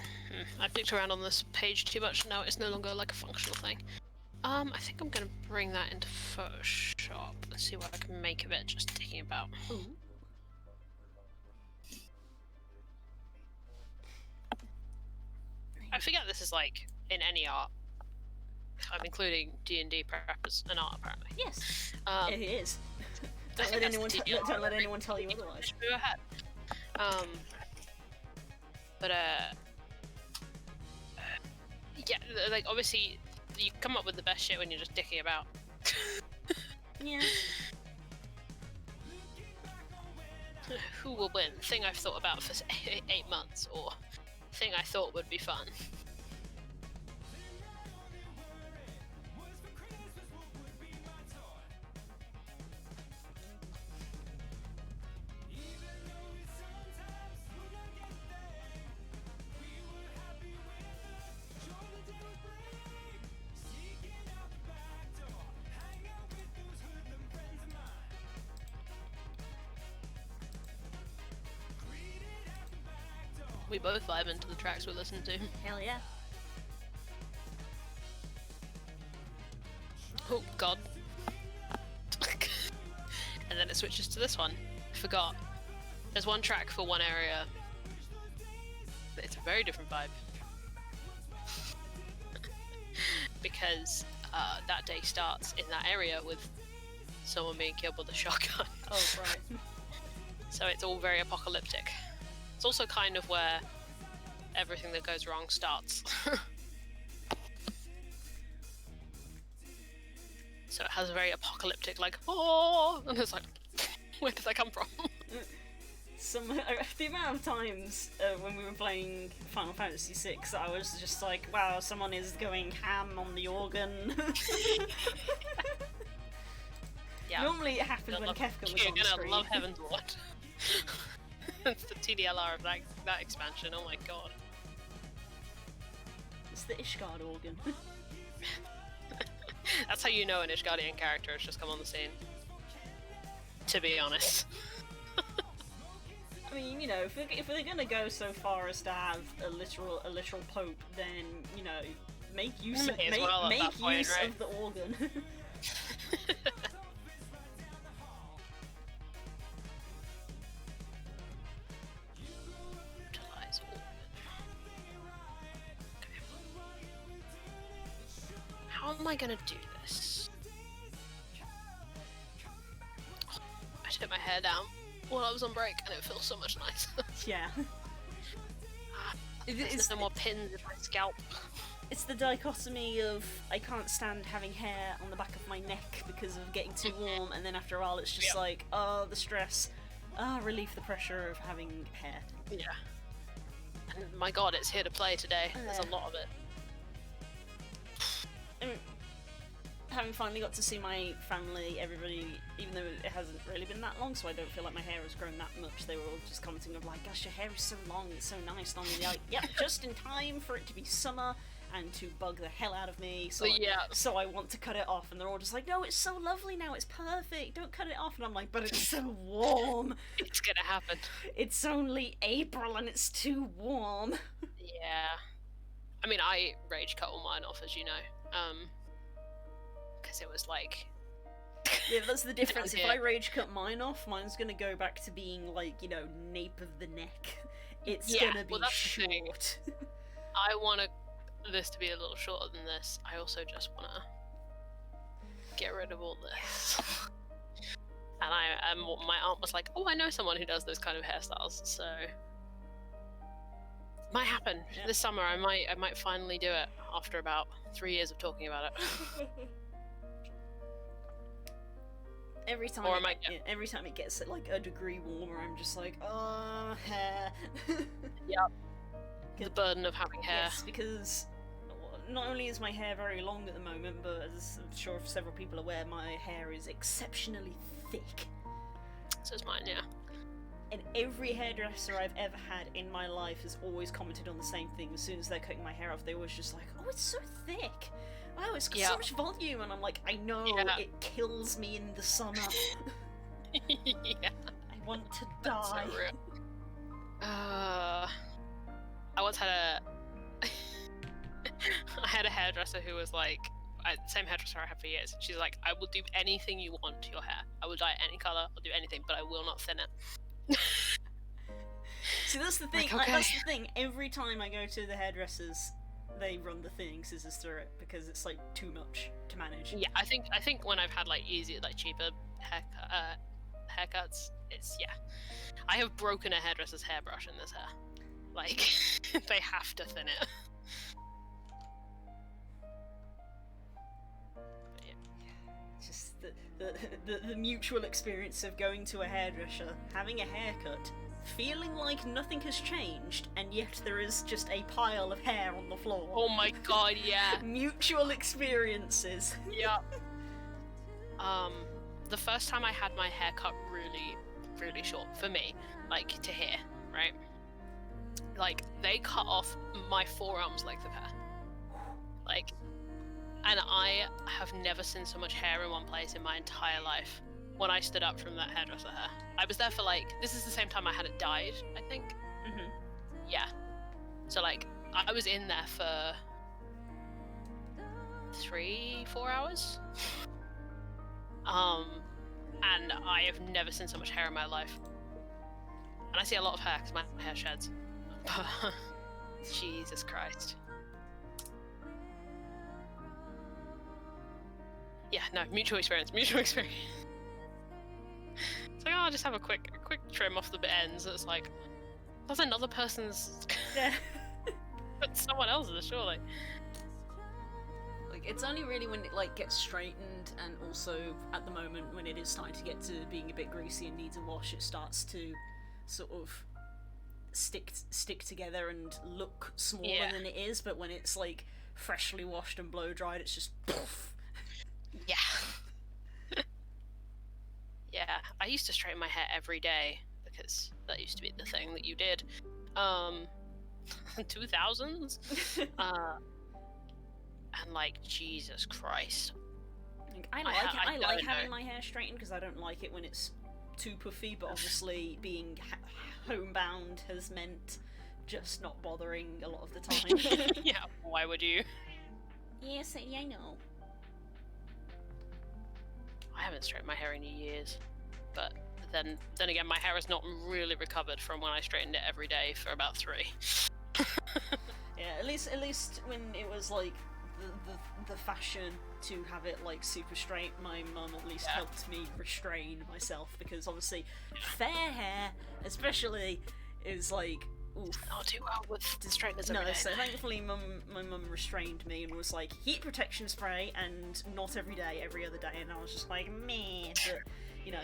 Speaker 2: I picked around on this page too much, now it's no longer like a functional thing. I think I'm gonna bring that into Photoshop and see what I can make of it, just thinking about.
Speaker 1: Ooh.
Speaker 2: I forget this is like in any art. I'm including D&D prep as an art apparently.
Speaker 1: Yes,
Speaker 2: Um,
Speaker 1: it is.
Speaker 2: I
Speaker 1: Don't
Speaker 2: think
Speaker 1: let
Speaker 2: that's
Speaker 1: anyone
Speaker 2: the deal.
Speaker 1: don't let anyone tell you otherwise.
Speaker 2: Go ahead. But yeah, like obviously you come up with the best shit when you're just dicking about.
Speaker 1: Yeah.
Speaker 2: Who will win? Thing I've thought about for 8 months, or thing I thought would be fun. We both vibe into the tracks we listen to.
Speaker 1: Hell yeah.
Speaker 2: Oh god. And then it switches to this one. I forgot. There's one track for one area. It's a very different vibe. Because that day starts in that area with someone being killed with a shotgun.
Speaker 1: Oh, right.
Speaker 2: So it's all very apocalyptic. It's also kind of where everything that goes wrong starts. So it has a very apocalyptic, like, oh, and it's like, where did that come from?
Speaker 1: The amount of times when we were playing Final Fantasy VI, I was just like, wow, someone is going ham on the organ.
Speaker 2: Yeah.
Speaker 1: Normally it happened when Kefka was
Speaker 2: You're
Speaker 1: on the
Speaker 2: gonna
Speaker 1: screen.
Speaker 2: love Heaven's Ward. It's the TDLR of that expansion, oh my god.
Speaker 1: It's the Ishgard organ.
Speaker 2: That's how you know an Ishgardian character has just come on the scene. To be honest.
Speaker 1: I mean, you know, if they're gonna go so far as to have a literal pope, then, you know, make use
Speaker 2: May as well at that point, right?
Speaker 1: of the organ.
Speaker 2: Utilize organ. Okay. How am I gonna do this? I took my hair down while I was on break and it feels so much nicer.
Speaker 1: Yeah.
Speaker 2: There's no more pins in my scalp.
Speaker 1: It's the dichotomy of I can't stand having hair on the back of my neck because of getting too warm, and then after a while it's just
Speaker 2: Yeah.
Speaker 1: like, oh, the stress, relieve the pressure of having hair.
Speaker 2: Yeah. And my god, it's here to play today. There's a lot of it.
Speaker 1: I mean, having finally got to see my family, everybody, even though it hasn't really been that long, so I don't feel like my hair has grown that much, they were all just commenting of like, gosh, your hair is so long, it's so nice, long, and you're like, yep, just in time for it to be summer and to bug the hell out of me, so, so I want to cut it off, and they're all just like, no, it's so lovely now, it's perfect, don't cut it off, and I'm like, but it's so warm.
Speaker 2: It's gonna happen.
Speaker 1: It's only April and it's too warm.
Speaker 2: Yeah. I mean, I rage cut all mine off, as you know. Because it was like
Speaker 1: Yeah, that's the difference. If
Speaker 2: Yeah.
Speaker 1: I rage cut mine off, mine's gonna go back to being like, you know, nape of the neck. It's
Speaker 2: Yeah,
Speaker 1: gonna be
Speaker 2: well, that's the thing.
Speaker 1: short.
Speaker 2: I want this to be a little shorter than this. I also just want to get rid of all this. And my aunt was like, "Oh, I know someone who does those kind of hairstyles." So might happen
Speaker 1: Yeah.
Speaker 2: this summer. I might finally do it after about 3 years of talking about it.
Speaker 1: Every time,
Speaker 2: Or I might get-
Speaker 1: yeah, every time it gets like a degree warmer, I'm just like, oh, hair.
Speaker 2: The burden of having hair.
Speaker 1: Yes, because not only is my hair very long at the moment, but as I'm sure several people are aware, my hair is exceptionally thick.
Speaker 2: So is mine, yeah.
Speaker 1: And every hairdresser I've ever had in my life has always commented on the same thing. As soon as they're cutting my hair off, they always just like, oh, it's so thick. Wow, it's got
Speaker 2: Yeah.
Speaker 1: so much volume. And I'm like, I know,
Speaker 2: Yeah.
Speaker 1: it kills me in the summer.
Speaker 2: Yeah.
Speaker 1: I want to
Speaker 2: That's so
Speaker 1: die.
Speaker 2: real. I once had a I had a hairdresser who was like, same hairdresser I had for years. She's like, I will do anything you want to your hair. I will dye it any color. I'll do anything, but I will not thin it.
Speaker 1: See, that's the thing.
Speaker 2: Like,
Speaker 1: That's
Speaker 2: okay.
Speaker 1: the thing. Every time I go to the hairdressers, they run the thinning scissors through it because it's like too much to manage.
Speaker 2: Yeah, I think when I've had like easier, like cheaper haircuts, it's I have broken a hairdresser's hairbrush in this hair. Like they have to thin it.
Speaker 1: Just the mutual experience of going to a hairdresser, having a haircut, feeling like nothing has changed, and yet there is just a pile of hair on the floor.
Speaker 2: Oh my god, yeah.
Speaker 1: Mutual experiences.
Speaker 2: Yeah. The first time I had my hair cut really, really short for me, like to here, right? Like they cut off my forearms length of hair. Like, and I have never seen so much hair in one place in my entire life. When I stood up from that hairdresser hair, I was there for like, this is the same time I had it dyed, I think.
Speaker 1: Mhm.
Speaker 2: Yeah. So like, I was in there for 3-4 hours. And I have never seen so much hair in my life. And I see a lot of hair because my hair sheds. Jesus Christ. Yeah, no, mutual experience, mutual experience. It's like, oh, I'll just have a quick trim off the ends. It's like, that's another person's.
Speaker 1: Yeah.
Speaker 2: But someone else's, surely.
Speaker 1: Like, it's only really when it like gets straightened, and also at the moment when it is starting to get to being a bit greasy and needs a wash, it starts to sort of stick together and look smaller
Speaker 2: Yeah.
Speaker 1: than it is. But when it's like freshly washed and blow dried, it's just poof.
Speaker 2: Yeah. Yeah, I used to straighten my hair every day because that used to be the thing that you did. 2000s? And like, Jesus Christ.
Speaker 1: Like, I
Speaker 2: I
Speaker 1: like
Speaker 2: don't
Speaker 1: having
Speaker 2: know.
Speaker 1: my hair straightened because I don't like it when it's too puffy. But obviously, being homebound has meant just not bothering a lot of the time.
Speaker 2: Yeah, why would you?
Speaker 1: Yes, I know.
Speaker 2: I haven't straightened my hair in years, but then again, my hair has not really recovered from when I straightened it every day for about 3.
Speaker 1: Yeah, at least when it was like the fashion to have it like super straight, my mum at least
Speaker 2: Yeah.
Speaker 1: helped me restrain myself, because obviously fair hair, especially, is like oof.
Speaker 2: Not too well with the straighteners
Speaker 1: No,
Speaker 2: every day.
Speaker 1: so thankfully my mum restrained me and was like, heat protection spray and not every day, every other day, and I was just like, meh. But you know,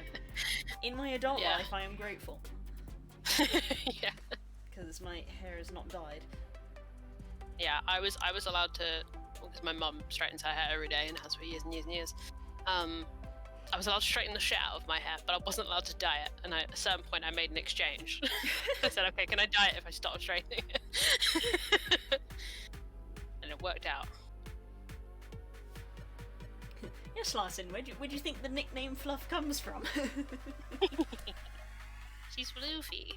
Speaker 1: in my adult
Speaker 2: Yeah.
Speaker 1: life, I am grateful
Speaker 2: Yeah.
Speaker 1: because my hair is not dyed.
Speaker 2: Yeah, I was allowed to, because my mum straightens her hair every day and has for years and years and years. I was allowed to straighten the shit out of my hair, but I wasn't allowed to dye it. And at a certain point, I made an exchange. I said, "Okay, can I dye it if I stop straightening it?" And it worked out.
Speaker 1: Yes, Larson, where do you think the nickname Fluff comes from?
Speaker 2: She's floofy.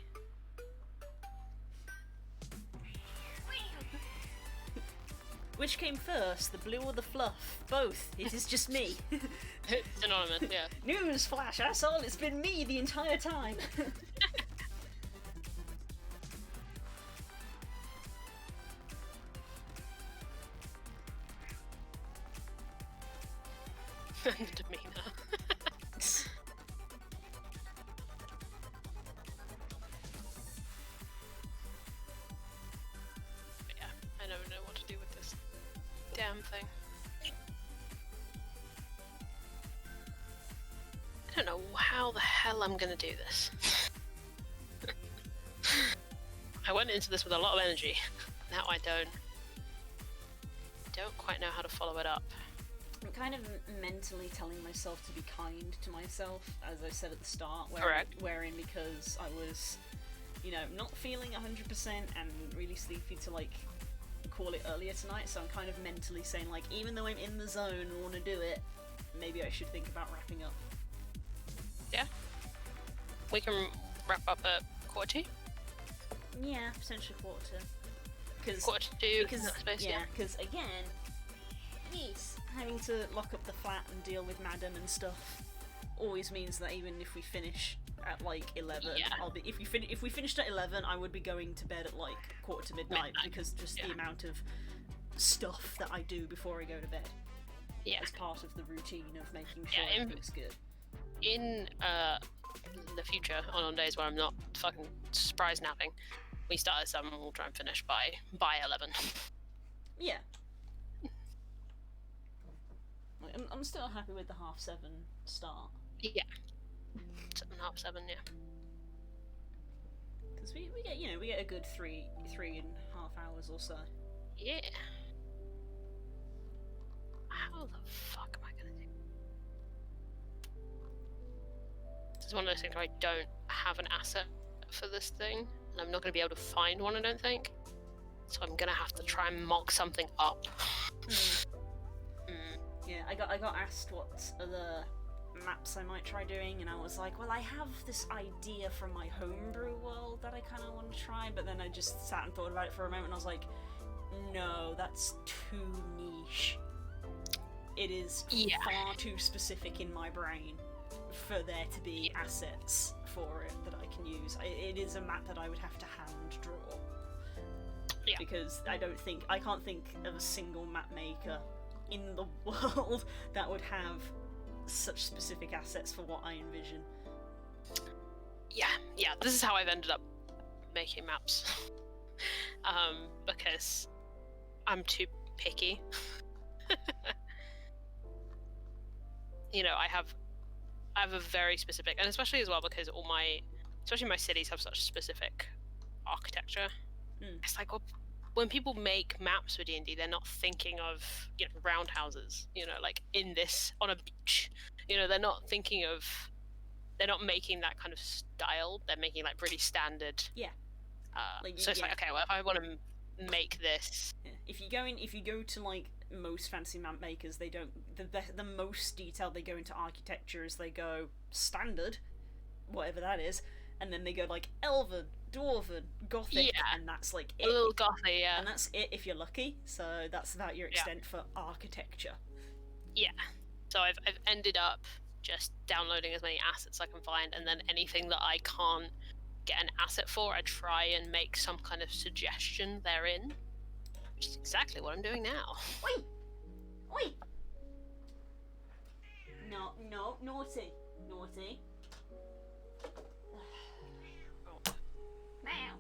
Speaker 1: Which came first, the blue or the fluff? Both. It is just me.
Speaker 2: It's anonymous, yeah.
Speaker 1: Newsflash, asshole, it's been me the entire time.
Speaker 2: Demeanor. But yeah, I don't know what to do with this damn thing. I don't know how the hell I'm gonna do this. I went into this with a lot of energy. Now I don't quite know how to follow it up.
Speaker 1: I'm kind of mentally telling myself to be kind to myself, as I said at the start, wherein because I was, not feeling 100% and really sleepy to, call it earlier tonight, so I'm kind of mentally saying, even though I'm in the zone and want to do it, maybe I should think about wrapping up.
Speaker 2: Yeah. We can wrap up at 2:15.
Speaker 1: Yeah, potentially 2:45.
Speaker 2: 2:45
Speaker 1: Because,
Speaker 2: in that space,
Speaker 1: yeah, because again, yes, having to lock up the flat and deal with Madden and stuff always means that even if we finish at 11,
Speaker 2: Yeah.
Speaker 1: if we finished at 11, I would be going to bed at 1:45 to midnight because just the amount of stuff that I do before I go to bed as part of the routine of making sure it looks good.
Speaker 2: In the future, on days where I'm not fucking surprise napping, we start at 7 and we'll try and finish by 11.
Speaker 1: Yeah. I'm still happy with the 7:30 start.
Speaker 2: Yeah. 7:30, 7, yeah.
Speaker 1: Because we get a good 3.5 hours or so.
Speaker 2: Yeah. How the fuck am I gonna do? This is one of those things where I don't have an asset for this thing, and I'm not gonna be able to find one, I don't think. So I'm gonna have to try and mock something up.
Speaker 1: Yeah, I got asked what other maps I might try doing, and I was like, well, I have this idea from my homebrew world that I kind of want to try, but then I just sat and thought about it for a moment, and I was like, no, that's too niche. It is far too specific in my brain for there to be assets for it that I can use. It is a map that I would have to hand draw.
Speaker 2: Yeah.
Speaker 1: Because I can't think of a single map maker in the world that would have such specific assets for what I envision.
Speaker 2: Yeah, this is how I've ended up making maps. Because I'm too picky. I have a very specific, and especially as well because especially my cities have such specific architecture. It's like when people make maps for D&D, they're not thinking of roundhouses, in this on a beach. They're not making that kind of style. They're making really standard. Yeah. So it's okay, well, if I want to make this,
Speaker 1: if you go to most fancy map makers, they don't. The most detailed they go into architecture is they go standard, whatever that is, and then they go Elven, Dwarven, Gothic, and that's it.
Speaker 2: A little Gothic, yeah.
Speaker 1: And that's it if you're lucky. So that's about your extent for architecture.
Speaker 2: Yeah. So I've ended up just downloading as many assets I can find, and then anything that I can't get an asset for, I try and make some kind of suggestion therein. Which is exactly what I'm doing now.
Speaker 1: Wait! No, naughty. Now!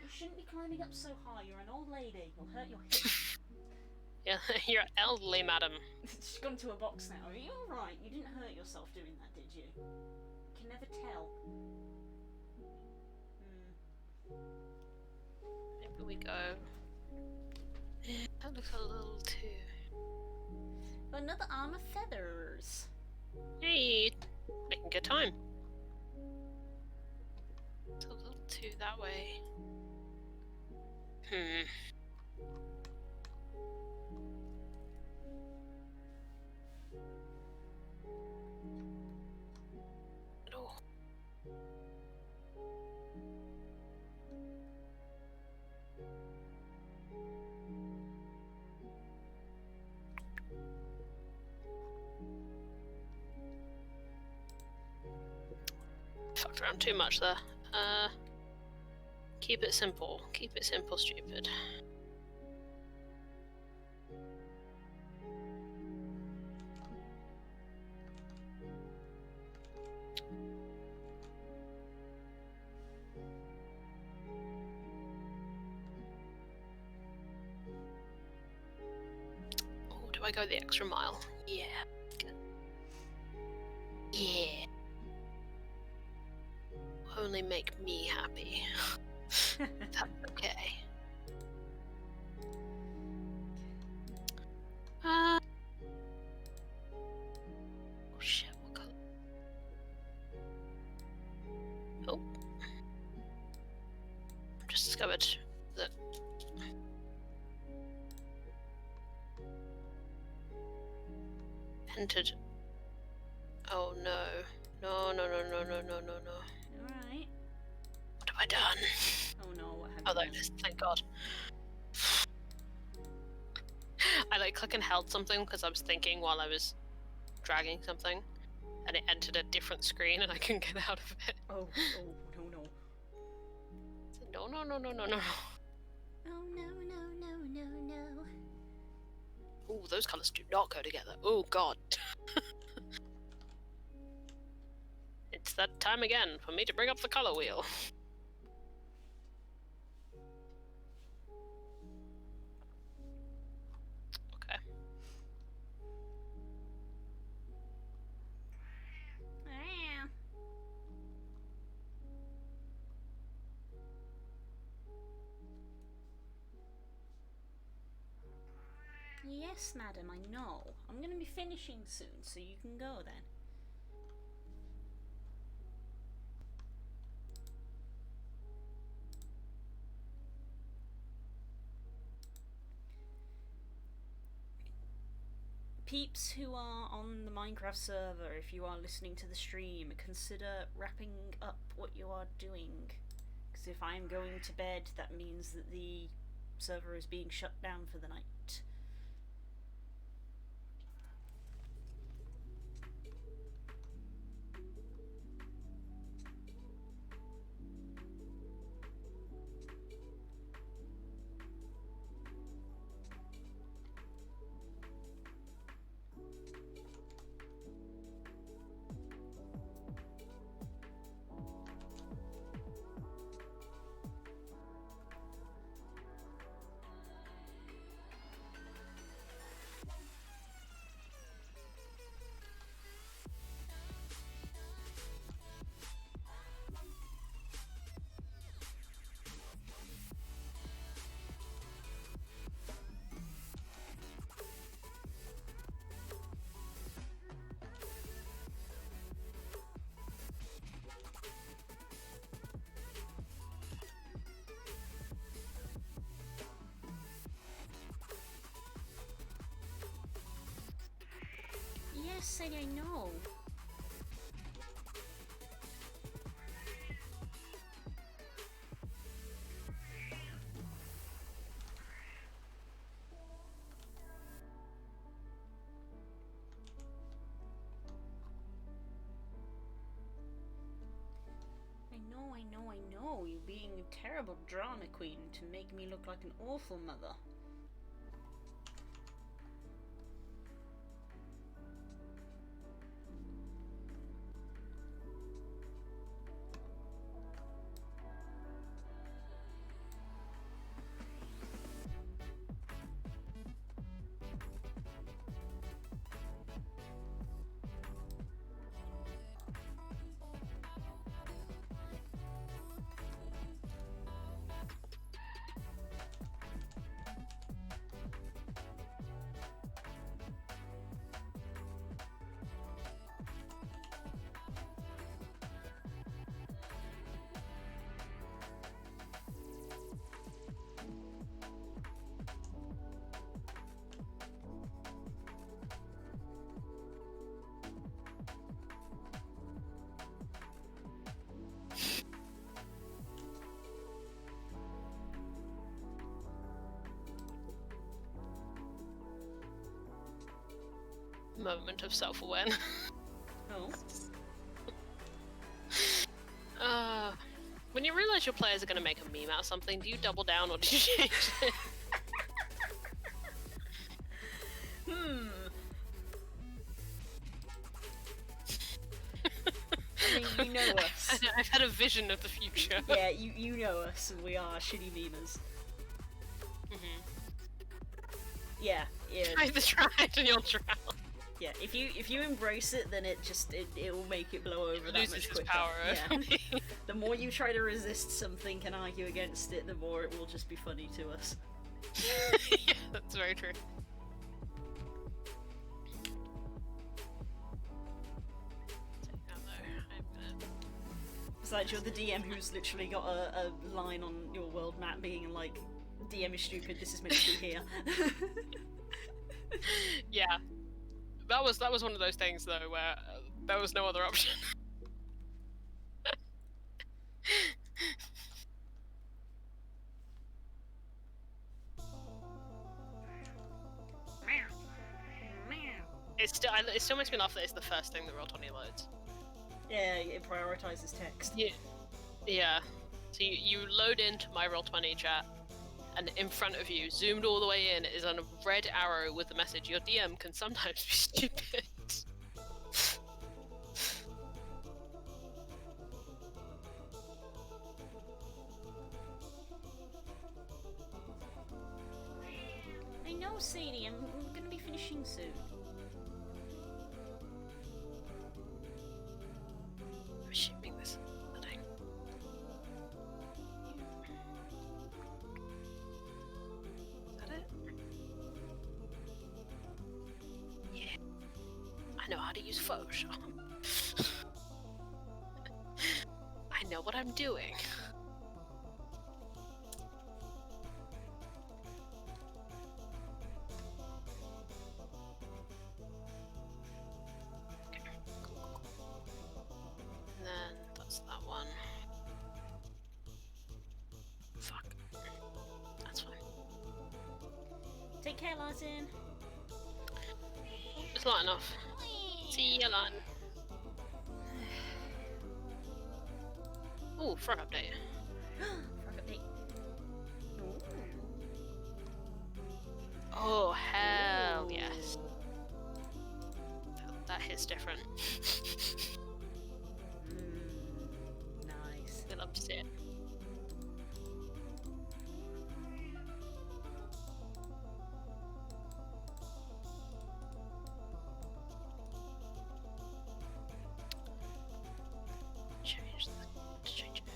Speaker 1: You shouldn't be climbing up so high, you're an old lady. You'll hurt your hip.
Speaker 2: Yeah, you're elderly, madam.
Speaker 1: She's gone to a box now. Are you alright? You didn't hurt yourself doing that, did you? You can never tell.
Speaker 2: Maybe we go... That looks a little too...
Speaker 1: Another arm of feathers.
Speaker 2: Hey, making good time. It's a little too that way. Oh. fucked around too much there. Keep it simple. Keep it simple, stupid. Oh, do I go the extra mile? Yeah. Good. Yeah. Only make me happy. That's okay. Oh shit, what color? Oh. Just discovered that entered. Oh no. No, no, no, no, no, no, no, no.
Speaker 1: Alright.
Speaker 2: What have I done?
Speaker 1: Oh no, what have
Speaker 2: Oh,
Speaker 1: you
Speaker 2: there
Speaker 1: done?
Speaker 2: it is. Thank God. I like click and held something because I was thinking while I was dragging something, and it entered a different screen and I couldn't get out of it.
Speaker 1: Oh, no, no.
Speaker 2: No, no, no, no, no, no.
Speaker 1: Oh no, no, no, no, no.
Speaker 2: Ooh, those colours do not go together. Oh God. It's that time again for me to bring up the colour wheel. Okay.
Speaker 1: Ah. Yes, madam, I know. I'm going to be finishing soon, so you can go then. Peeps who are on the Minecraft server, if you are listening to the stream, consider wrapping up what you are doing. Because if I'm going to bed, that means that the server is being shut down for the night. Yes, I know. I know. You're being a terrible drama queen to make me look like an awful mother.
Speaker 2: Moment of self-awareness.
Speaker 1: Oh.
Speaker 2: realize your players are going to make a meme out of something, do you double down or do you change it?
Speaker 1: I mean, you know us.
Speaker 2: I've had a vision of the future.
Speaker 1: Yeah, you know us, and we are shitty memers. Yeah.
Speaker 2: Either tried and you'll drown.
Speaker 1: Yeah, if you embrace it, then it will make it blow over that
Speaker 2: Loses
Speaker 1: much
Speaker 2: its
Speaker 1: quicker.
Speaker 2: power
Speaker 1: Yeah.
Speaker 2: over me.
Speaker 1: The more you try to resist something and argue against it, the more it will just be funny to us.
Speaker 2: Yeah, that's very true.
Speaker 1: It's like you're the DM who's literally got a line on your world map being like, DM is stupid, this is meant to be here.
Speaker 2: Yeah. That was one of those things though where there was no other option. It still makes me laugh that it's the first thing that Roll20 loads.
Speaker 1: Yeah, it prioritizes text.
Speaker 2: Yeah. So you load into my Roll20 chat, and in front of you, zoomed all the way in, is on a red arrow with the message, "Your DM can sometimes be stupid."
Speaker 1: I know, Sadie, I'm gonna be finishing soon.
Speaker 2: I'm assuming this thing. Is that it? Yeah. I know how to use Photoshop. I know what I'm doing. And then that's that one. Fuck. That's fine.
Speaker 1: Take care, Larson.
Speaker 2: It's not enough. See ya, Lan. Ooh, frog update.
Speaker 1: Frog update.
Speaker 2: Oh, hell yes. That hits different.
Speaker 1: Nice.
Speaker 2: I love to see it. Change it.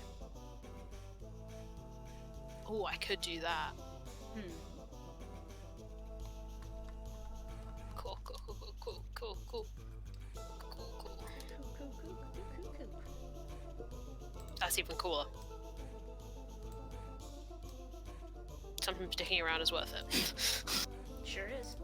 Speaker 2: Oh, I could do that. Cool. That's even cooler. Sometimes sticking around is worth it.
Speaker 1: Sure is.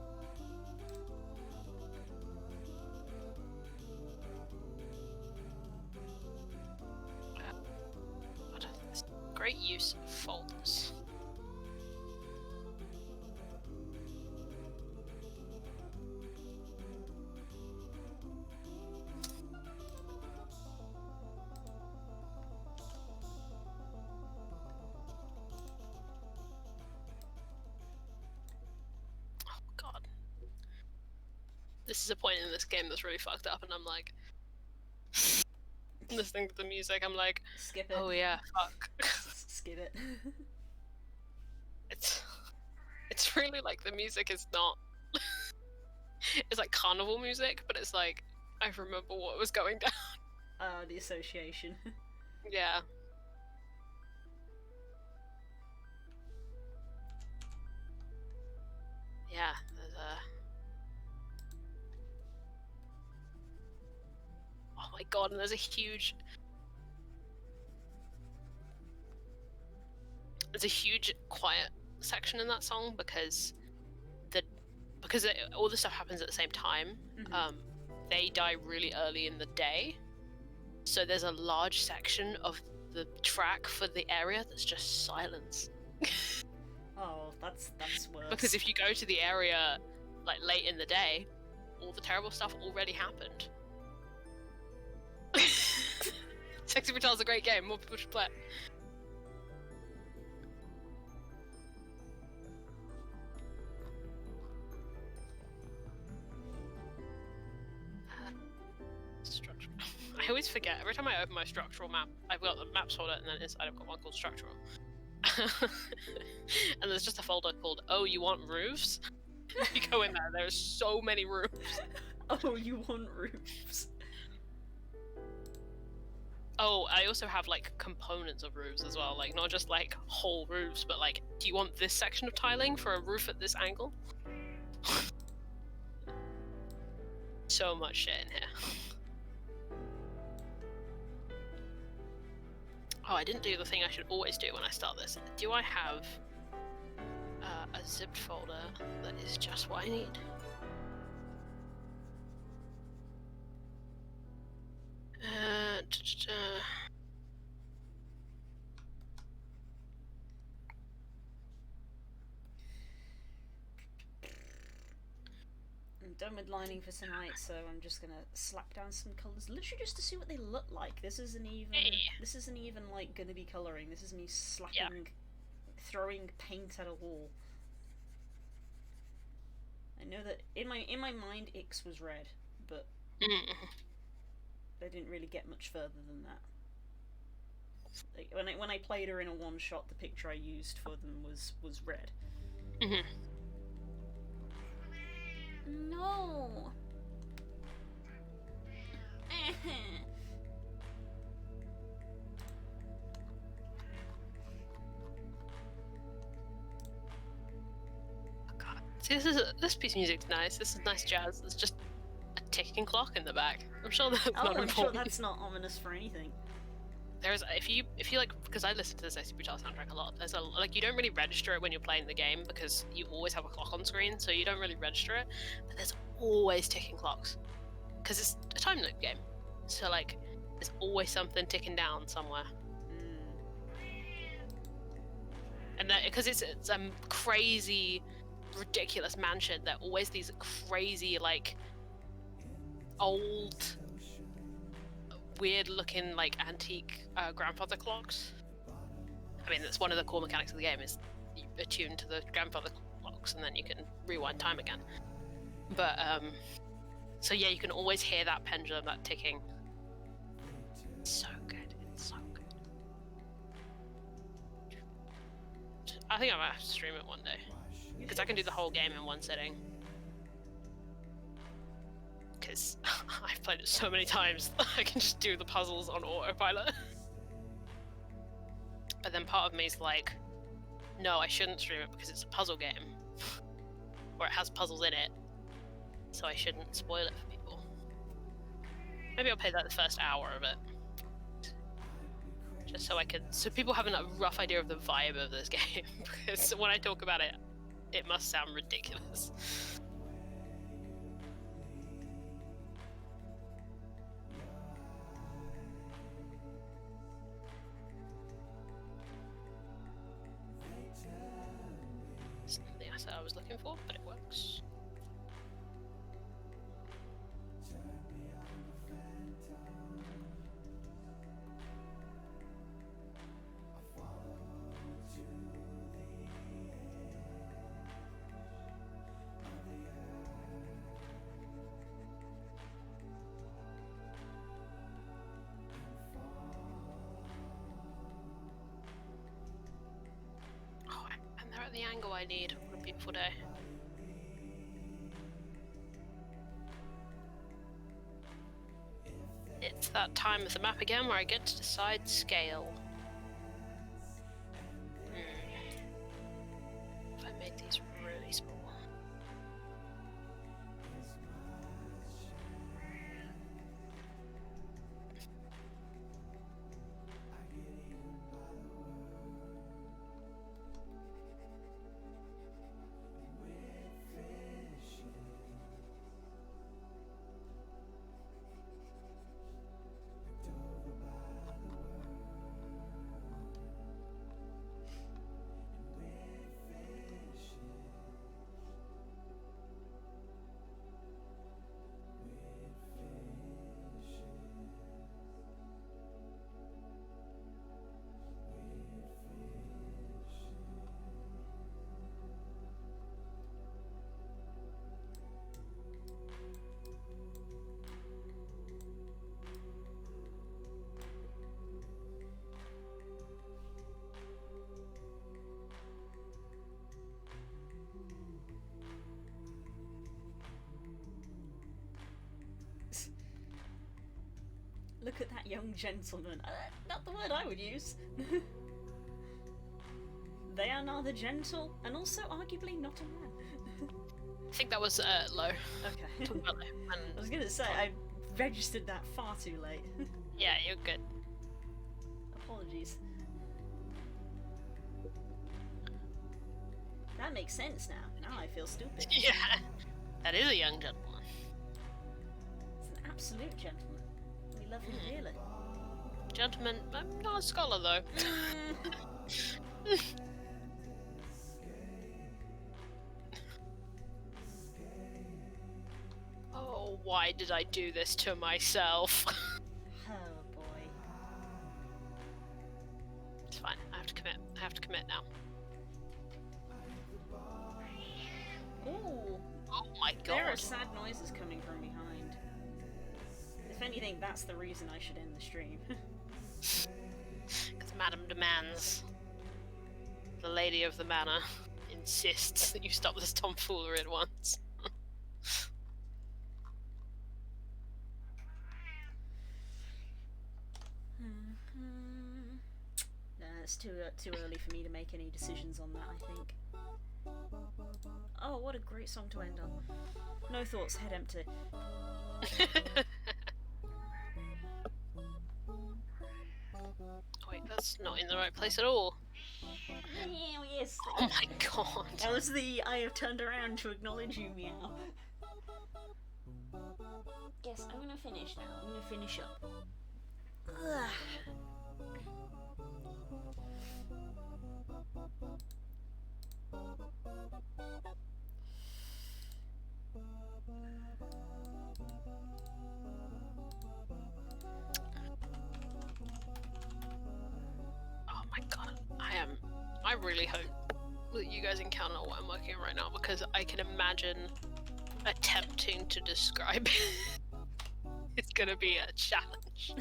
Speaker 2: Great use of folders. Oh god. This is a point in this game that's really fucked up, and I'm like listening to the music, I'm like,
Speaker 1: Skip it.
Speaker 2: oh yeah, fuck.
Speaker 1: Skip it.
Speaker 2: It's really like the music is not it's like carnival music, but it's like I remember what was going down.
Speaker 1: The association.
Speaker 2: Yeah. Yeah, there's oh my god, and there's a huge quiet section in that song because all the stuff happens at the same time. They die really early in the day, so there's a large section of the track for the area that's just silence.
Speaker 1: Oh, that's worse.
Speaker 2: Because if you go to the area like late in the day, all the terrible stuff already happened. Sexy Brutal's a great game, more people should play it. always forget. Every time I open my structural map, I've got the maps folder, and then inside I've got one called structural. And there's just a folder called "Oh, you want roofs?" You go in there. There's so many roofs.
Speaker 1: Oh, you want roofs?
Speaker 2: Oh, I also have like components of roofs as well. Like not just like whole roofs, but like, do you want this section of tiling for a roof at this angle? So much shit in here. Oh, I didn't do the thing I should always do when I start this. Do I have a zipped folder that is just what I need?
Speaker 1: I'm done with lining for tonight, so I'm just gonna slap down some colours, literally just to see what they look like. This isn't even like gonna be colouring. This is me slapping, throwing paint at a wall. I know that in my mind, Ix was red, but they didn't really get much further than that. Like, when I played her in a one shot, the picture I used for them was red. No.
Speaker 2: God. See, this piece of music's nice. This is nice jazz. There's just a ticking clock in the back. I'm sure that's not important.
Speaker 1: I'm sure that's not ominous for anything.
Speaker 2: There's if you like, because I listen to this SCP Child soundtrack a lot. There's like, you don't really register it when you're playing the game because you always have a clock on screen, so you don't really register it. But there's always ticking clocks because it's a time loop game. So like, there's always something ticking down somewhere. And that because it's crazy, ridiculous mansion. There are always these crazy like old, weird-looking, like, antique grandfather clocks. I mean, that's one of the core mechanics of the game, is you attune to the grandfather clocks, and then you can rewind time again. But, so yeah, you can always hear that pendulum, that ticking. It's so good. It's so good. I think I might have to stream it one day. Because I can do the whole game in one sitting. Because I've played it so many times that I can just do the puzzles on autopilot. But then part of me is like, no, I shouldn't stream it because it's a puzzle game. Or it has puzzles in it. So I shouldn't spoil it for people. Maybe I'll play like the first hour of it. Just so people have a rough idea of the vibe of this game. Because when I talk about it, it must sound ridiculous. I was looking for, but it works. Oh, and they're at the angle I need. What a beautiful day. It's that time of the map again where I get to decide scale. If I make these really small.
Speaker 1: Look at that young gentleman. Not the word I would use. They are neither gentle and also arguably not a man.
Speaker 2: I think that was low.
Speaker 1: Okay.
Speaker 2: Talking about low.
Speaker 1: I was gonna say, I registered that far too late.
Speaker 2: Yeah, you're good.
Speaker 1: Apologies. That makes sense now. Now I feel stupid.
Speaker 2: Yeah, that is a young gentleman.
Speaker 1: It's an absolute gentleman. We love him dearly.
Speaker 2: Gentleman, I'm not a scholar though. Oh, why did I do this to myself?
Speaker 1: Oh boy.
Speaker 2: It's fine. I have to commit. I have to commit now.
Speaker 1: Ooh.
Speaker 2: Oh my god.
Speaker 1: There are sad noises coming from behind. If anything, that's the reason I should end the stream.
Speaker 2: Because Madam demands. The lady of the manor insists that you stop this tomfoolery at once.
Speaker 1: No, it's too early for me to make any decisions on that, I think. Oh, what a great song to end on. No thoughts, head empty.
Speaker 2: Wait, that's not in the right place at all.
Speaker 1: Meow, yes.
Speaker 2: Oh my god.
Speaker 1: That was the I have turned around to acknowledge you, meow. Yes, I'm gonna finish now. I'm gonna finish up. Ugh.
Speaker 2: Oh my god. I really hope that you guys encounter what I'm working on right now, because I can imagine attempting to describe it. It's gonna be a challenge.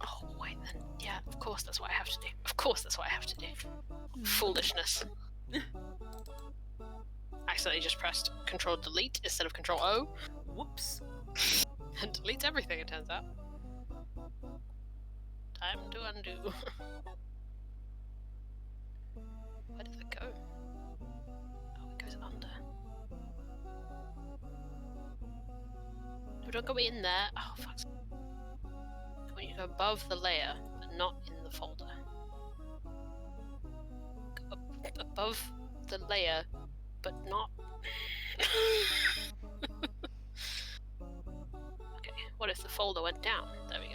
Speaker 2: Oh, wait then. Yeah, of course that's what I have to do. Of course that's what I have to do. Foolishness. Accidentally just pressed Control Delete instead of Control O.
Speaker 1: Whoops.
Speaker 2: And deletes everything, it turns out. Time to undo. Where did it go? Oh, it goes under. No, don't go in there. Oh, fuck. When you go above the layer, but not in the folder. Go above the layer, but not... Okay, what if the folder went down? There we go.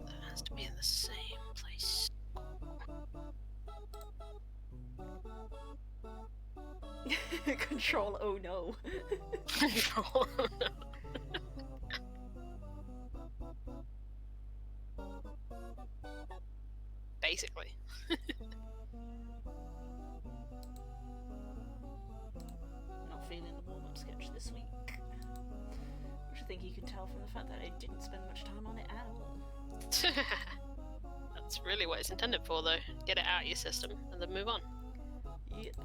Speaker 2: That has to be in the same place.
Speaker 1: Control, oh no.
Speaker 2: Control. Basically.
Speaker 1: Not feeling the warm-up sketch this week. Which I think you can tell from the fact that I didn't spend much time on it at all.
Speaker 2: That's really what it's intended for, though. Get it out of your system and then move on.
Speaker 1: Yep.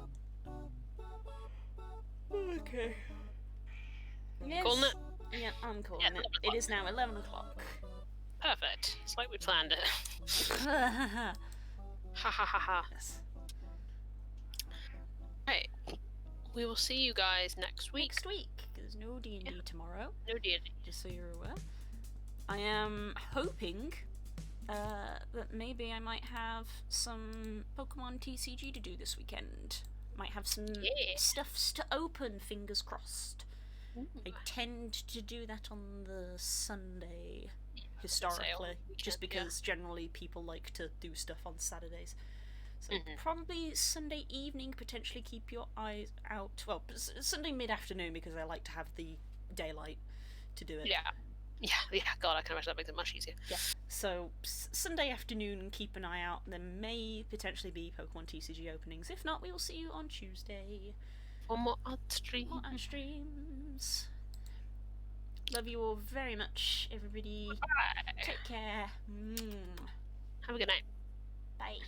Speaker 1: Okay. Yes.
Speaker 2: Calling it?
Speaker 1: Yeah, I'm calling
Speaker 2: Yeah,
Speaker 1: it.
Speaker 2: 11
Speaker 1: It is now 11 o'clock.
Speaker 2: Perfect. It's like we planned it.
Speaker 1: Yes.
Speaker 2: Ha ha ha ha. Right. We will see you guys next week.
Speaker 1: Next week. There's no D&D tomorrow,
Speaker 2: No D&D.
Speaker 1: just so you're aware. I am hoping that maybe I might have some Pokemon TCG to do this weekend. Might have some
Speaker 2: Yeah.
Speaker 1: stuffs to open, fingers crossed.
Speaker 2: Ooh.
Speaker 1: I tend to do that on the Sunday,
Speaker 2: Say
Speaker 1: historically,
Speaker 2: on the
Speaker 1: just
Speaker 2: weekend, yeah.
Speaker 1: because generally people like to do stuff on Saturdays. So
Speaker 2: Mhm.
Speaker 1: probably Sunday evening, potentially keep your eyes out. Well, Sunday mid-afternoon, because I like to have the daylight to do it.
Speaker 2: Yeah. Yeah, God, I can imagine that makes it much easier.
Speaker 1: Yeah. So Sunday afternoon, keep an eye out. There may potentially be Pokemon TCG openings. If not, we will see you on Tuesday.
Speaker 2: for more art stream.
Speaker 1: More on streams. Love you all very much, everybody.
Speaker 2: Bye.
Speaker 1: Take care.
Speaker 2: Have a good night.
Speaker 1: Bye.